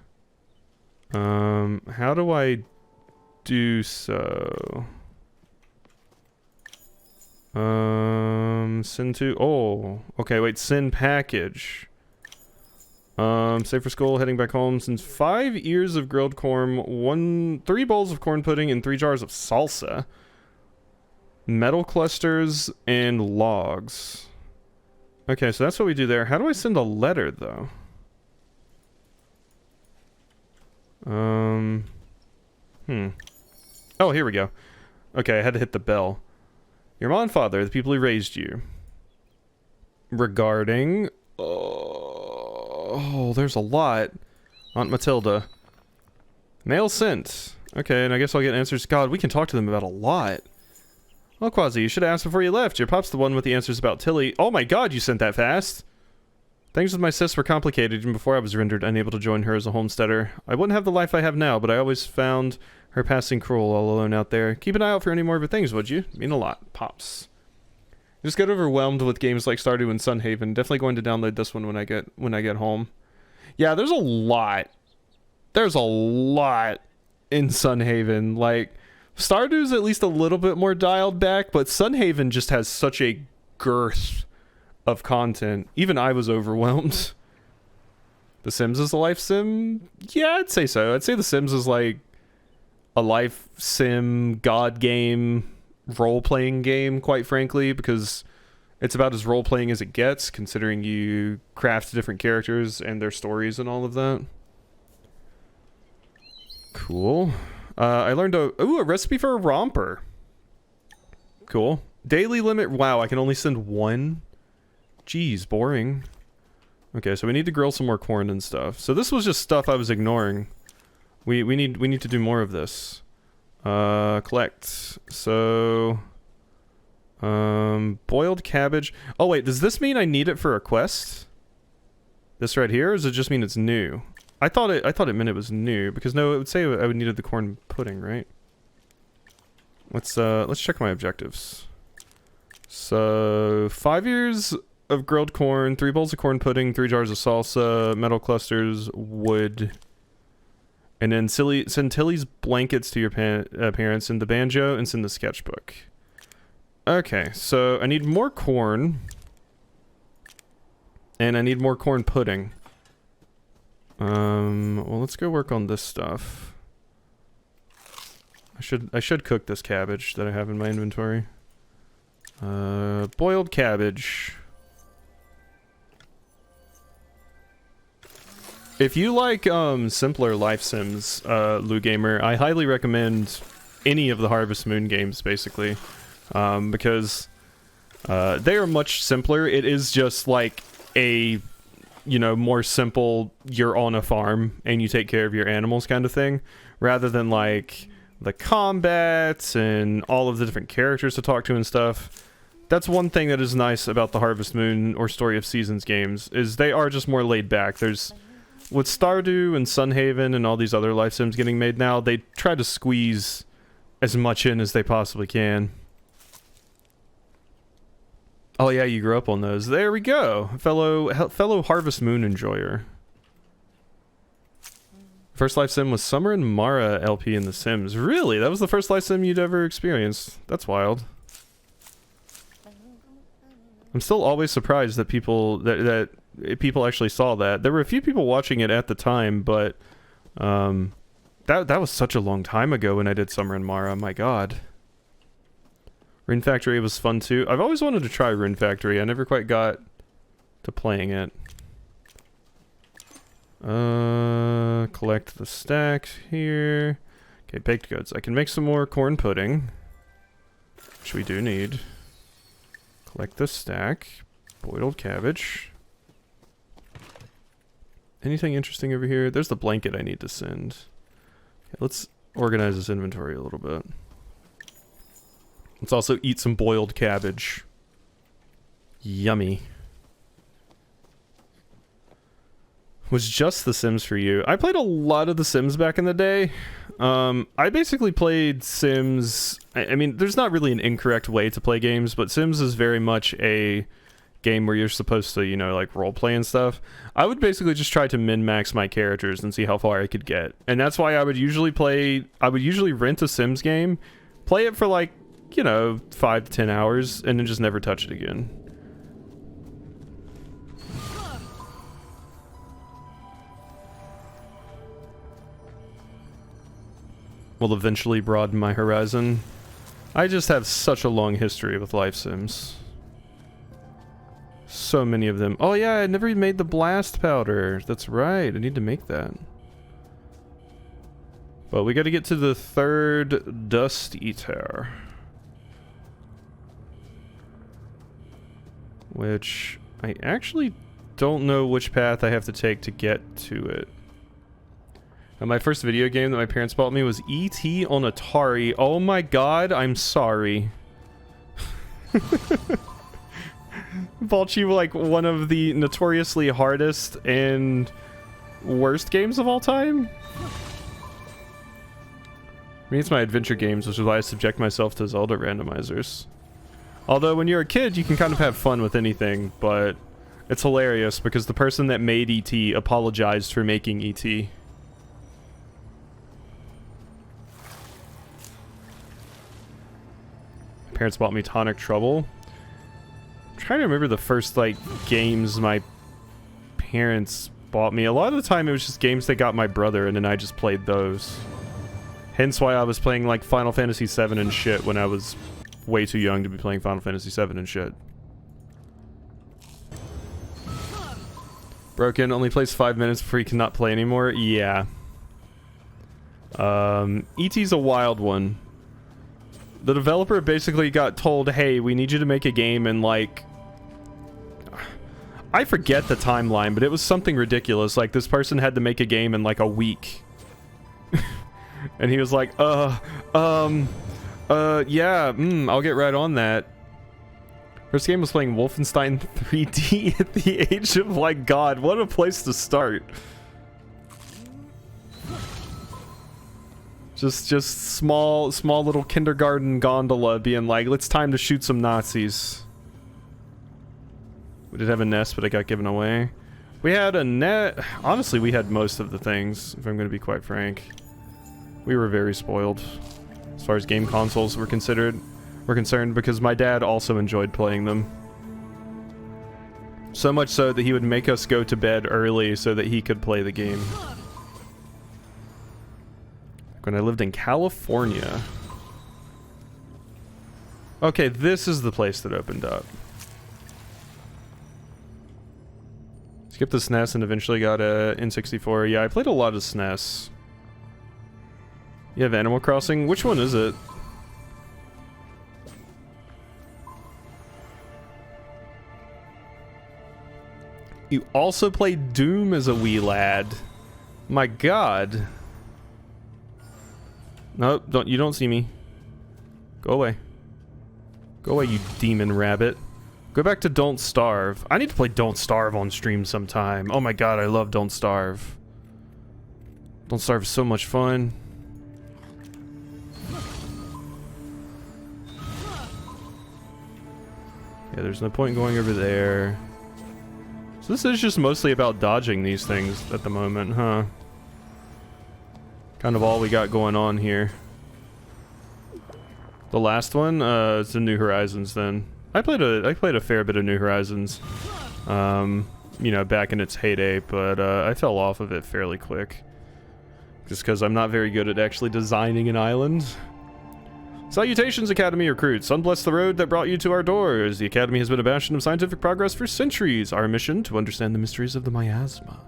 How do I do so? Send to... Oh, okay, wait, send package. Save for school, heading back home. Since 5 ears of grilled corn, 3 bowls of corn pudding, and 3 jars of salsa. Metal clusters and logs. Okay, so that's what we do there. How do I send a letter, though? Oh, here we go. Okay, I had to hit the bell. Your mom and father, the people who raised you. Regarding... Oh, there's a lot. Aunt Matilda. Mail sent. Okay, and I guess I'll get answers. God, we can talk to them about a lot. Well, Quasi, you should have asked before you left. Your pop's the one with the answers about Tilly. Oh my god, you sent that fast. Things with my sis were complicated even before I was rendered unable to join her as a homesteader. I wouldn't have the life I have now, but I always found her passing cruel all alone out there. Keep an eye out for any more of her things, would you? Mean a lot. Pops. Just get overwhelmed with games like Stardew and Sunhaven. Definitely going to download this one when I get home. Yeah, there's a lot. There's a lot in Sunhaven. Like, Stardew's at least a little bit more dialed back, but Sunhaven just has such a girth of content. Even I was overwhelmed. The Sims is a life sim? Yeah, I'd say so. I'd say The Sims is like a life sim, god game, role-playing game, quite frankly, because it's about as role-playing as it gets, considering you craft different characters and their stories and all of that. Cool. I learned a recipe for a romper. Cool. Daily limit. Wow, I can only send 1. Jeez, boring. Okay, so we need to grill some more corn and stuff. So this was just stuff I was ignoring. We need to do more of this. Collect. So boiled cabbage. Oh wait, does this mean I need it for a quest? This right here, or does it just mean it's new? I thought it meant it was new, because no, it would say I would needed the corn pudding, right? Let's check my objectives. So 5 ears of grilled corn, 3 bowls of corn pudding, 3 jars of salsa, metal clusters, wood, and then send Tilly's blankets to your parents, and the banjo, and send the sketchbook. Okay, so I need more corn. And I need more corn pudding. Well, let's go work on this stuff. I should cook this cabbage that I have in my inventory. Boiled cabbage. If you like simpler life sims, Lou Gamer, I highly recommend any of the Harvest Moon games, basically, because they are much simpler. It is just like a, you know, more simple, you're on a farm and you take care of your animals kind of thing, rather than like the combats and all of the different characters to talk to and stuff. That's one thing that is nice about the Harvest Moon or Story of Seasons games, is they are just more laid back. There's, with Stardew and Sunhaven and all these other life sims getting made now, they try to squeeze as much in as they possibly can. Oh yeah, you grew up on those. There we go. Fellow Harvest Moon enjoyer. First life sim was Summer and Mara LP in The Sims. Really? That was the first life sim you'd ever experienced? That's wild. I'm still always surprised that people people actually saw that. There were a few people watching it at the time, but that was such a long time ago when I did Summer and Mara. My god. Rune Factory was fun too. I've always wanted to try Rune Factory. I never quite got to playing it. Collect the stacks here. Okay, baked goods. I can make some more corn pudding, which we do need. Collect this stack. Boiled cabbage. Anything interesting over here? There's the blanket I need to send. Okay, let's organize this inventory a little bit. Let's also eat some boiled cabbage. Yummy. Was just The Sims for you? I played a lot of The Sims back in the day. I basically played Sims... I mean, there's not really an incorrect way to play games, but Sims is very much a game where you're supposed to, you know, like, roleplay and stuff. I would basically just try to min-max my characters and see how far I could get. And that's why I would usually rent a Sims game, play it for, like, you know, 5 to 10 hours, and then just never touch it again. Will eventually broaden my horizon. I just have such a long history with life sims. So many of them. Oh yeah, I never even made the blast powder. That's right, I need to make that. But we gotta get to the 3rd Dust Eater. Which I actually don't know which path I have to take to get to it. And my first video game that my parents bought me was E.T. on Atari. Oh my god, I'm sorry. Bought you like one of the notoriously hardest and worst games of all time? I mean, it's my adventure games, which is why I subject myself to Zelda randomizers. Although when you're a kid, you can kind of have fun with anything, but it's hilarious because the person that made E.T. apologized for making E.T. My parents bought me Tonic Trouble. I'm trying to remember the first, like, games my parents bought me. A lot of the time it was just games they got my brother, and then I just played those. Hence why I was playing, like, Final Fantasy VII and shit when I was way too young to be playing Final Fantasy VII and shit. Broken only plays 5 minutes before he cannot play anymore. Yeah. E.T.'s a wild one. The developer basically got told, hey, we need you to make a game in, like... I forget the timeline, but it was something ridiculous. Like, this person had to make a game in, like, a week. And he was like, yeah, I'll get right on that. First game was playing Wolfenstein 3D at the age of, like, God, what a place to start. Just small little kindergarten gondola being like, it's time to shoot some Nazis. We did have a nest, but it got given away. We had a net. Honestly, we had most of the things, if I'm going to be quite frank. We were very spoiled as far as game consoles were were concerned, because my dad also enjoyed playing them. So much so that he would make us go to bed early so that he could play the game. When I lived in California. Okay, this is the place that opened up. Skipped the SNES and eventually got a N64. Yeah, I played a lot of SNES. You have Animal Crossing? Which one is it? You also played Doom as a wee lad. My god. Nope, you don't see me. Go away. Go away, you demon rabbit. Go back to Don't Starve. I need to play Don't Starve on stream sometime. Oh my god, I love Don't Starve. Don't Starve is so much fun. Yeah, there's no point in going over there. So this is just mostly about dodging these things at the moment, huh? Kind of all we got going on here. The last one, it's the New Horizons then. I played a fair bit of New Horizons, you know, back in its heyday, but I fell off of it fairly quick. Just because I'm not very good at actually designing an island. Salutations, Academy recruits. Unbless the road that brought you to our doors. The Academy has been a bastion of scientific progress for centuries. Our mission, to understand the mysteries of the miasma.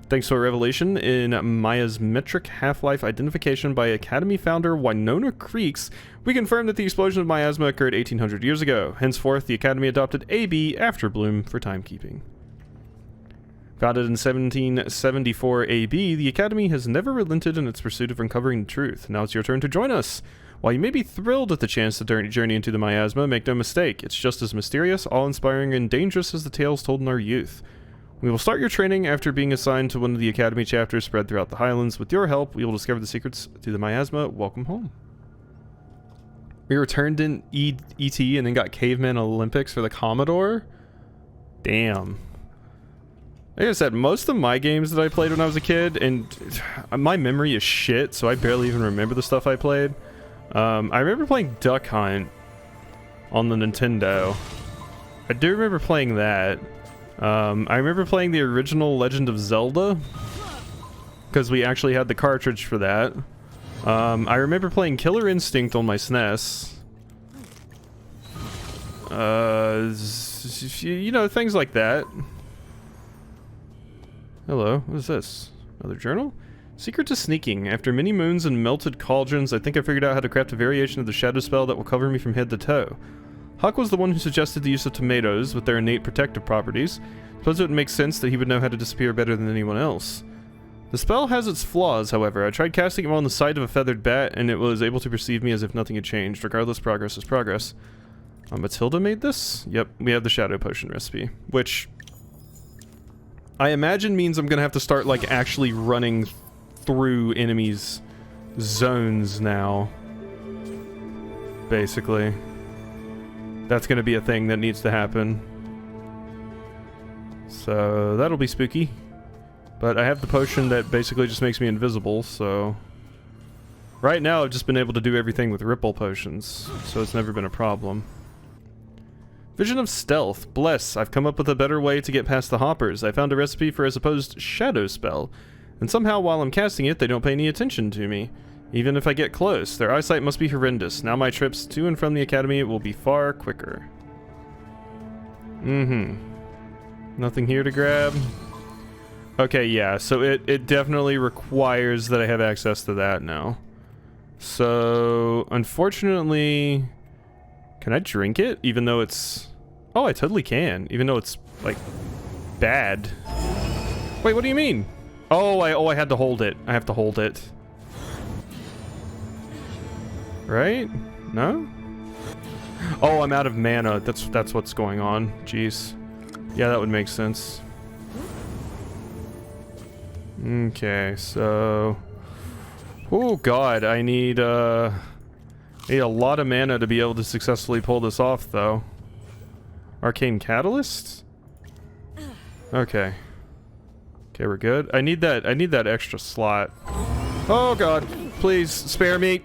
Thanks to a revelation in miasmatic half-life identification by Academy founder Winona Creeks, we confirm that the explosion of miasma occurred 1800 years ago. Henceforth, the Academy adopted AB after Bloom for timekeeping. Founded in 1774 AB, the Academy has never relented in its pursuit of uncovering the truth. Now it's your turn to join us. While you may be thrilled at the chance to journey into the miasma, make no mistake, it's just as mysterious, awe-inspiring, and dangerous as the tales told in our youth. We will start your training after being assigned to one of the Academy chapters spread throughout the Highlands. With your help, we will discover the secrets to the miasma. Welcome home. We returned in ET and then got Caveman Olympics for the Commodore? Damn. Like I said, most of my games that I played when I was a kid, and my memory is shit, so I barely even remember the stuff I played. I remember playing Duck Hunt on the Nintendo. I do remember playing that. I remember playing the original Legend of Zelda, because we actually had the cartridge for that. I remember playing Killer Instinct on my SNES. You know, things like that. Hello, what is this? Another journal? Secret to sneaking. After many moons and melted cauldrons, I think I figured out how to craft a variation of the shadow spell that will cover me from head to toe. Huck was the one who suggested the use of tomatoes with their innate protective properties. Suppose it would make sense that he would know how to disappear better than anyone else. The spell has its flaws, however. I tried casting it on the side of a feathered bat, and it was able to perceive me as if nothing had changed. Regardless, progress is progress. Matilda made this? Yep, we have the shadow potion recipe, which I imagine means I'm gonna have to start, like, actually running through enemies' zones now. Basically. That's gonna be a thing that needs to happen. So, that'll be spooky. But I have the potion that basically just makes me invisible, so... Right now, I've just been able to do everything with ripple potions, so it's never been a problem. Vision of Stealth. Bless, I've come up with a better way to get past the hoppers. I found a recipe for a supposed shadow spell. And somehow, while I'm casting it, they don't pay any attention to me. Even if I get close, their eyesight must be horrendous. Now my trips to and from the Academy will be far quicker. Nothing here to grab. Okay, yeah, so it definitely requires that I have access to that now. So, unfortunately... Can I drink it? Even though it's... Oh, I totally can. Even though it's, like, bad. Wait, what do you mean? Oh, I had to hold it. I have to hold it. Right? No? Oh, I'm out of mana. That's what's going on. Jeez. Yeah, that would make sense. Okay, so... Oh god, I need a lot of mana to be able to successfully pull this off, though. Arcane Catalyst? Okay. Okay, we're good. I need that extra slot. Oh god, please spare me.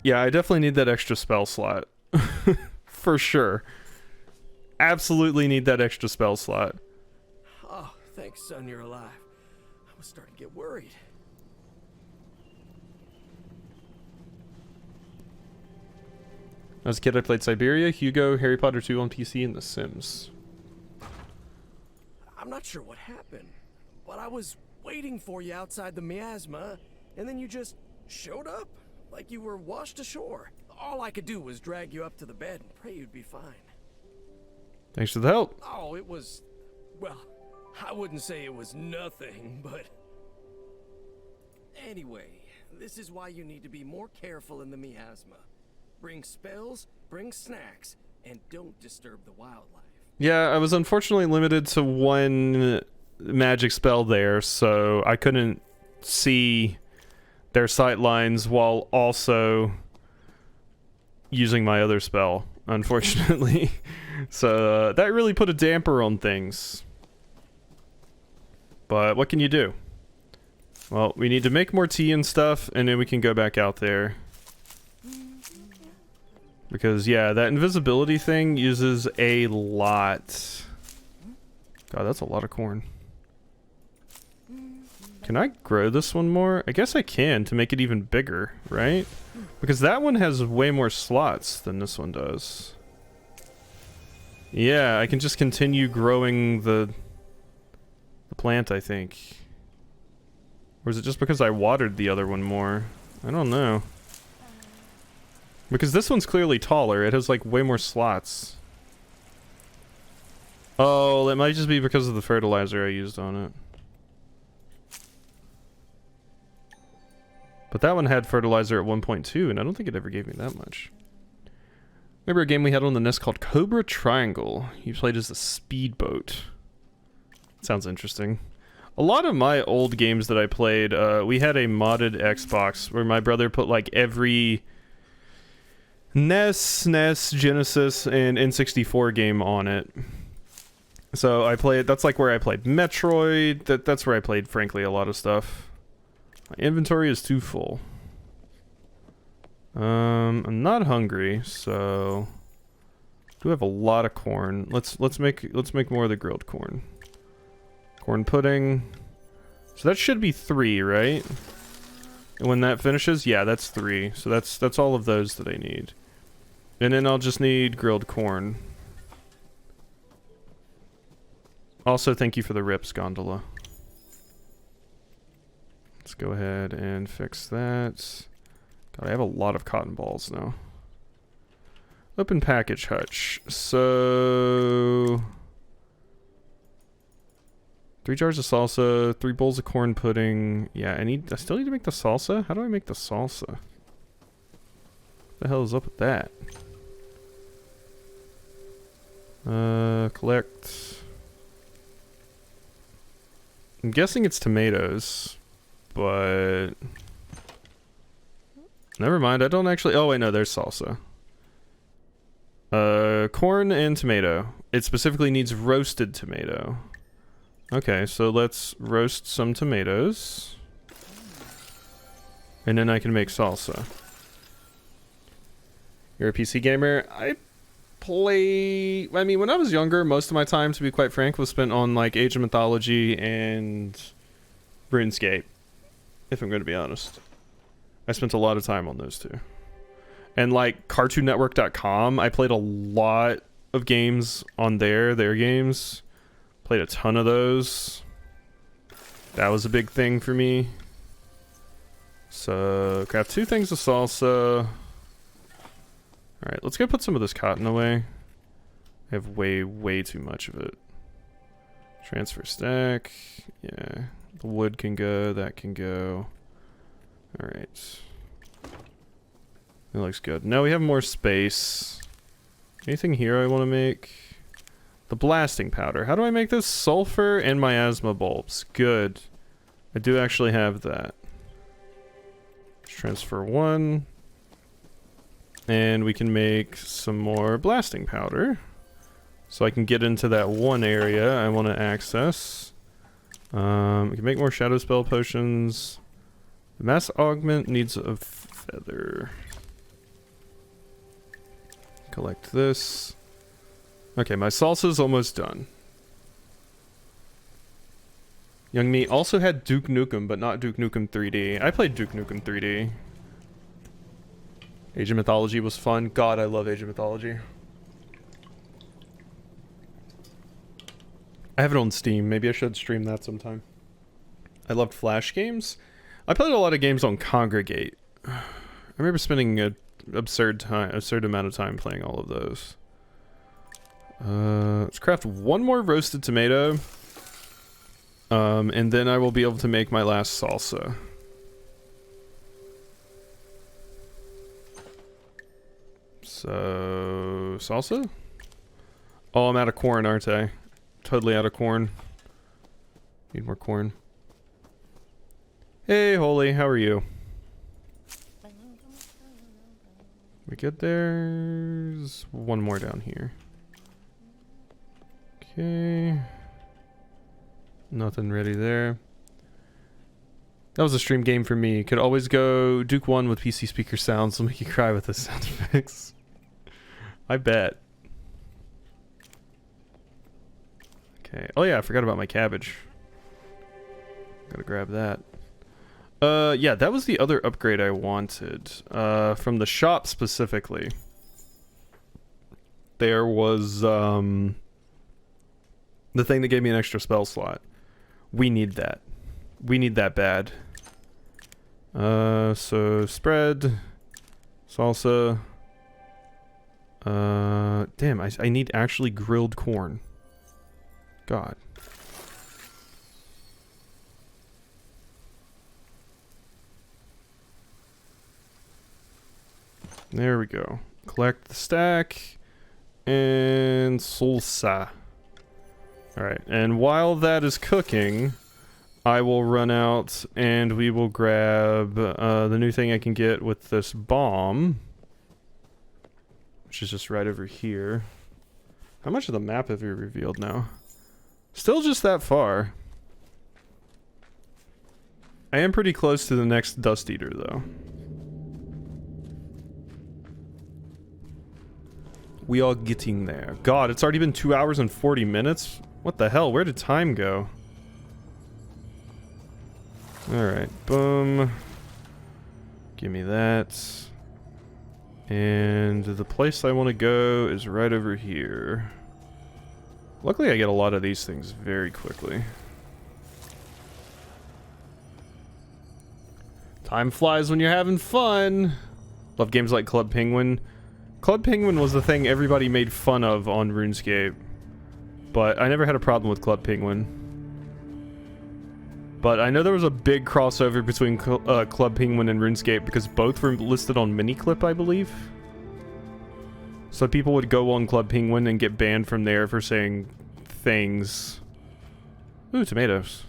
Yeah, I definitely need that extra spell slot. For sure. Absolutely need that extra spell slot. Oh, thanks, son, you're alive. I was starting to get worried. As a kid, I played Siberia, Hugo, Harry Potter 2 on PC, and The Sims. I'm not sure what happened, but I was waiting for you outside the miasma, and then you just showed up, like you were washed ashore. All I could do was drag you up to the bed and pray you'd be fine. Thanks for the help. Oh, it was... well, I wouldn't say it was nothing, but... Anyway, this is why you need to be more careful in the miasma. Bring spells, bring snacks, and don't disturb the wildlife. Yeah, I was unfortunately limited to one magic spell there, so I couldn't see their sight lines while also using my other spell, unfortunately. So that really put a damper on things. But what can you do? Well, we need to make more tea and stuff, and then we can go back out there. Because, yeah, that invisibility thing uses a lot. God, that's a lot of corn. Can I grow this one more? I guess I can to make it even bigger, right? Because that one has way more slots than this one does. Yeah, I can just continue growing the plant, I think. Or is it just because I watered the other one more? I don't know. Because this one's clearly taller. It has, like, way more slots. Oh, it might just be because of the fertilizer I used on it. But that one had fertilizer at 1.2, and I don't think it ever gave me that much. Remember a game we had on the NES called Cobra Triangle? You played as a speedboat. Sounds interesting. A lot of my old games that I played, we had a modded Xbox where my brother put, like, every NES, SNES, Genesis, and N64 game on it. So I played, that's like where I played Metroid, that's where I played, frankly, a lot of stuff. My inventory is too full. I'm not hungry, so do have a lot of corn. Let's make more of the grilled corn. Corn pudding. So that should be 3, right? And when that finishes, yeah, that's 3. So that's all of those that I need. And then I'll just need grilled corn. Also, thank you for the rips, Gondola. Let's go ahead and fix that. God, I have a lot of cotton balls now. Open package hutch. So 3 jars of salsa, 3 bowls of corn pudding. Yeah, I still need to make the salsa? How do I make the salsa? What the hell is up with that? Collect. I'm guessing it's tomatoes, but never mind. I don't actually. Oh wait, no, there's salsa. Corn and tomato. It specifically needs roasted tomato. Okay, so let's roast some tomatoes, and then I can make salsa. You're a PC gamer? I mean, when I was younger, most of my time, to be quite frank, was spent on, like, Age of Mythology and RuneScape, if I'm going to be honest. I spent a lot of time on those two. And, like, CartoonNetwork.com, I played a lot of games on their games. Played a ton of those. That was a big thing for me. So, craft 2 things of salsa. Alright, let's go put some of this cotton away. I have way too much of it. Transfer stack. Yeah. The wood can go, that can go. Alright. It looks good. Now we have more space. Anything here I want to make? The blasting powder. How do I make this? Sulfur and miasma bulbs. Good. I do actually have that. Let's transfer 1. And we can make some more blasting powder. So I can get into that one area I want to access. We can make more shadow spell potions. The mass augment needs a feather. Collect this. Okay, my salsa's almost done. Young Me also had Duke Nukem, but not Duke Nukem 3D. I played Duke Nukem 3D. Age of Mythology was fun. God, I love Age of Mythology. I have it on Steam. Maybe I should stream that sometime. I loved Flash games. I played a lot of games on Congregate. I remember spending an absurd amount of time playing all of those. Let's craft one more roasted tomato. And then I will be able to make my last salsa. So, salsa? Oh, I'm out of corn, aren't I? Totally out of corn. Need more corn. Hey, Holy, how are you? We good? There's one more down here. Okay. Nothing ready there. That was a stream game for me. Could always go Duke 1 with PC speaker sounds. Will make you cry with the sound effects. I bet. Okay. Oh yeah, I forgot about my cabbage. Gotta grab that. Yeah, that was the other upgrade I wanted. From the shop specifically. There was, the thing that gave me an extra spell slot. We need that. We need that bad. So spread. Salsa. Damn, I need actually grilled corn. God. There we go. Collect the stack. And salsa. Alright, and while that is cooking, I will run out and we will grab the new thing I can get with this bomb. Which is just right over here. How much of the map have you revealed now? Still just that far. I am pretty close to the next Dust Eater, though. We are getting there. God, it's already been 2 hours and 40 minutes? What the hell? Where did time go? Alright, boom. Give me that. And the place I want to go is right over here. Luckily I get a lot of these things very quickly. Time flies when you're having fun. Love games like Club Penguin. Club Penguin was the thing everybody made fun of on RuneScape. But I never had a problem with Club Penguin. But I know there was a big crossover between Club Penguin and RuneScape because both were listed on Miniclip, I believe. So people would go on Club Penguin and get banned from there for saying things. Ooh, tomatoes.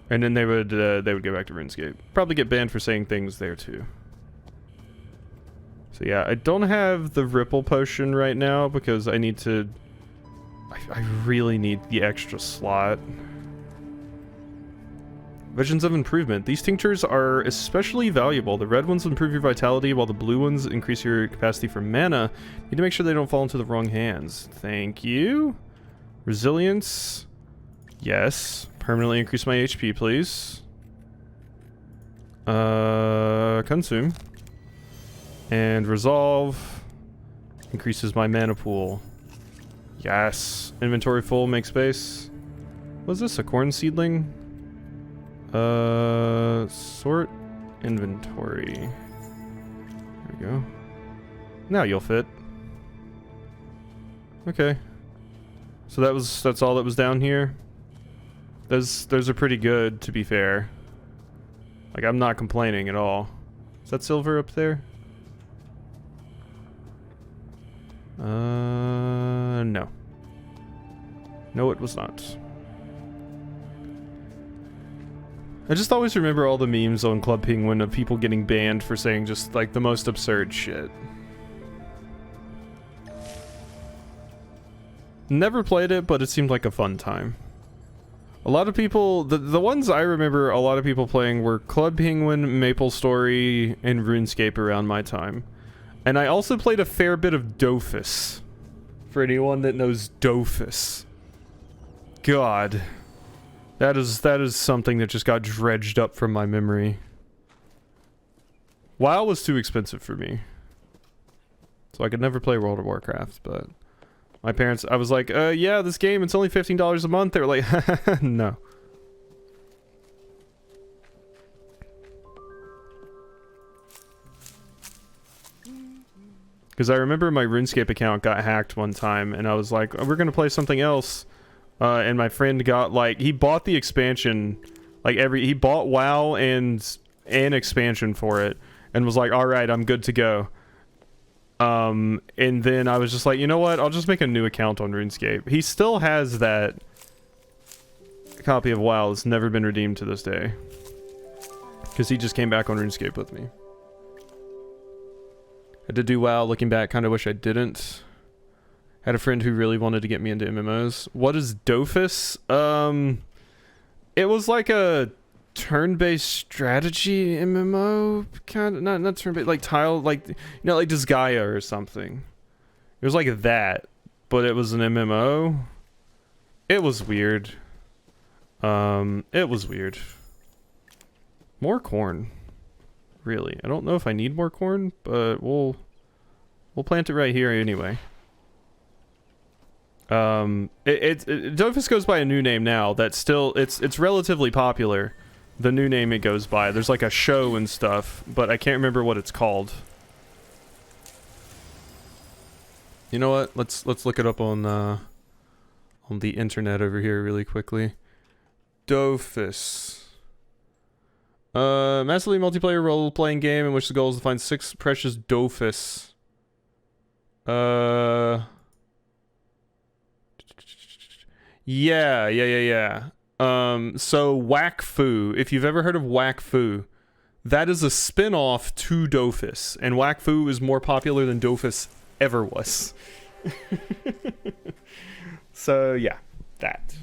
And then they would go back to RuneScape. Probably get banned for saying things there too. So yeah, I don't have the Ripple Potion right now because I need to... I really need the extra slot. Visions of Improvement. These tinctures are especially valuable. The red ones improve your vitality, while the blue ones increase your capacity for mana. You need to make sure they don't fall into the wrong hands. Thank you. Resilience. Yes. Permanently increase my HP, please. Consume. And Resolve. Increases my mana pool. Yes. Inventory full, make space. What is this? A corn seedling? Sort inventory. There we go. Now you'll fit. Okay. So that's all that was down here. Those are pretty good, to be fair. Like, I'm not complaining at all. Is that silver up there? No. No, it was not. I just always remember all the memes on Club Penguin of people getting banned for saying just, like, the most absurd shit. Never played it, but it seemed like a fun time. A lot of people, the ones I remember a lot of people playing were Club Penguin, MapleStory, and RuneScape around my time. And I also played a fair bit of Dofus. For anyone that knows Dofus. God. That is something that just got dredged up from my memory. WoW was too expensive for me. So I could never play World of Warcraft, but... My parents, I was like, yeah, this game, it's only $15 a month. They were like, no. Because I remember my RuneScape account got hacked one time, and I was like, oh, we're going to play something else. And my friend got, like, he bought the expansion, like, he bought WoW and an expansion for it, and was like, alright, I'm good to go. And then I was just like, you know what, I'll just make a new account on RuneScape. He still has that copy of WoW that's never been redeemed to this day. Because he just came back on RuneScape with me. I did do WoW, looking back, kind of wish I didn't. Had a friend who really wanted to get me into MMOs. What is Dofus? It was like a turn-based strategy MMO, kind of, not turn-based, like tile, like, you know, like Disgaea or something. It was like that, but it was an MMO. It was weird. It was weird. More corn. Really. I don't know if I need more corn, but we'll plant it right here anyway. Dofus goes by a new name now that's still, it's relatively popular. The new name it goes by. There's like a show and stuff, but I can't remember what it's called. You know what? Let's look it up on the internet over here really quickly. Dofus. Massively multiplayer role-playing game in which the goal is to find 6 precious Dofus. Yeah. So Whack Fu, if you've ever heard of Whack Fu, that is a spin-off to Dofus, and Whack Fu is more popular than Dofus ever was. So yeah, that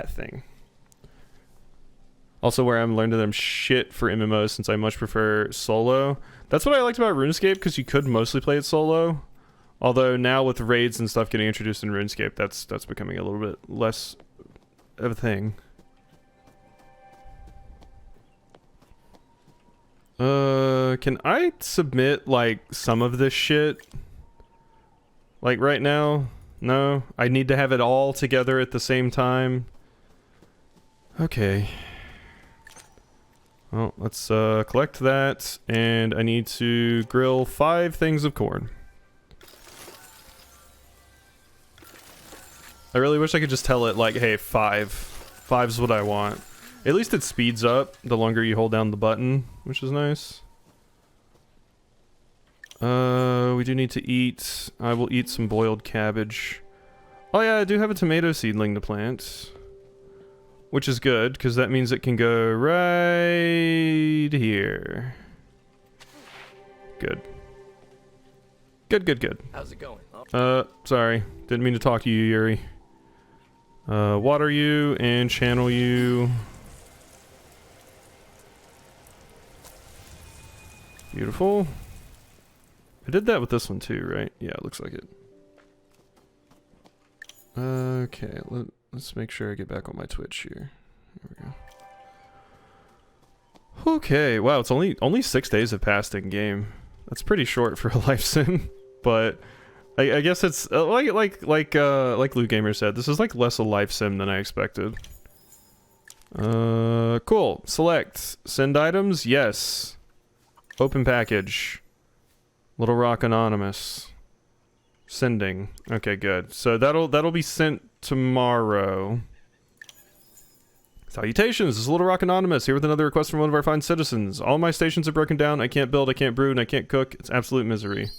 thing. Also where I'm learning them shit for MMOs since I much prefer solo. That's what I liked about RuneScape, because you could mostly play it solo. Although now with raids and stuff getting introduced in RuneScape, that's becoming a little bit less of a thing. Can I submit like some of this shit? Like right now? No? I need to have it all together at the same time? Okay. Well, let's collect that, and I need to grill 5 things of corn. I really wish I could just tell it like, hey, 5. 5's what I want. At least it speeds up the longer you hold down the button, which is nice. We do need to eat. I will eat some boiled cabbage. Oh yeah, I do have a tomato seedling to plant. Which is good, because that means it can go right here. Good. Good. How's it going? Sorry. Didn't mean to talk to you, Yuri. Water you and channel you. Beautiful. I did that with this one too, right? Yeah, it looks like it. Okay, let's make sure I get back on my Twitch here. Here we go. Okay, wow, it's only 6 days have passed in game. That's pretty short for a life sim, but I guess it's like Blue Gamer said, this is like less a life sim than I expected. Cool. Select. Send items? Yes. Open package. Little Rock Anonymous. Sending. Okay, good. So that'll be sent tomorrow. Salutations, this is Little Rock Anonymous, here with another request from one of our fine citizens. All my stations are broken down, I can't build, I can't brew, and I can't cook. It's absolute misery.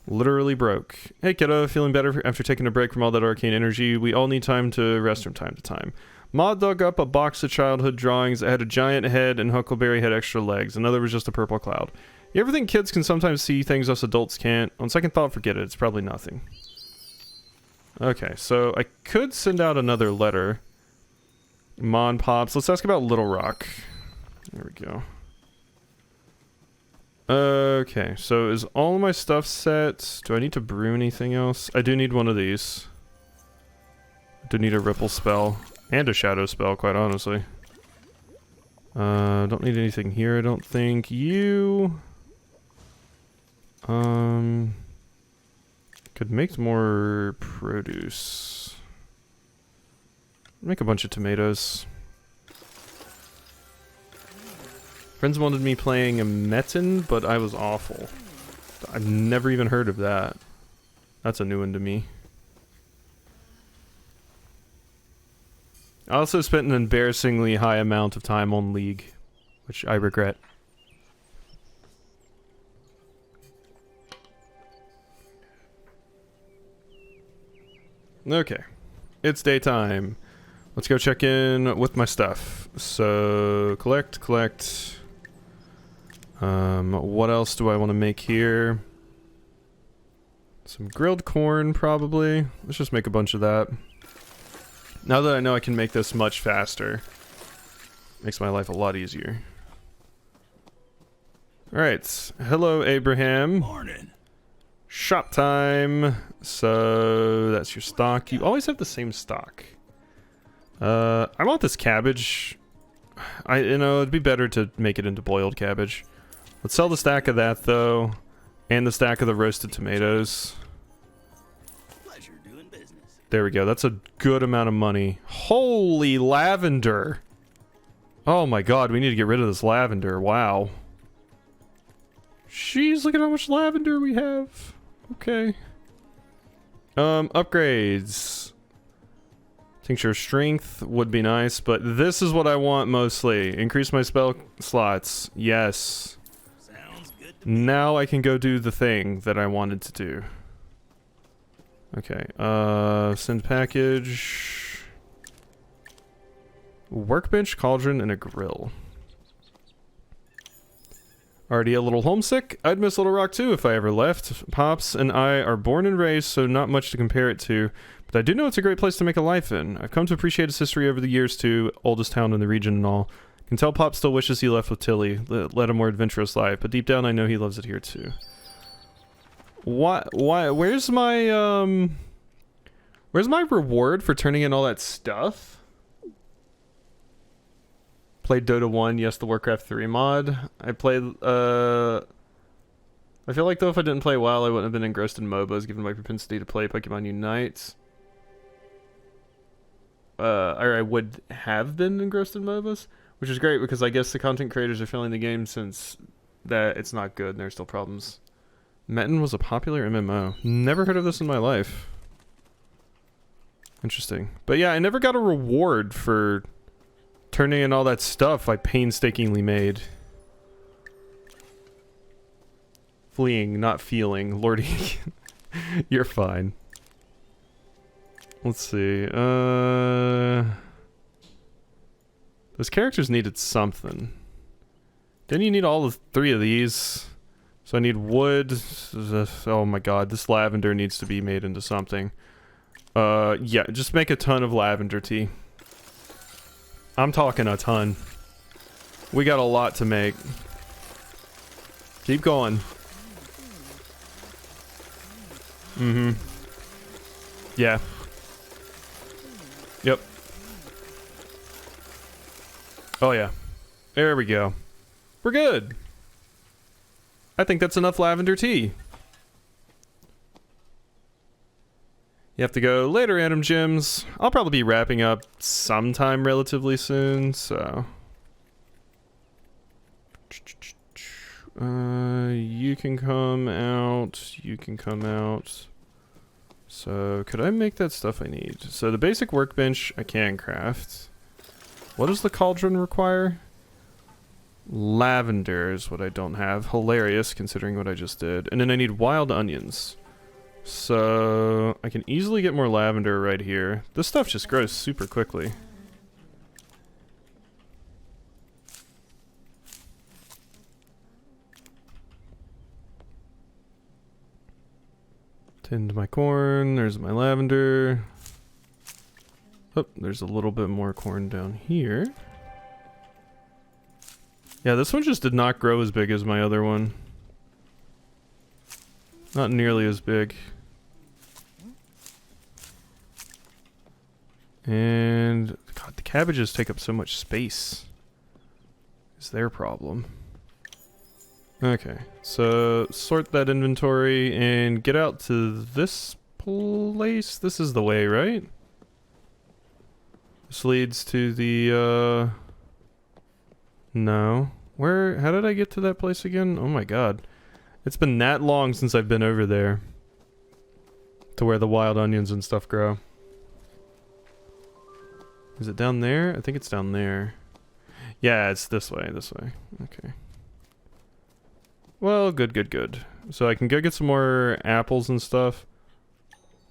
Literally broke. Hey kiddo, feeling better after taking a break from all that arcane energy. We all need time to rest from time to time. Maud dug up a box of childhood drawings that had a giant head and Huckleberry had extra legs. Another was just a purple cloud. You ever think kids can sometimes see things us adults can't? On second thought, forget it. It's probably nothing. Okay, so I could send out another letter. Mon Pops. Let's ask about Little Rock. There we go. Okay, so is all my stuff set? Do I need to brew anything else? I do need one of these. I do need a ripple spell and a shadow spell, quite honestly. Don't need anything here, I don't think. You could make more produce. Make a bunch of tomatoes. Friends wanted me playing a Metin, but I was awful. I've never even heard of that. That's a new one to me. I also spent an embarrassingly high amount of time on League, which I regret. Okay. It's daytime. Let's go check in with my stuff. So, collect. What else do I want to make here? Some grilled corn, probably. Let's just make a bunch of that. Now that I know I can make this much faster, makes my life a lot easier. Alright. Hello, Abraham. Morning. Shop time. So, that's your stock. You always have the same stock. I want this cabbage. It'd be better to make it into boiled cabbage. Let's sell the stack of that, though. And the stack of the roasted tomatoes. Pleasure doing business. There we go. That's a good amount of money. Holy lavender! Oh my god, we need to get rid of this lavender. Wow. Jeez, look at how much lavender we have. Okay. Upgrades. Tincture of strength would be nice, but this is what I want mostly. Increase my spell slots. Yes. Sounds good. Now I can go do the thing that I wanted to do. Okay, send package. Workbench, cauldron, and a grill. Already a little homesick? I'd miss Little Rock too if I ever left. Pops and I are born and raised, so not much to compare it to. But I do know it's a great place to make a life in. I've come to appreciate its history over the years too, oldest town in the region and all. I can tell Pop still wishes he left with Tilly, led a more adventurous life, but deep down I know he loves it here too. Why, where's my reward for turning in all that stuff? Played Dota 1, yes, the Warcraft 3 mod. I played, I feel like though if I didn't play WoW, I wouldn't have been engrossed in MOBAs given my propensity to play Pokemon Unite. Or I would have been engrossed in MOBAs, which is great because I guess the content creators are filling the game since that it's not good and there's still problems. Metin was a popular MMO. Never heard of this in my life. Interesting. But yeah, I never got a reward for turning in all that stuff I painstakingly made. Fleeing, not feeling. Lordy, you're fine. Let's see. Those characters needed something. Didn't you need all the 3 of these? So I need wood. Oh my god, this lavender needs to be made into something. Yeah, just make a ton of lavender tea. I'm talking a ton. We got a lot to make. Keep going. Mm-hmm. Yeah. Yep. Oh yeah. There we go. We're good. I think that's enough lavender tea. You have to go later, Adam Gems. I'll probably be wrapping up sometime relatively soon, so... you can come out. You can come out. So, could I make that stuff I need? So, the basic workbench I can craft. What does the cauldron require? Lavender is what I don't have. Hilarious, considering what I just did. And then I need wild onions. So, I can easily get more lavender right here. This stuff just grows super quickly. Tend my corn, there's my lavender. Oh, there's a little bit more corn down here. Yeah, this one just did not grow as big as my other one. Not nearly as big. And God, the cabbages take up so much space. Is their problem. Okay, so sort that inventory and get out to this place. This is the way, right? This leads to the, no. Where, how did I get to that place again? Oh my god. It's been that long since I've been over there. To where the wild onions and stuff grow. Is it down there? I think it's down there. Yeah, it's this way, Okay. Well, good. So I can go get some more apples and stuff.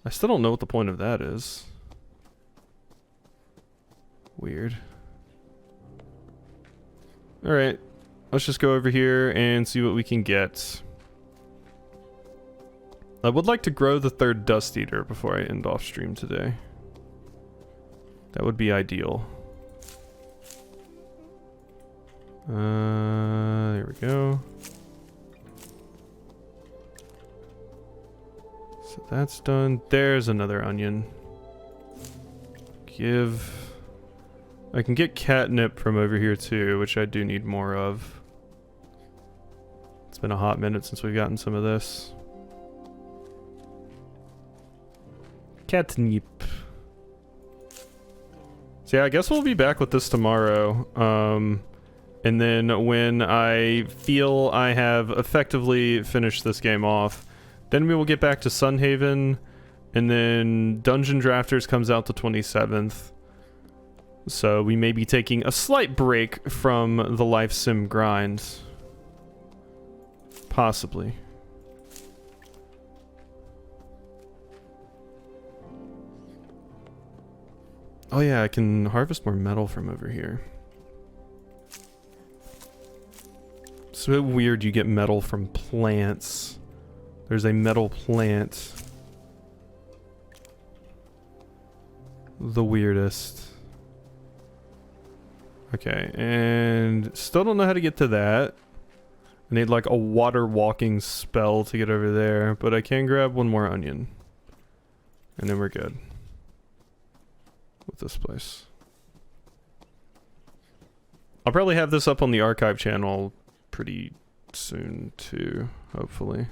I still don't know what the point of that is. Weird. Alright. Let's just go over here and see what we can get. I would like to grow the 3rd Dust Eater before I end off stream today. That would be ideal. There we go. So that's done. There's another onion. I can get catnip from over here too, which I do need more of. It's been a hot minute since we've gotten some of this. Catnip. So yeah, I guess we'll be back with this tomorrow. And then when I feel I have effectively finished this game off, then we will get back to Sunhaven, and then Dungeon Drafters comes out the 27th. So we may be taking a slight break from the life sim grind. Possibly. Oh yeah, I can harvest more metal from over here. So weird you get metal from plants. There's a metal plant. The weirdest. Okay, and still don't know how to get to that. I need like a water walking spell to get over there, but I can grab one more onion. And then we're good. With this place. I'll probably have this up on the archive channel pretty soon too, hopefully.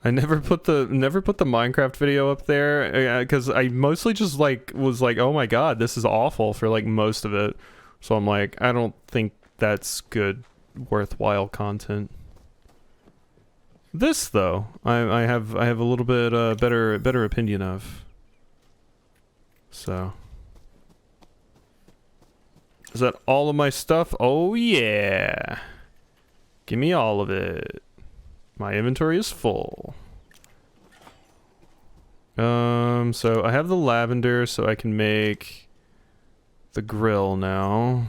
I never put the Minecraft video up there because I mostly just was like, oh my god, this is awful for like most of it. So I'm like, I don't think that's good, worthwhile content. This though, I have a little bit better opinion of. So is that all of my stuff? Oh yeah, give me all of it. My inventory is full. So I have the lavender, so I can make the grill now.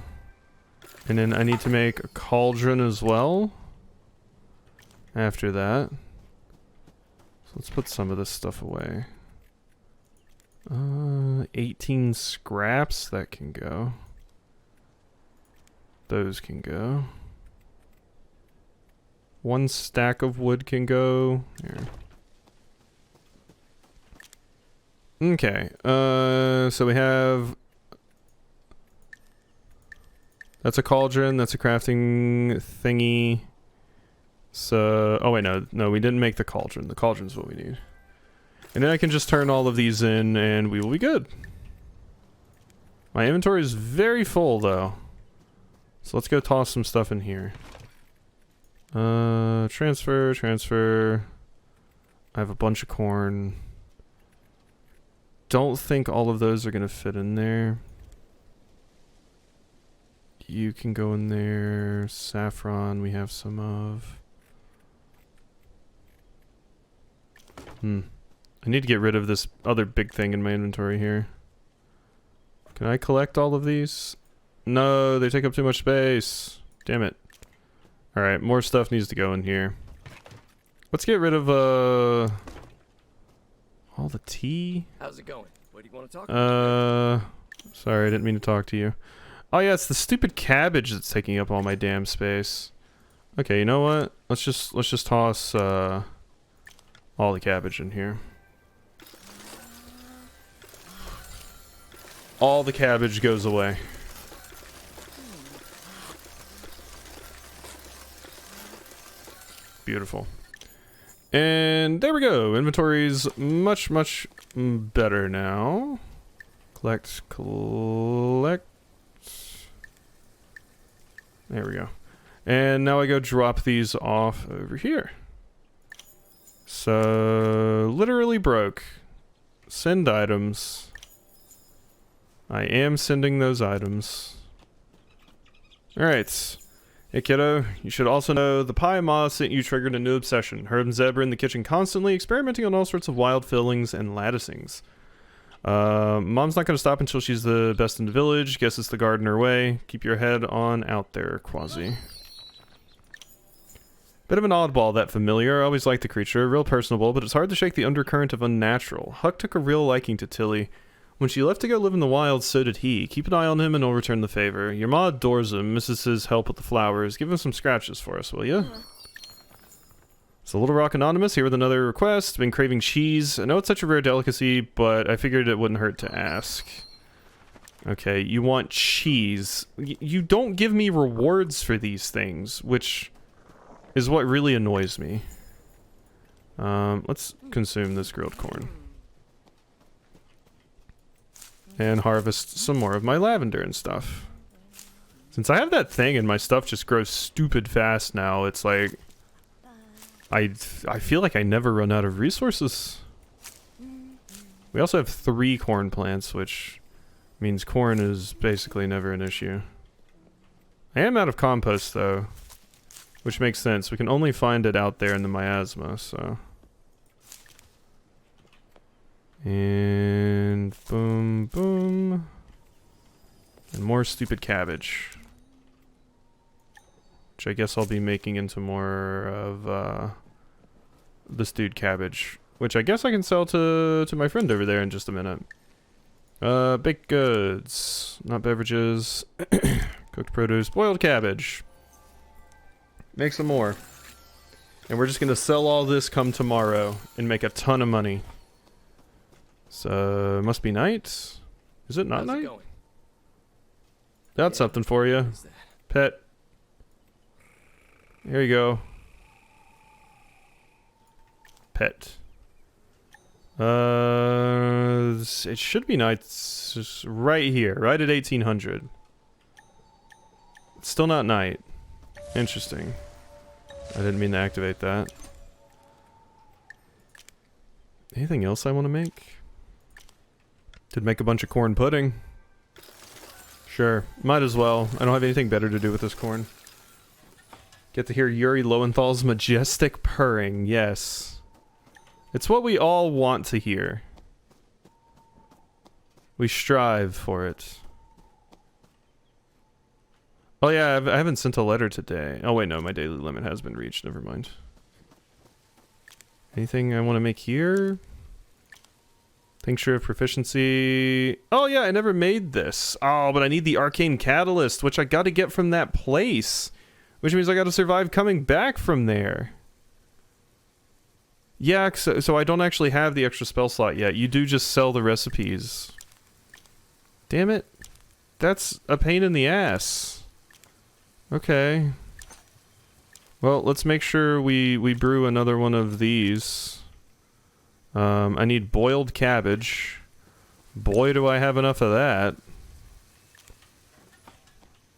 And then I need to make a cauldron as well. After that. So let's put some of this stuff away. 18 scraps, that can go. Those can go. 1 stack of wood can go. Here. Okay, so we have... That's a cauldron, that's a crafting thingy. So, oh wait, no, we didn't make the cauldron. The cauldron's what we need. And then I can just turn all of these in and we will be good. My inventory is very full though. So let's go toss some stuff in here. Transfer. I have a bunch of corn. Don't think all of those are gonna fit in there. You can go in there. Saffron, we have some of. I need to get rid of this other big thing in my inventory here. Can I collect all of these? No, they take up too much space. Damn it. Alright, more stuff needs to go in here. Let's get rid of, all the tea. How's it going? What do you want to talk about? Sorry, I didn't mean to talk to you. Oh yeah, it's the stupid cabbage that's taking up all my damn space. Okay, you know what? Let's just toss, all the cabbage in here. All the cabbage goes away. Beautiful. And there we go. Inventory's much, much better now. Collect. There we go. And now I go drop these off over here. So, literally broke. Send items. I am sending those items. Alright. Hey kiddo, you should also know the pie ma sent you triggered a new obsession. Herb and Zeb are in the kitchen constantly experimenting on all sorts of wild fillings and latticings. Mom's not going to stop until she's the best in the village. Guess it's the gardener way. Keep your head on out there, Quasi. Bit of an oddball, that familiar. I always liked the creature. Real personable, but it's hard to shake the undercurrent of unnatural. Huck took a real liking to Tilly. When she left to go live in the wild, so did he. Keep an eye on him and he'll return the favor. Your ma adores him, misses his help with the flowers. Give him some scratches for us, will ya? So Little Rock Anonymous here with another request. Been craving cheese. I know it's such a rare delicacy, but I figured it wouldn't hurt to ask. Okay, you want cheese. You don't give me rewards for these things, which is what really annoys me. Let's consume this grilled corn. And harvest some more of my lavender and stuff. Since I have that thing and my stuff just grows stupid fast now, it's like I feel like I never run out of resources. We also have 3 corn plants, which means corn is basically never an issue. I am out of compost though, which makes sense. We can only find it out there in the miasma, so. And boom, boom. And more stupid cabbage. Which I guess I'll be making into more of the stewed cabbage. Which I guess I can sell to my friend over there in just a minute. Baked goods. Not beverages. Cooked produce. Boiled cabbage. Make some more. And we're just gonna sell all this come tomorrow and make a ton of money. So, must be night? Is it not How's night? it going? That's something for you. Who's that? Pet. Here you go. Pet. It should be night. It's just right here, right at 1800. It's still not night. Interesting. I didn't mean to activate that. Anything else I want to make? Did make a bunch of corn pudding. Sure, might as well. I don't have anything better to do with this corn. Get to hear Yuri Lowenthal's majestic purring, yes. It's what we all want to hear. We strive for it. Oh yeah, I haven't sent a letter today. Oh wait, no, my daily limit has been reached, never mind. Anything I want to make here? Tincture of proficiency. Oh yeah, I never made this. Oh, but I need the arcane catalyst, which I gotta get from that place. Which means I gotta survive coming back from there. Yeah, so I don't actually have the extra spell slot yet. You do just sell the recipes. Damn it. That's a pain in the ass. Okay. Well, let's make sure we brew another one of these. I need boiled cabbage. Boy, do I have enough of that.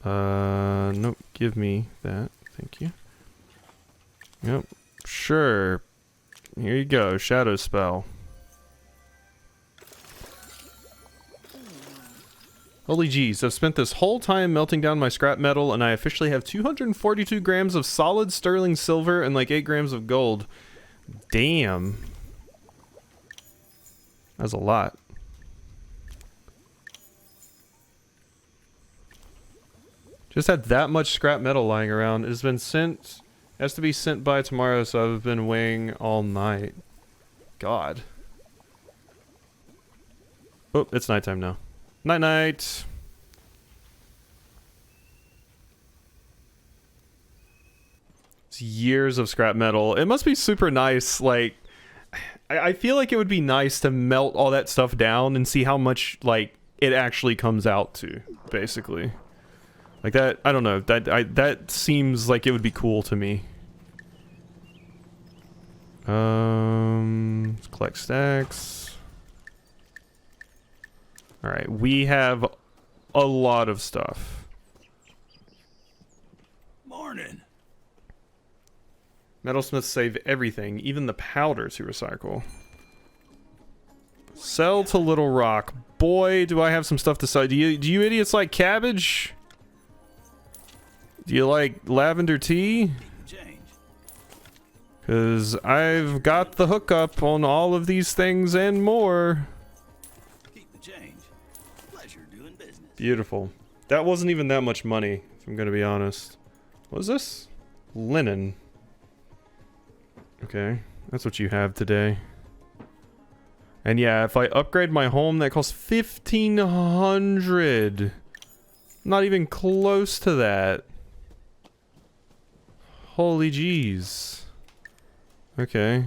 Nope, give me that. Thank you. Yep, sure. Here you go, shadow spell. Holy jeez, I've spent this whole time melting down my scrap metal and I officially have 242 grams of solid sterling silver and like 8 grams of gold. Damn. That's a lot. Just had that much scrap metal lying around. It has been sent. Has to be sent by tomorrow, so I've been weighing all night. God. Oh, it's nighttime now. Night night. It's years of scrap metal. It must be super nice, like I feel like it would be nice to melt all that stuff down and see how much, like, it actually comes out to, basically. Like that, I don't know, that seems like it would be cool to me. Let's collect stacks. Alright, we have a lot of stuff. Morning. Metalsmiths save everything, even the powder to recycle. Sell to Little Rock. Boy, do I have some stuff to sell. Do you idiots like cabbage? Do you like lavender tea? Change. Because I've got the hookup on all of these things and more. Keep the change. Pleasure doing business. Beautiful. That wasn't even that much money, if I'm going to be honest. What is this? Linen. Okay, that's what you have today. And yeah, if I upgrade my home, that costs 1,500. Not even close to that. Holy jeez. Okay.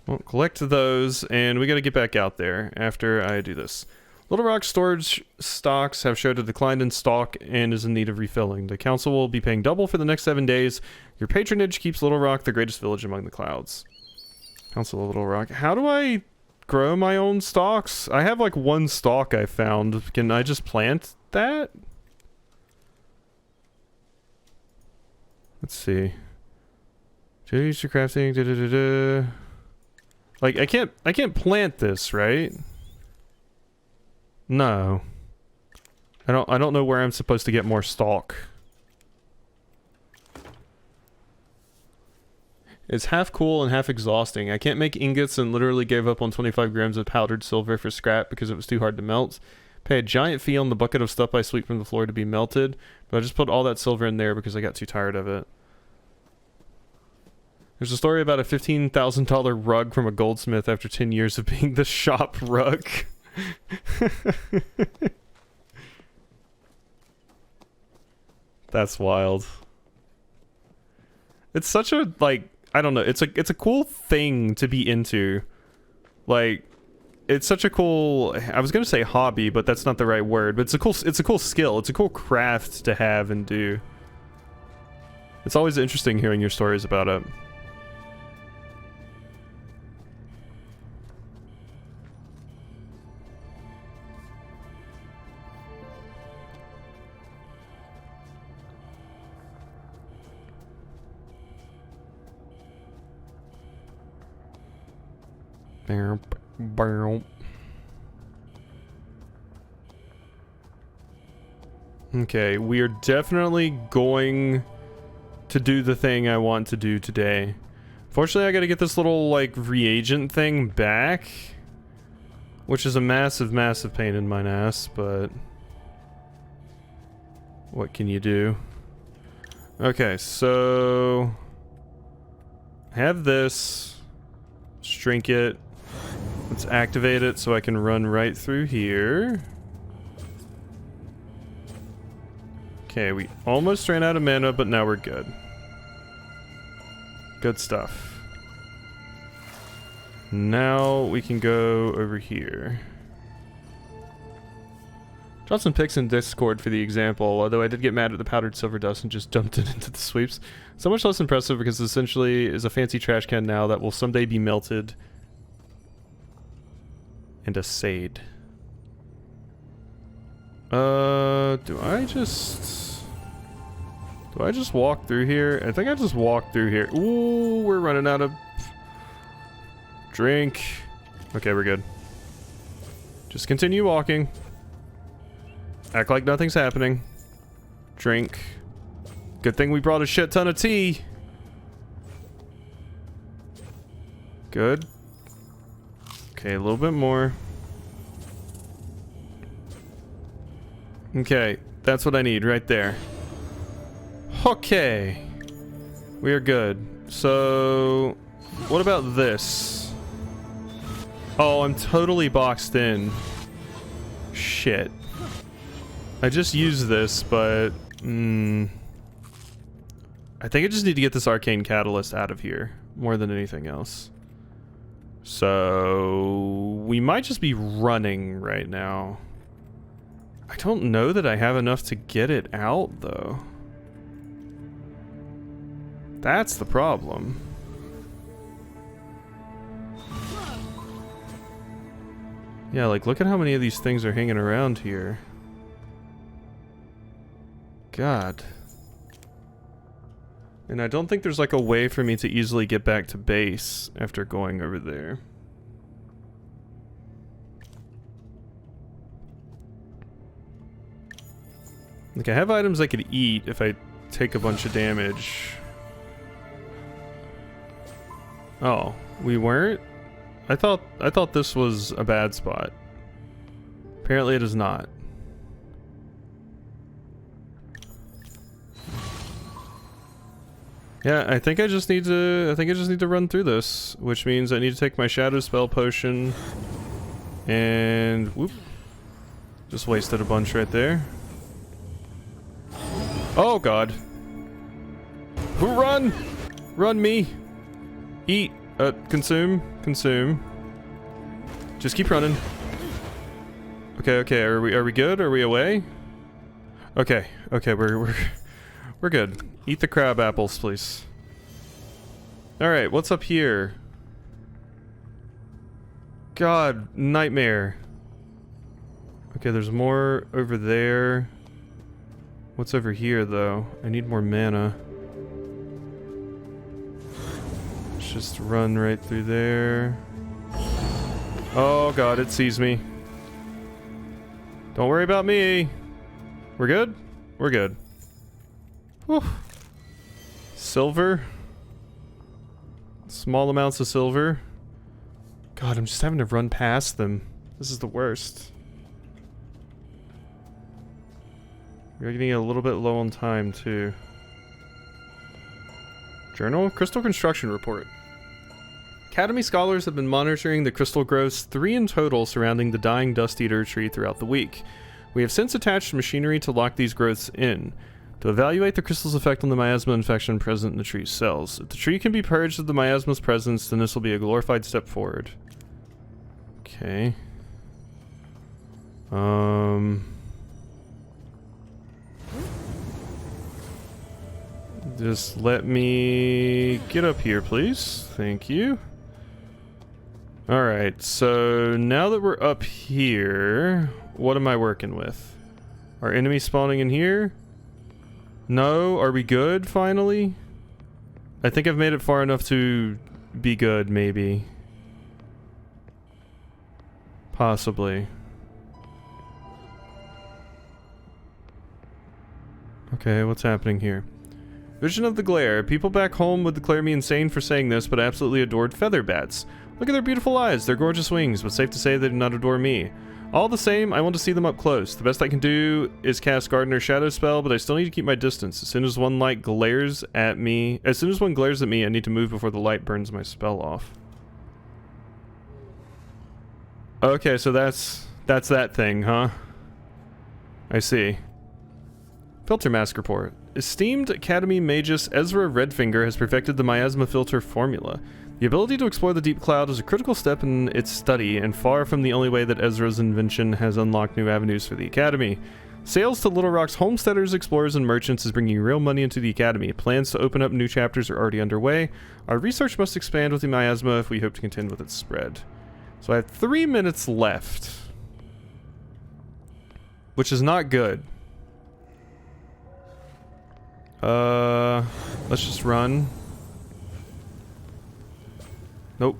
Well, collect those, and we gotta get back out there after I do this. Little Rock storage stocks have showed a decline in stock and is in need of refilling. The council will be paying double for the next 7 days. Your patronage keeps Little Rock the greatest village among the clouds. Council of Little Rock. How do I grow my own stalks? I have like one stalk I found. Can I just plant that? Let's see. Use your crafting. Da, da, da, da. Like I can't plant this, right? No. I don't know where I'm supposed to get more stalk. It's half cool and half exhausting. I can't make ingots and literally gave up on 25 grams of powdered silver for scrap because it was too hard to melt. Pay a giant fee on the bucket of stuff I sweep from the floor to be melted, but I just put all that silver in there because I got too tired of it. There's a story about a $15,000 rug from a goldsmith after 10 years of being the shop rug. That's wild. It's such a, like, I don't know, it's a cool thing to be into. Like, it's such a cool, I was gonna say hobby, but that's not the right word, but it's a cool skill, it's a cool craft to have and do. It's always interesting hearing your stories about it. Okay, we are definitely going to do the thing I want to do today. Fortunately, I gotta get this little, like, reagent thing back, which is a massive, massive pain in my ass, but what can you do? Okay, so have this. Let's drink it. Let's activate it so I can run right through here. Okay, we almost ran out of mana, but now we're good. Good stuff. Now we can go over here. Dropped some pics in Discord for the example, although I did get mad at the powdered silver dust and just dumped it into the sweeps. So much less impressive because it essentially is a fancy trash can now that will someday be melted and assayed. Do I just walk through here? I think I just walk through here. Ooh, we're running out of drink. Okay, we're good. Just continue walking. Act like nothing's happening. Drink. Good thing we brought a shit ton of tea. Good. Okay, a little bit more. Okay, that's what I need right there. Okay. We are good. So, what about this? Oh, I'm totally boxed in. Shit. I just used this, but... I think I just need to get this arcane catalyst out of here, more than anything else. So we might just be running right now. I don't know that I have enough to get it out, though. That's the problem. Yeah, like, look at how many of these things are hanging around here. God. And I don't think there's, like, a way for me to easily get back to base after going over there. Like, I have items I could eat if I take a bunch of damage. Oh, we weren't? I thought this was a bad spot. Apparently it is not. Yeah, I think I just need to run through this, which means I need to take my shadow spell potion and whoop. Just wasted a bunch right there. Oh god. Run! Run me! Eat! Consume. Consume. Just keep running. Okay, are we good? Are we away? Okay, we're good. Eat the crab apples, please. Alright, what's up here? God, nightmare. Okay, there's more over there. What's over here, though? I need more mana. Let's just run right through there. Oh god, it sees me. Don't worry about me. We're good? We're good. Whew. Silver. Small amounts of silver. God, I'm just having to run past them. This is the worst. We're getting a little bit low on time, too. Journal? Crystal Construction Report. Academy scholars have been monitoring the crystal growths, 3 in total, surrounding the dying Dust Eater tree throughout the week. We have since attached machinery to lock these growths in, to evaluate the crystal's effect on the miasma infection present in the tree's cells. If the tree can be purged of the miasma's presence, then this will be a glorified step forward. Okay. Just let me get up here, please. Thank you. Alright, so now that we're up here, what am I working with? Are enemies spawning in here? No? Are we good, finally? I think I've made it far enough to be good, maybe. Possibly. Okay, what's happening here? Vision of the Glare. People back home would declare me insane for saying this, but I absolutely adored feather bats. Look at their beautiful eyes, their gorgeous wings, but safe to say they do not adore me. All the same, I want to see them up close. The best I can do is cast Gardener's Shadow spell, but I still need to keep my distance. As soon as one glares at me, I need to move before the light burns my spell off. Okay, so that's that thing, huh? I see. Filter Mask Report. Esteemed Academy Magus Ezra Redfinger has perfected the miasma filter formula. The ability to explore the deep cloud is a critical step in its study, and far from the only way that Ezra's invention has unlocked new avenues for the Academy. Sales to Little Rock's homesteaders, explorers, and merchants is bringing real money into the Academy. Plans to open up new chapters are already underway. Our research must expand with the miasma if we hope to contend with its spread. So I have 3 minutes left, which is not good. Let's just run. Nope.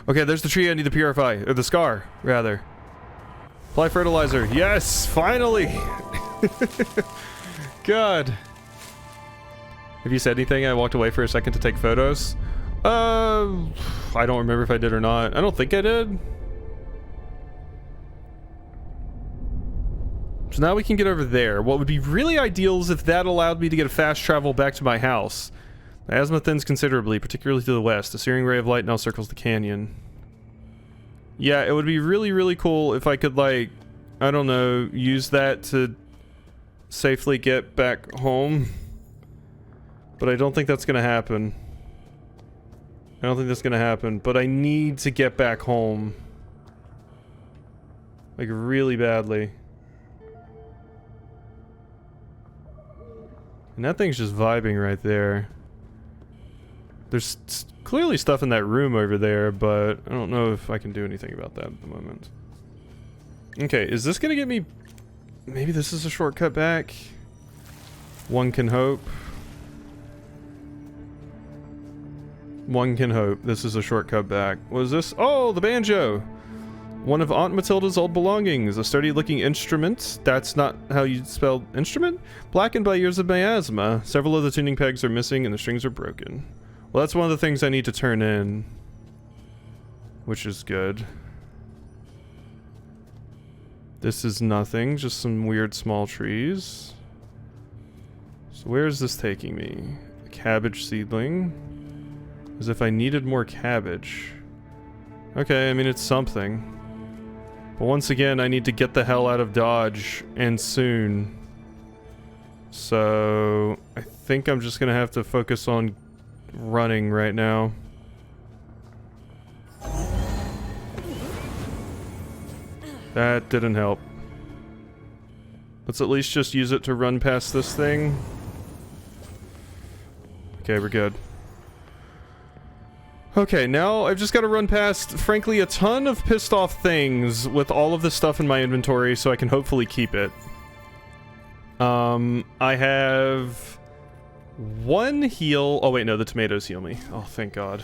Okay, there's the tree I need to purify. Or the scar, rather. Apply fertilizer. Yes! Finally! God. Have you said anything? I walked away for a second to take photos. I don't remember if I did or not. I don't think I did. So now we can get over there. What would be really ideal is if that allowed me to get a fast travel back to my house. The miasma thins considerably, particularly to the west. A searing ray of light now circles the canyon. Yeah, it would be really, really cool if I could, like, I don't know, use that to safely get back home. But I don't think that's gonna happen. I don't think that's gonna happen, but I need to get back home. Like, really badly. And that thing's just vibing right there. There's clearly stuff in that room over there, but I don't know if I can do anything about that at the moment. Okay, is this gonna get me... Maybe this is a shortcut back? One can hope. One can hope this is a shortcut back. What is this? Oh, the banjo! One of Aunt Matilda's old belongings. A sturdy-looking instrument. That's not how you spell instrument? Blackened by years of miasma. Several of the tuning pegs are missing and the strings are broken. Well, that's one of the things I need to turn in. Which is good. This is nothing, just some weird small trees. So where is this taking me? A cabbage seedling? As if I needed more cabbage. Okay, I mean, it's something. But once again, I need to get the hell out of Dodge, and soon. So I think I'm just gonna have to focus on running right now. That didn't help. Let's at least just use it to run past this thing. Okay, we're good. Okay, now I've just got to run past, frankly, a ton of pissed off things with all of the stuff in my inventory so I can hopefully keep it. I have one heal. Oh wait, no, the tomatoes heal me. Oh, thank God.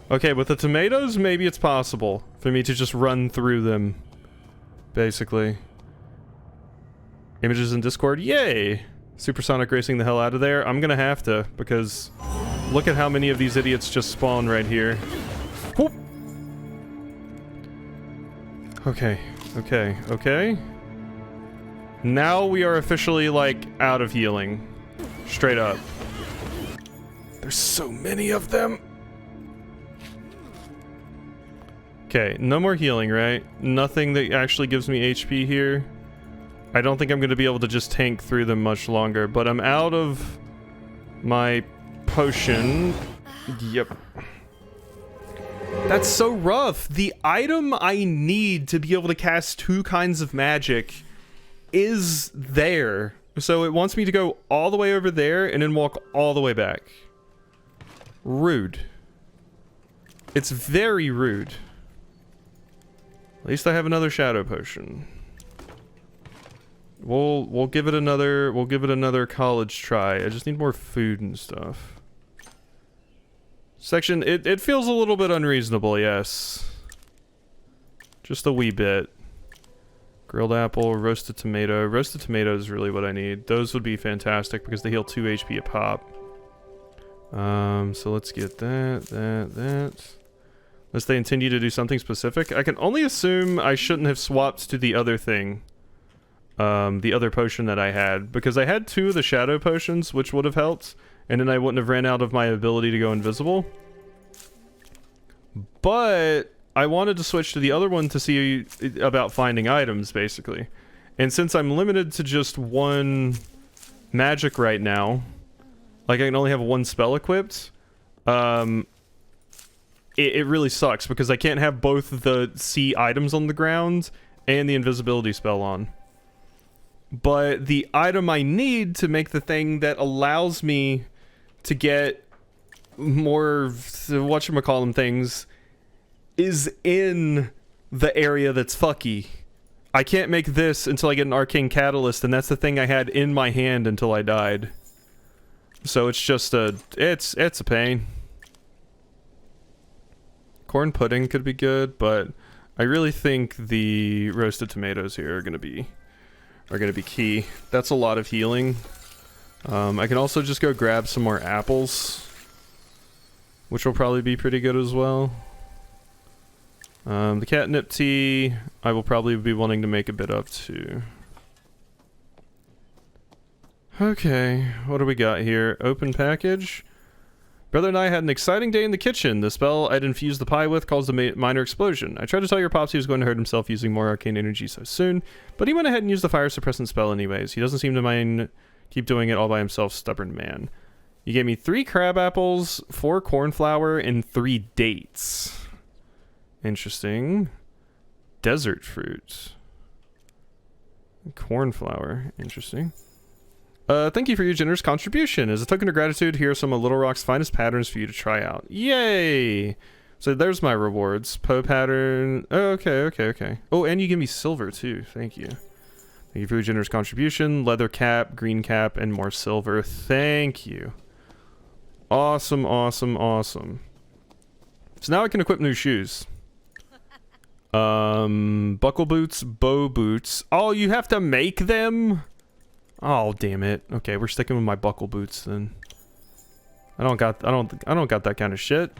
Okay, with the tomatoes, maybe it's possible for me to just run through them. Basically. Images in Discord, yay! Supersonic racing the hell out of there. I'm gonna have to, because look at how many of these idiots just spawn right here. Whoop. Okay, okay, okay. Now we are officially, like, out of healing. Straight up. There's so many of them! Okay, no more healing, right? Nothing that actually gives me HP here. I don't think I'm going to be able to just tank through them much longer, but I'm out of my potion. Yep. That's so rough. The item I need to be able to cast 2 kinds of magic is there. So it wants me to go all the way over there and then walk all the way back. Rude. It's very rude. At least I have another shadow potion. We'll give it another college try. I just need more food and stuff. Section, it feels a little bit unreasonable, yes. Just a wee bit. Grilled apple, roasted tomato. Roasted tomato is really what I need. Those would be fantastic because they heal 2 HP a pop. So let's get that. Unless they intend to do something specific. I can only assume I shouldn't have swapped to the other thing. The other potion that I had. Because I had 2 of the shadow potions, which would have helped. And then I wouldn't have ran out of my ability to go invisible. But I wanted to switch to the other one to see about finding items, basically. And since I'm limited to just 1 magic right now, like I can only have 1 spell equipped, it really sucks because I can't have both the see items on the ground and the invisibility spell on. But the item I need to make the thing that allows me to get more whatchamacallem things is in the area that's fucky. I can't make this until I get an arcane catalyst, and that's the thing I had in my hand until I died. So it's just it's a pain. Corn pudding could be good, but I really think the roasted tomatoes here are gonna be key. That's a lot of healing. I can also just go grab some more apples, which will probably be pretty good as well. The catnip tea, I will probably be wanting to make a bit of too. Okay, what do we got here? Open package. Brother and I had an exciting day in the kitchen. The spell I'd infused the pie with caused a minor explosion. I tried to tell your pops he was going to hurt himself using more arcane energy so soon, but he went ahead and used the fire suppressant spell anyways. He doesn't seem to mind keep doing it all by himself, stubborn man. You gave me 3 crab apples, 4 cornflower, and 3 dates. Interesting. Desert fruit. Cornflower. Interesting. Thank you for your generous contribution. As a token of gratitude, here are some of Little Rock's finest patterns for you to try out. Yay! So there's my rewards. Poe pattern. Oh, okay. Oh, and you give me silver too. Thank you. Thank you for your generous contribution. Leather cap, green cap, and more silver. Thank you. Awesome. So now I can equip new shoes. Buckle boots, bow boots. Oh, you have to make them? Oh, damn it. Okay, we're sticking with my buckle boots then. I don't got that kind of shit.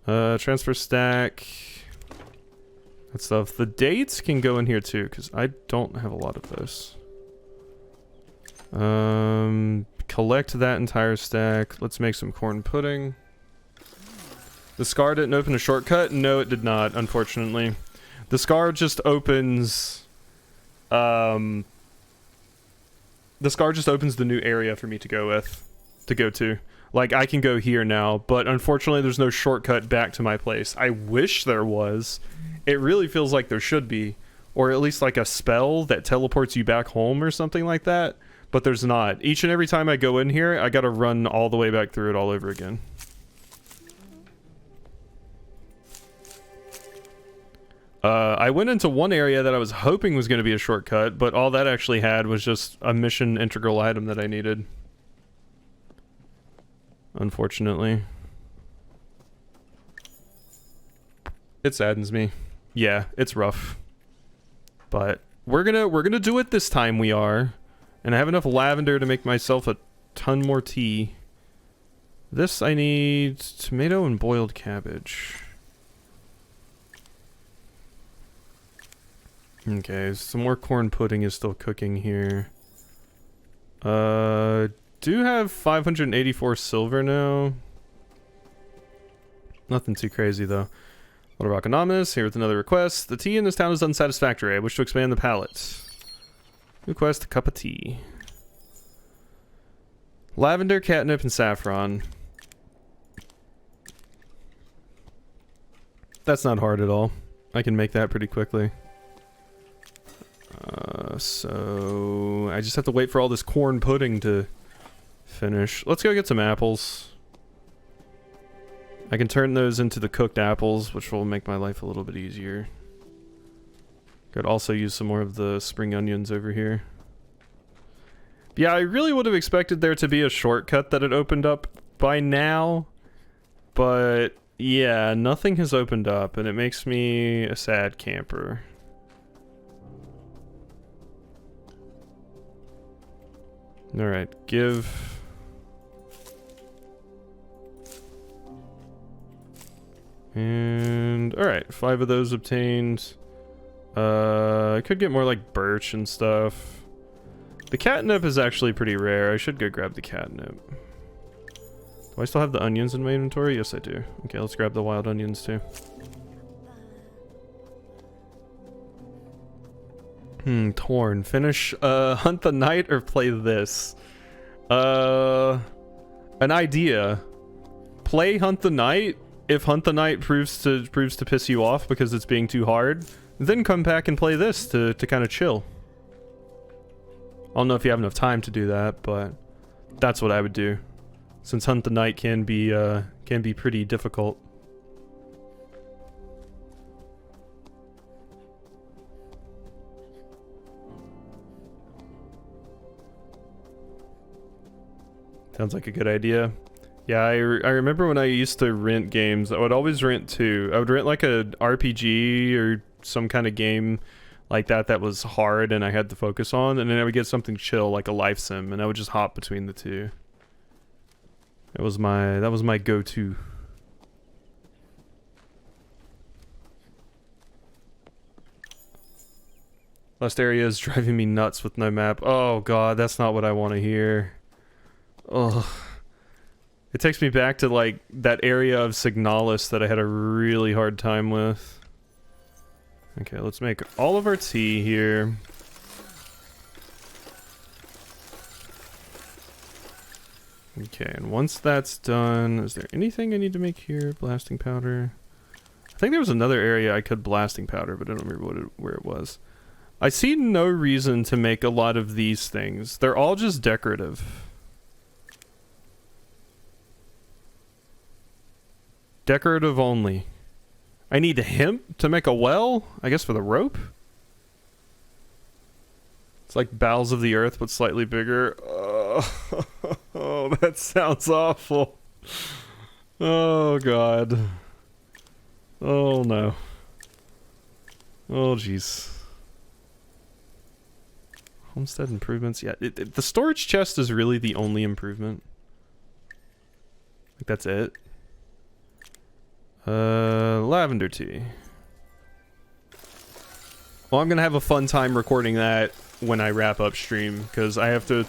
Transfer stack. That stuff. The dates can go in here too, because I don't have a lot of those. Collect that entire stack. Let's make some corn pudding. The scar didn't open a shortcut? No, it did not, unfortunately. The scar just opens... the scar just opens the new area for me to go to. Like, I can go here now, but unfortunately there's no shortcut back to my place. I wish there was. It really feels like there should be. Or at least like a spell that teleports you back home or something like that. But there's not. Each and every time I go in here, I gotta run all the way back through it all over again. I went into one area that I was hoping was going to be a shortcut, but all that actually had was just a mission integral item that I needed. Unfortunately. It saddens me. Yeah, it's rough. But we're gonna do it this time, we are. And I have enough lavender to make myself a ton more tea. This I need tomato and boiled cabbage. Okay, some more corn pudding is still cooking here. Do have 584 silver now. Nothing too crazy though. Little Rock Anonymous here with another request. The tea in this town is unsatisfactory. I wish to expand the palate. Request a cup of tea. Lavender, catnip, and saffron. That's not hard at all. I can make that pretty quickly. So I just have to wait for all this corn pudding to finish. Let's go get some apples. I can turn those into the cooked apples, which will make my life a little bit easier. Could also use some more of the spring onions over here. Yeah, I really would have expected there to be a shortcut that had opened up by now. But yeah, nothing has opened up, and it makes me a sad camper. Alright, give... And... Alright, 5 of those obtained. I could get more like birch and stuff. The catnip is actually pretty rare. I should go grab the catnip. Do I still have the onions in my inventory? Yes, I do. Okay, let's grab the wild onions too. Torn. Finish Hunt the Night or play this? An idea. Play Hunt the Night. If Hunt the Night proves to piss you off because it's being too hard, then come back and play this to kind of chill. I don't know if you have enough time to do that, but that's what I would do. Since Hunt the Night can be pretty difficult. Sounds like a good idea. Yeah, I remember when I used to rent games, I would always rent two. I would rent like a RPG or some kind of game like that was hard and I had to focus on, and then I would get something chill like a life sim, and I would just hop between the two. That was my go-to. Last area is driving me nuts with no map. Oh god, that's not what I want to hear. Ugh. It takes me back to like that area of Signalis that I had a really hard time with. Okay, let's make all of our tea here. Okay, and once that's done, is there anything I need to make here? Blasting powder. I think there was another area I could blasting powder, but I don't remember where it was. I see no reason to make a lot of these things. They're all just decorative. Decorative only. I need hemp to make a well? I guess for the rope? It's like bowels of the earth, but slightly bigger. Oh, that sounds awful. Oh, God. Oh, no. Oh, jeez. Homestead improvements. Yeah, the storage chest is really the only improvement. Like, that's it. Lavender tea. Well, I'm gonna have a fun time recording that when I wrap up stream, because I have to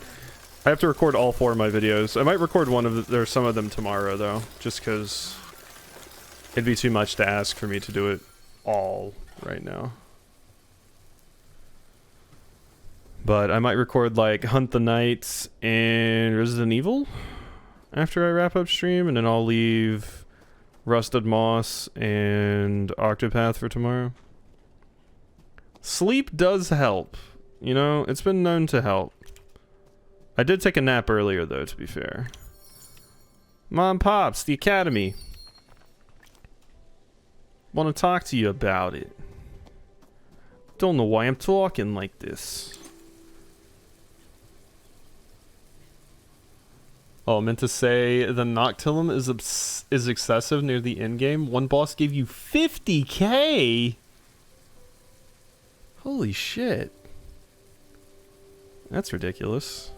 record all 4 of my videos. I might record some of them tomorrow, though, just because it'd be too much to ask for me to do it all right now. But I might record, like, Hunt the Night and Resident Evil after I wrap up stream, and then I'll leave Rusted Moss and Octopath for tomorrow. Sleep does help. You know, it's been known to help. I did take a nap earlier, though, to be fair. Mom, Pops, the Academy. Want to talk to you about it. Don't know why I'm talking like this. Oh, I meant to say the Noctilum is excessive near the end game. One boss gave you 50k. Holy shit. That's ridiculous.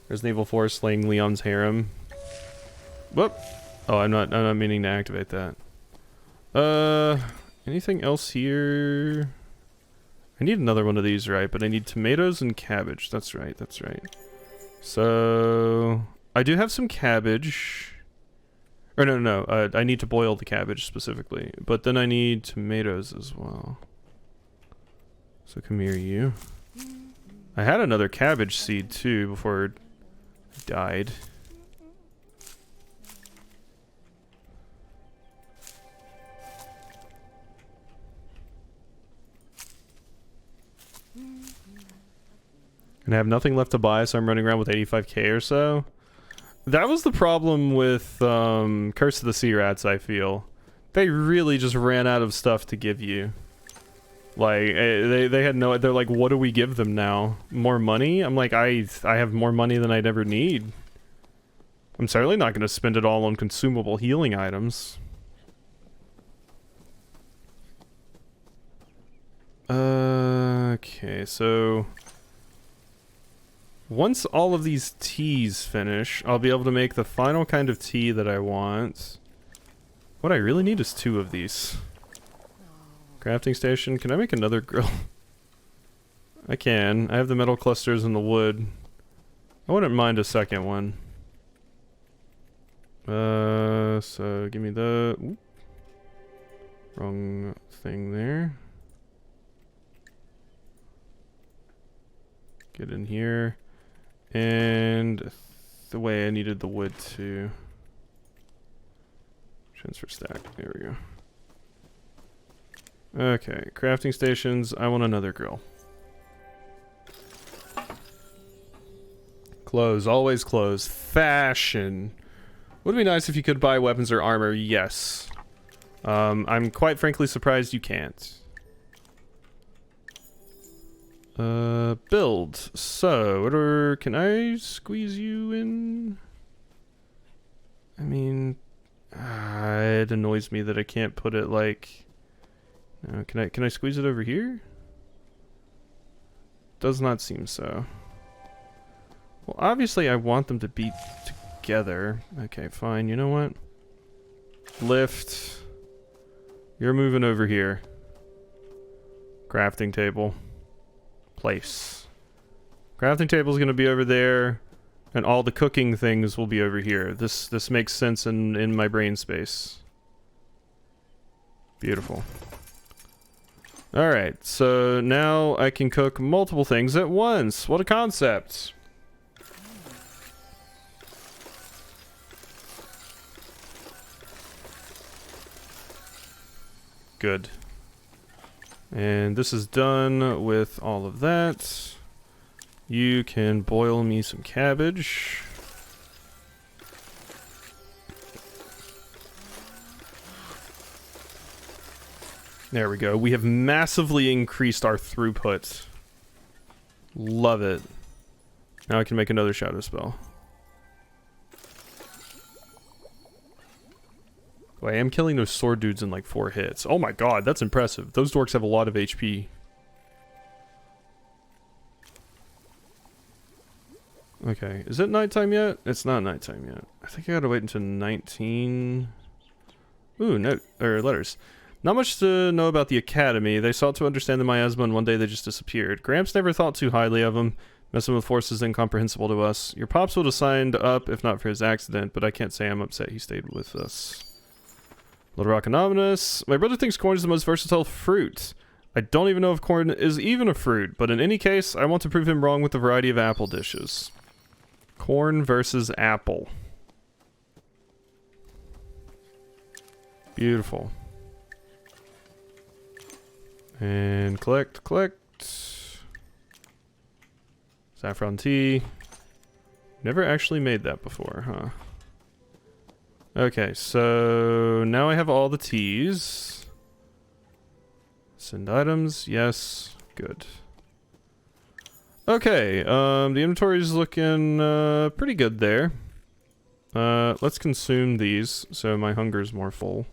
There's Naval Force slaying Leon's harem. Whoop. Oh, I'm not meaning to activate that. Anything else here? I need another one of these, right? But I need tomatoes and cabbage. That's right, that's right. So I do have some cabbage. Or no, I need to boil the cabbage specifically. But then I need tomatoes as well. So come here, you. I had another cabbage seed too before it died. And I have nothing left to buy, so I'm running around with 85k or so. That was the problem with Curse of the Sea Rats, I feel. They really just ran out of stuff to give you. Like, they had no... They're like, what do we give them now? More money? I'm like, I have more money than I'd ever need. I'm certainly not going to spend it all on consumable healing items. Okay, so... Once all of these teas finish, I'll be able to make the final kind of tea that I want. What I really need is 2 of these. Crafting station. Can I make another grill? I can. I have the metal clusters and the wood. I wouldn't mind a second one. So give me the... Oop. Wrong thing there. Get in here. And the way I needed the wood to transfer stack. There we go. Okay, crafting stations. I want another grill. Clothes, always clothes. Fashion. Would it be nice if you could buy weapons or armor? Yes. I'm quite frankly surprised you can't. Build. So, can I squeeze you in? I mean, it annoys me that I can't put it like... No, can I squeeze it over here? Does not seem so. Well, obviously I want them to be together. Okay, fine. You know what? Lift. You're moving over here. Crafting table. Place. Crafting table is going to be over there, and all the cooking things will be over here. This makes sense in my brain space. Beautiful. Alright, so now I can cook multiple things at once. What a concept. Good. And this is done with all of that. You can boil me some cabbage. There we go. We have massively increased our throughput. Love it. Now I can make another shadow spell. Oh, I am killing those sword dudes in like 4 hits. Oh my god, that's impressive. Those dorks have a lot of HP. Okay, is it nighttime yet? It's not nighttime yet. I think I gotta wait until 19... Ooh, note, or letters. Not much to know about the Academy. They sought to understand the miasma and one day they just disappeared. Gramps never thought too highly of them. Messing with forces incomprehensible to us. Your pops would have signed up if not for his accident, but I can't say I'm upset he stayed with us. Little Rock Anonymous. My brother thinks corn is the most versatile fruit. I don't even know if corn is even a fruit, but in any case, I want to prove him wrong with the variety of apple dishes. Corn versus apple. Beautiful. And collect. Saffron tea. Never actually made that before, huh? Okay, so now I have all the teas. Send items, yes, good. Okay, the inventory is looking pretty good there. Let's consume these so my hunger is more full.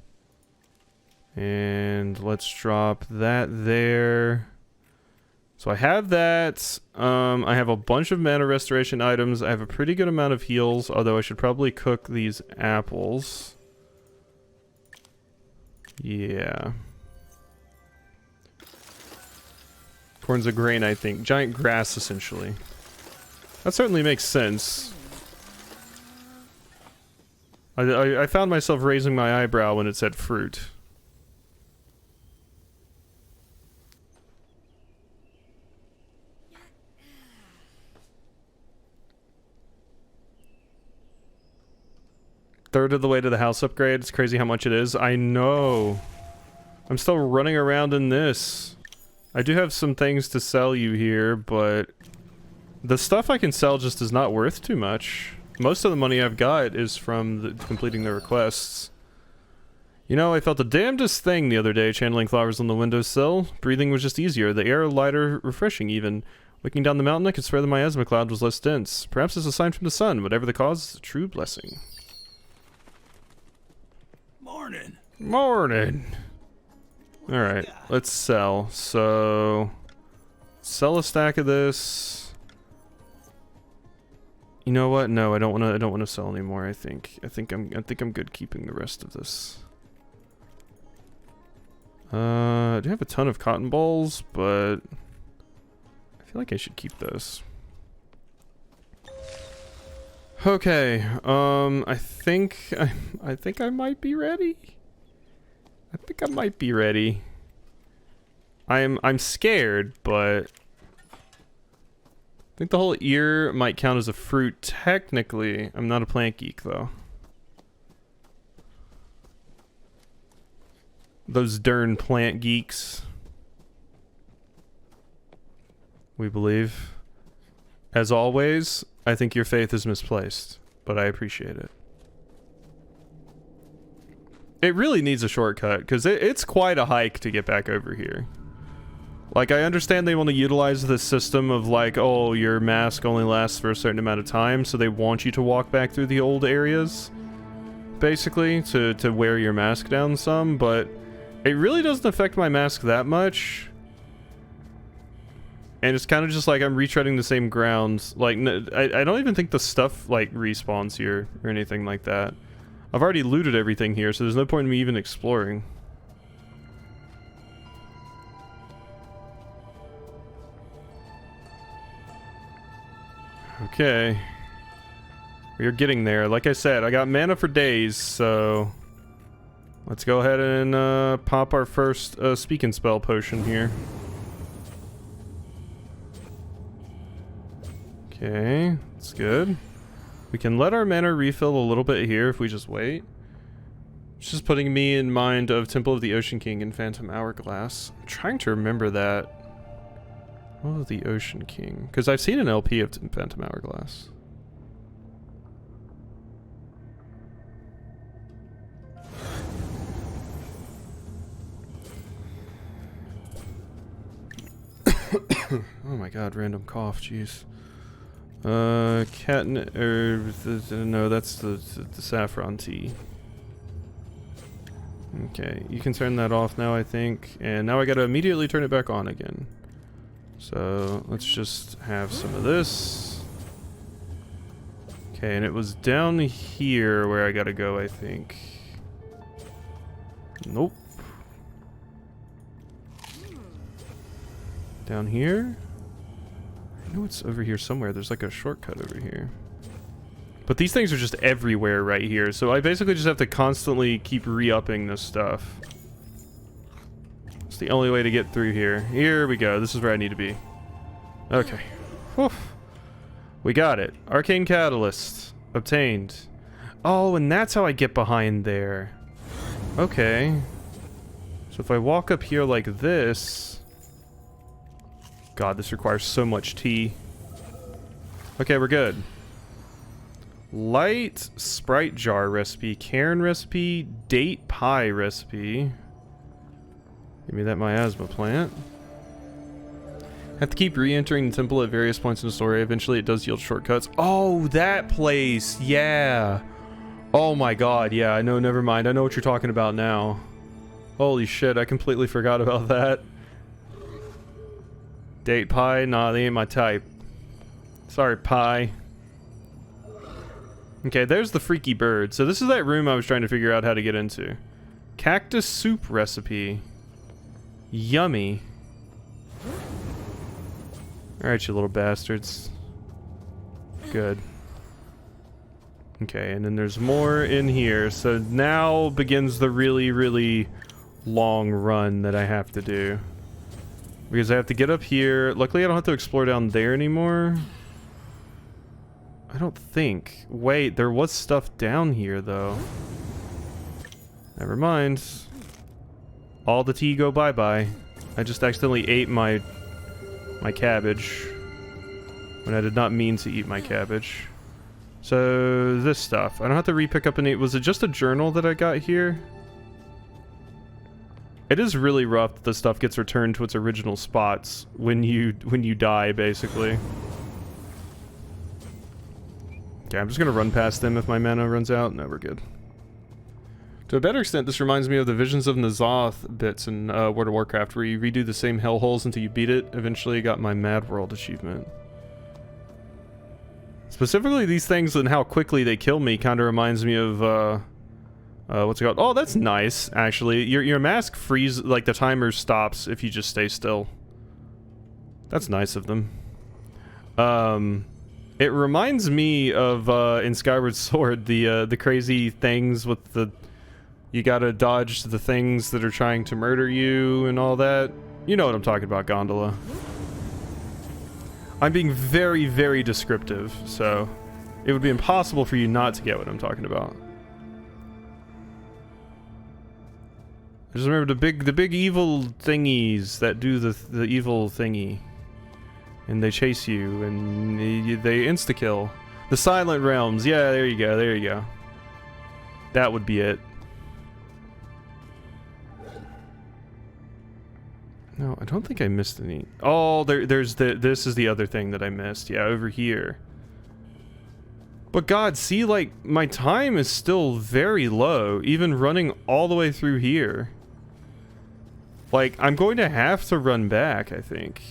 And let's drop that there. So I have that. I have a bunch of mana restoration items. I have a pretty good amount of heals, although I should probably cook these apples. Yeah. Corn's a grain, I think. Giant grass, essentially. That certainly makes sense. I found myself raising my eyebrow when it said fruit. Third of the way to the house upgrade. It's crazy how much it is. I know. I'm still running around in this. I do have some things to sell you here, but the stuff I can sell just is not worth too much. Most of the money I've got is from completing the requests. You know, I felt the damnedest thing the other day channeling flowers on the windowsill. Breathing was just easier, the air lighter, refreshing even. Looking down the mountain, I could swear the miasma cloud was less dense. Perhaps it's a sign from the sun. Whatever the cause, it's a true blessing. Morning. Alright, let's sell. So, sell a stack of this. You know what? No, I don't want to sell anymore, I think. I think I'm good keeping the rest of this. I do have a ton of cotton balls, but I feel like I should keep those. Okay, I think I might be ready. I think I might be ready. I'm scared, but I think the whole ear might count as a fruit. Technically, I'm not a plant geek though. Those darn plant geeks. We believe. As always, I think your faith is misplaced, but I appreciate it. It really needs a shortcut, because it's quite a hike to get back over here. Like, I understand they want to utilize this system of like, oh, your mask only lasts for a certain amount of time, so they want you to walk back through the old areas, basically, to wear your mask down some, but it really doesn't affect my mask that much. And it's kind of just like I'm retreading the same ground. Like, I don't even think the stuff, like, respawns here or anything like that. I've already looted everything here, so there's no point in me even exploring. Okay. We're getting there. Like I said, I got mana for days, so Let's go ahead and pop our first speak and spell potion here. Okay, that's good. We can let our mana refill a little bit here if we just wait. It's just putting me in mind of Temple of the Ocean King and Phantom Hourglass. I'm trying to remember that. What was the Ocean King? Because I've seen an LP of Phantom Hourglass. Oh my god, random cough, jeez. Catnip, no, that's the saffron tea. Okay, you can turn that off now, I think. And now I gotta immediately turn it back on again. So, let's just have some of this. Okay, and it was down here where I gotta go, I think. Nope. Down here? I know it's over here somewhere. There's like a shortcut over here. But these things are just everywhere right here, so I basically just have to constantly keep re-upping this stuff. It's the only way to get through here. Here we go. This is where I need to be. Okay. Whew. We got it. Arcane Catalyst. Obtained. Oh, and that's how I get behind there. Okay. So if I walk up here like this... God, this requires so much tea. Okay, we're good. Light Sprite Jar recipe, Cairn recipe, Date Pie recipe. Give me that miasma plant. Have to keep re-entering the temple at various points in the story. Eventually it does yield shortcuts. Oh, that place! Yeah! Oh my god, yeah, I know, never mind. I know what you're talking about now. Holy shit, I completely forgot about that. Date pie? Nah, they ain't my type. Sorry, pie. Okay, there's the freaky bird. So this is that room I was trying to figure out how to get into. Cactus soup recipe. Yummy. Alright, you little bastards. Good. Okay, and then there's more in here. So now begins the really, really long run that I have to do. Because I have to get up here. Luckily, I don't have to explore down there anymore. I don't think. Wait, there was stuff down here, though. Never mind. All the tea go bye-bye. I just accidentally ate my cabbage. When I did not mean to eat my cabbage. So, this stuff. I don't have to re-pick up any... Was it just a journal that I got here? It is really rough that the stuff gets returned to its original spots when you die, basically. Okay, I'm just gonna run past them if my mana runs out. No, we're good. To a better extent, this reminds me of the Visions of N'Zoth bits in World of Warcraft, where you redo the same hellholes until you beat it. Eventually, I got my Mad World achievement. Specifically, these things and how quickly they kill me kind of reminds me of what's it called? Oh, that's nice, actually. Your mask freeze, like the timer stops if you just stay still. That's nice of them. It reminds me of in Skyward Sword the crazy things with the you gotta dodge the things that are trying to murder you and all that. You know what I'm talking about, Gondola. I'm being very, very descriptive, so it would be impossible for you not to get what I'm talking about. I just remember the big evil thingies that do the evil thingy. And they chase you, and they insta-kill. The Silent Realms, yeah, there you go, there you go. That would be it. No, I don't think I missed any. Oh, this is the other thing that I missed, yeah, over here. But God, see, like, my time is still very low, even running all the way through here. Like, I'm going to have to run back, I think.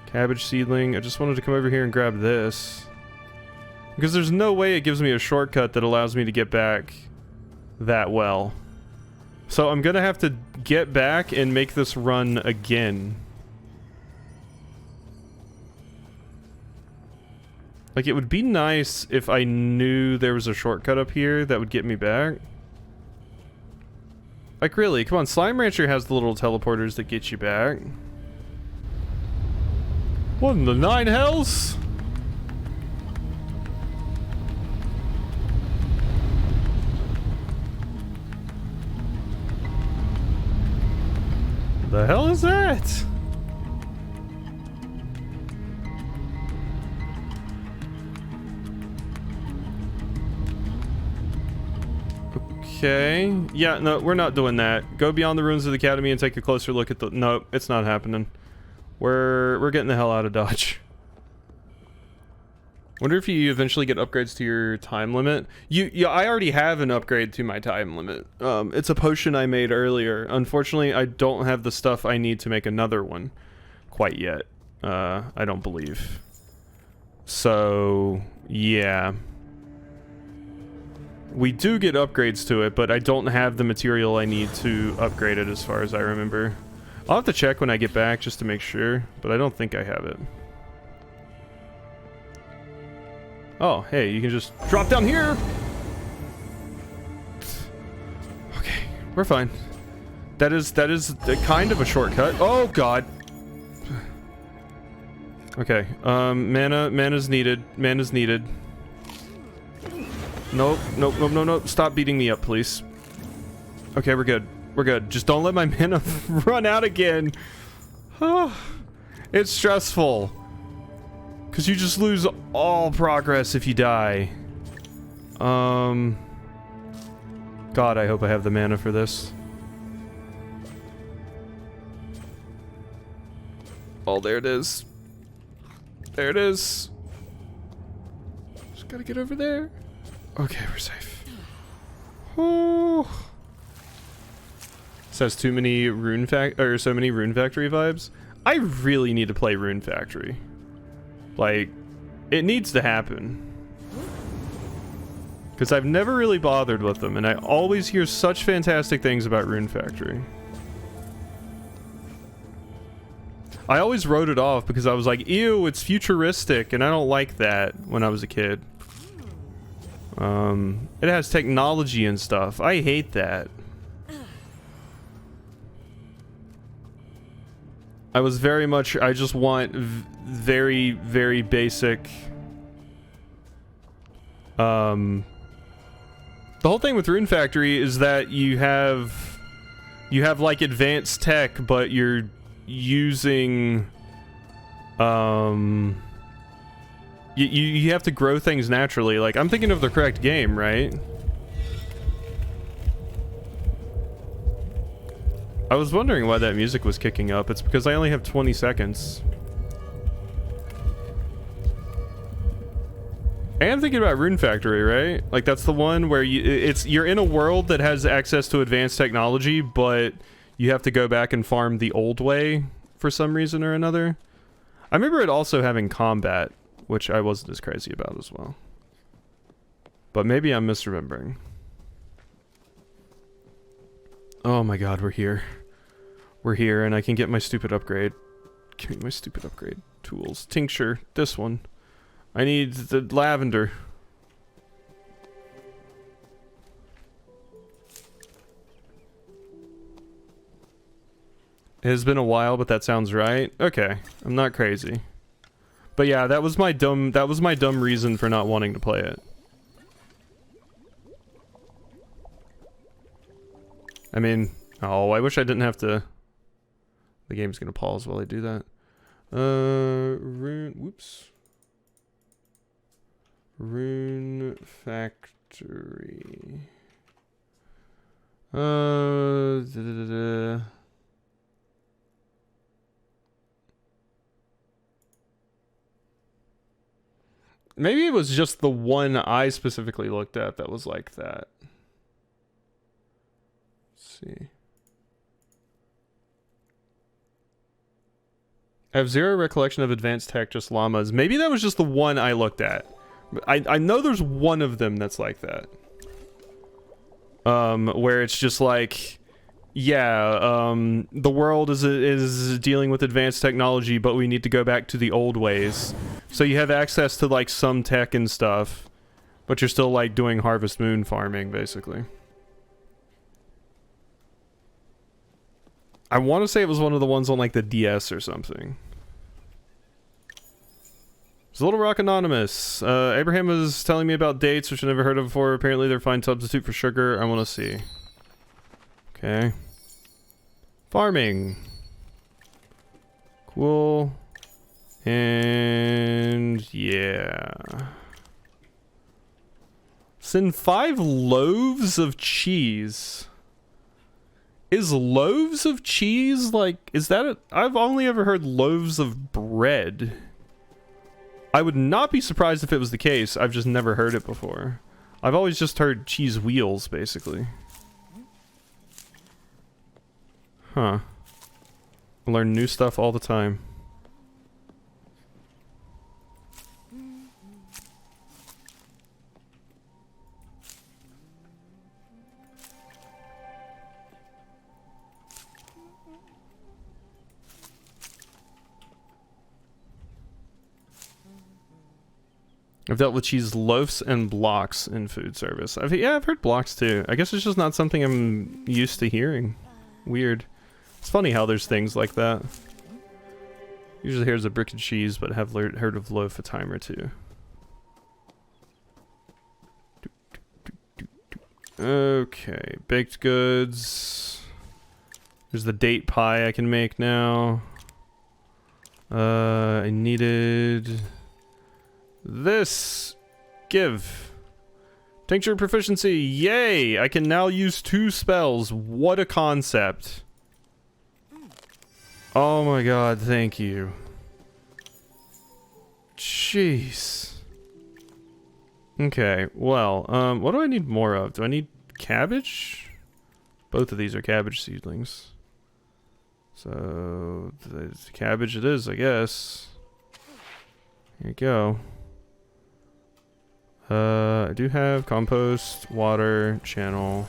Cabbage seedling. I just wanted to come over here and grab this. Because there's no way it gives me a shortcut that allows me to get back that well. So I'm going to have to get back and make this run again. Like, it would be nice if I knew there was a shortcut up here that would get me back. Like, really? Come on, Slime Rancher has the little teleporters that get you back. What in the nine hells? The hell is that? Okay. Yeah, no, we're not doing that. Go beyond the ruins of the academy and take a closer look at the... Nope, it's not happening. We're getting the hell out of Dodge. Wonder if you eventually get upgrades to your time limit. Yeah, I already have an upgrade to my time limit. It's a potion I made earlier. Unfortunately, I don't have the stuff I need to make another one quite yet. I don't believe. So, yeah. We do get upgrades to it, but I don't have the material I need to upgrade it as far as I remember. I'll have to check when I get back just to make sure, but I don't think I have it. Oh, hey, you can just drop down here! Okay, we're fine. That is kind of a shortcut. Oh, God. Okay, mana's needed. Mana's needed. Nope, nope, nope, nope, nope. Stop beating me up, please. Okay, we're good. We're good. Just don't let my mana run out again. It's stressful. Because you just lose all progress if you die. God, I hope I have the mana for this. Oh, there it is. There it is. Just gotta get over there. Okay, we're safe. Oh. This has too many so many Rune Factory vibes. I really need to play Rune Factory. Like, it needs to happen. Because I've never really bothered with them, and I always hear such fantastic things about Rune Factory. I always wrote it off because I was like, ew, it's futuristic, and I don't like that when I was a kid. It has technology and stuff. I hate that. I was very much, I just want very, very basic. The whole thing with Rune Factory is that you have like advanced tech, but you're using, you have to grow things naturally. Like, I'm thinking of the correct game, right? I was wondering why that music was kicking up. It's because I only have 20 seconds. I am thinking about Rune Factory, right? Like, that's the one where you're in a world that has access to advanced technology, but you have to go back and farm the old way for some reason or another. I remember it also having combat, which I wasn't as crazy about as well. But maybe I'm misremembering. Oh my god, we're here. We're here, and I can get my stupid upgrade. Give me my stupid upgrade tools. Tincture, this one. I need the lavender. It has been a while, but that sounds right. Okay, I'm not crazy. But yeah, that was my dumb reason for not wanting to play it. I mean, oh, I wish I didn't have to. The game's gonna pause while I do that. Whoops. Rune Factory. Maybe it was just the one I specifically looked at that was like that. Let's see. I have zero recollection of advanced tech, just llamas. Maybe that was just the one I looked at. I know there's one of them that's like that. Where it's just like, yeah, the world is dealing with advanced technology, but we need to go back to the old ways. So you have access to like some tech and stuff, but you're still like doing Harvest Moon farming, basically. I want to say it was one of the ones on like the DS or something. It's Little Rock Anonymous. Abraham was telling me about dates, which I never heard of before. Apparently they're a fine substitute for sugar. I want to see. Okay. Farming. Cool. And yeah. Send 5 loaves of cheese. Is loaves of cheese like, is that a, I've only ever heard loaves of bread. I would not be surprised if it was the case. I've just never heard it before. I've always just heard cheese wheels, basically. Huh. I learn new stuff all the time. I've dealt with cheese loaves and blocks in food service. I've heard blocks too. I guess it's just not something I'm used to hearing. Weird. It's funny how there's things like that. Usually here's a brick of cheese, but have heard of loaf a time or two. Okay, baked goods. There's the date pie I can make now. I needed this. Give. Tincture proficiency. Yay! I can now use 2 spells. What a concept. Oh my god, thank you. Jeez. Okay, well, what do I need more of? Do I need cabbage? Both of these are cabbage seedlings. So, the cabbage it is, I guess. Here you go. I do have compost, water, channel.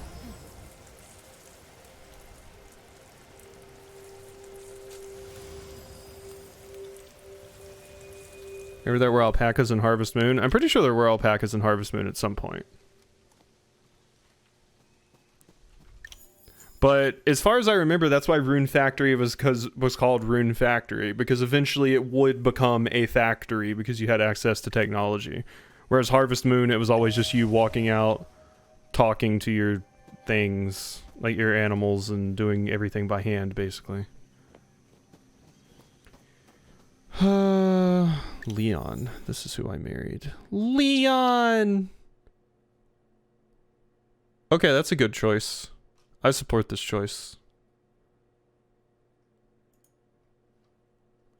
Remember there were alpacas in Harvest Moon? I'm pretty sure there were alpacas in Harvest Moon at some point. But as far as I remember, that's why Rune Factory was called Rune Factory, because eventually it would become a factory because you had access to technology. Whereas Harvest Moon, it was always just you walking out, talking to your things, like your animals, and doing everything by hand, basically. Leon. This is who I married. Leon! Okay, that's a good choice. I support this choice.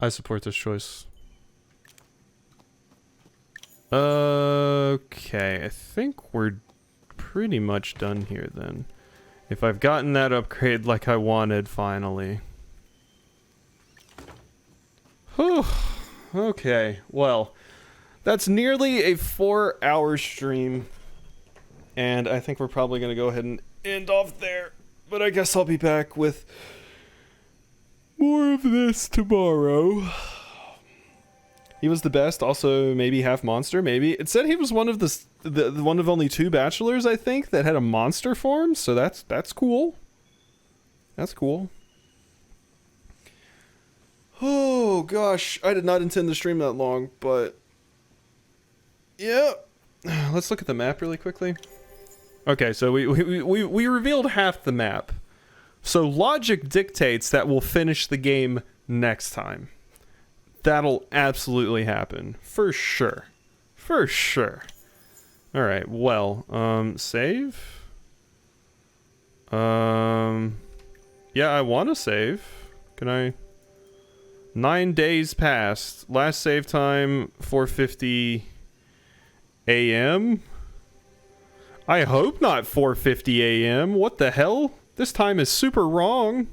I support this choice. Okay, I think we're pretty much done here then. If I've gotten that upgrade like I wanted, finally. Whew. Okay, well, that's nearly a 4-hour stream. And I think we're probably going to go ahead and end off there. But I guess I'll be back with more of this tomorrow. He was the best, also maybe half monster, maybe. It said he was one of the one of only 2 bachelors, I think, that had a monster form, so that's cool. That's cool. Oh gosh, I did not intend to stream that long, but yeah. Let's look at the map really quickly. Okay, so we revealed half the map. So logic dictates that we'll finish the game next time. That'll absolutely happen. For sure. For sure. Alright, well, save? Yeah, I want to save. Can I? 9 days passed. Last save time, 4:50 a.m.? I hope not 4:50 a.m. What the hell? This time is super wrong.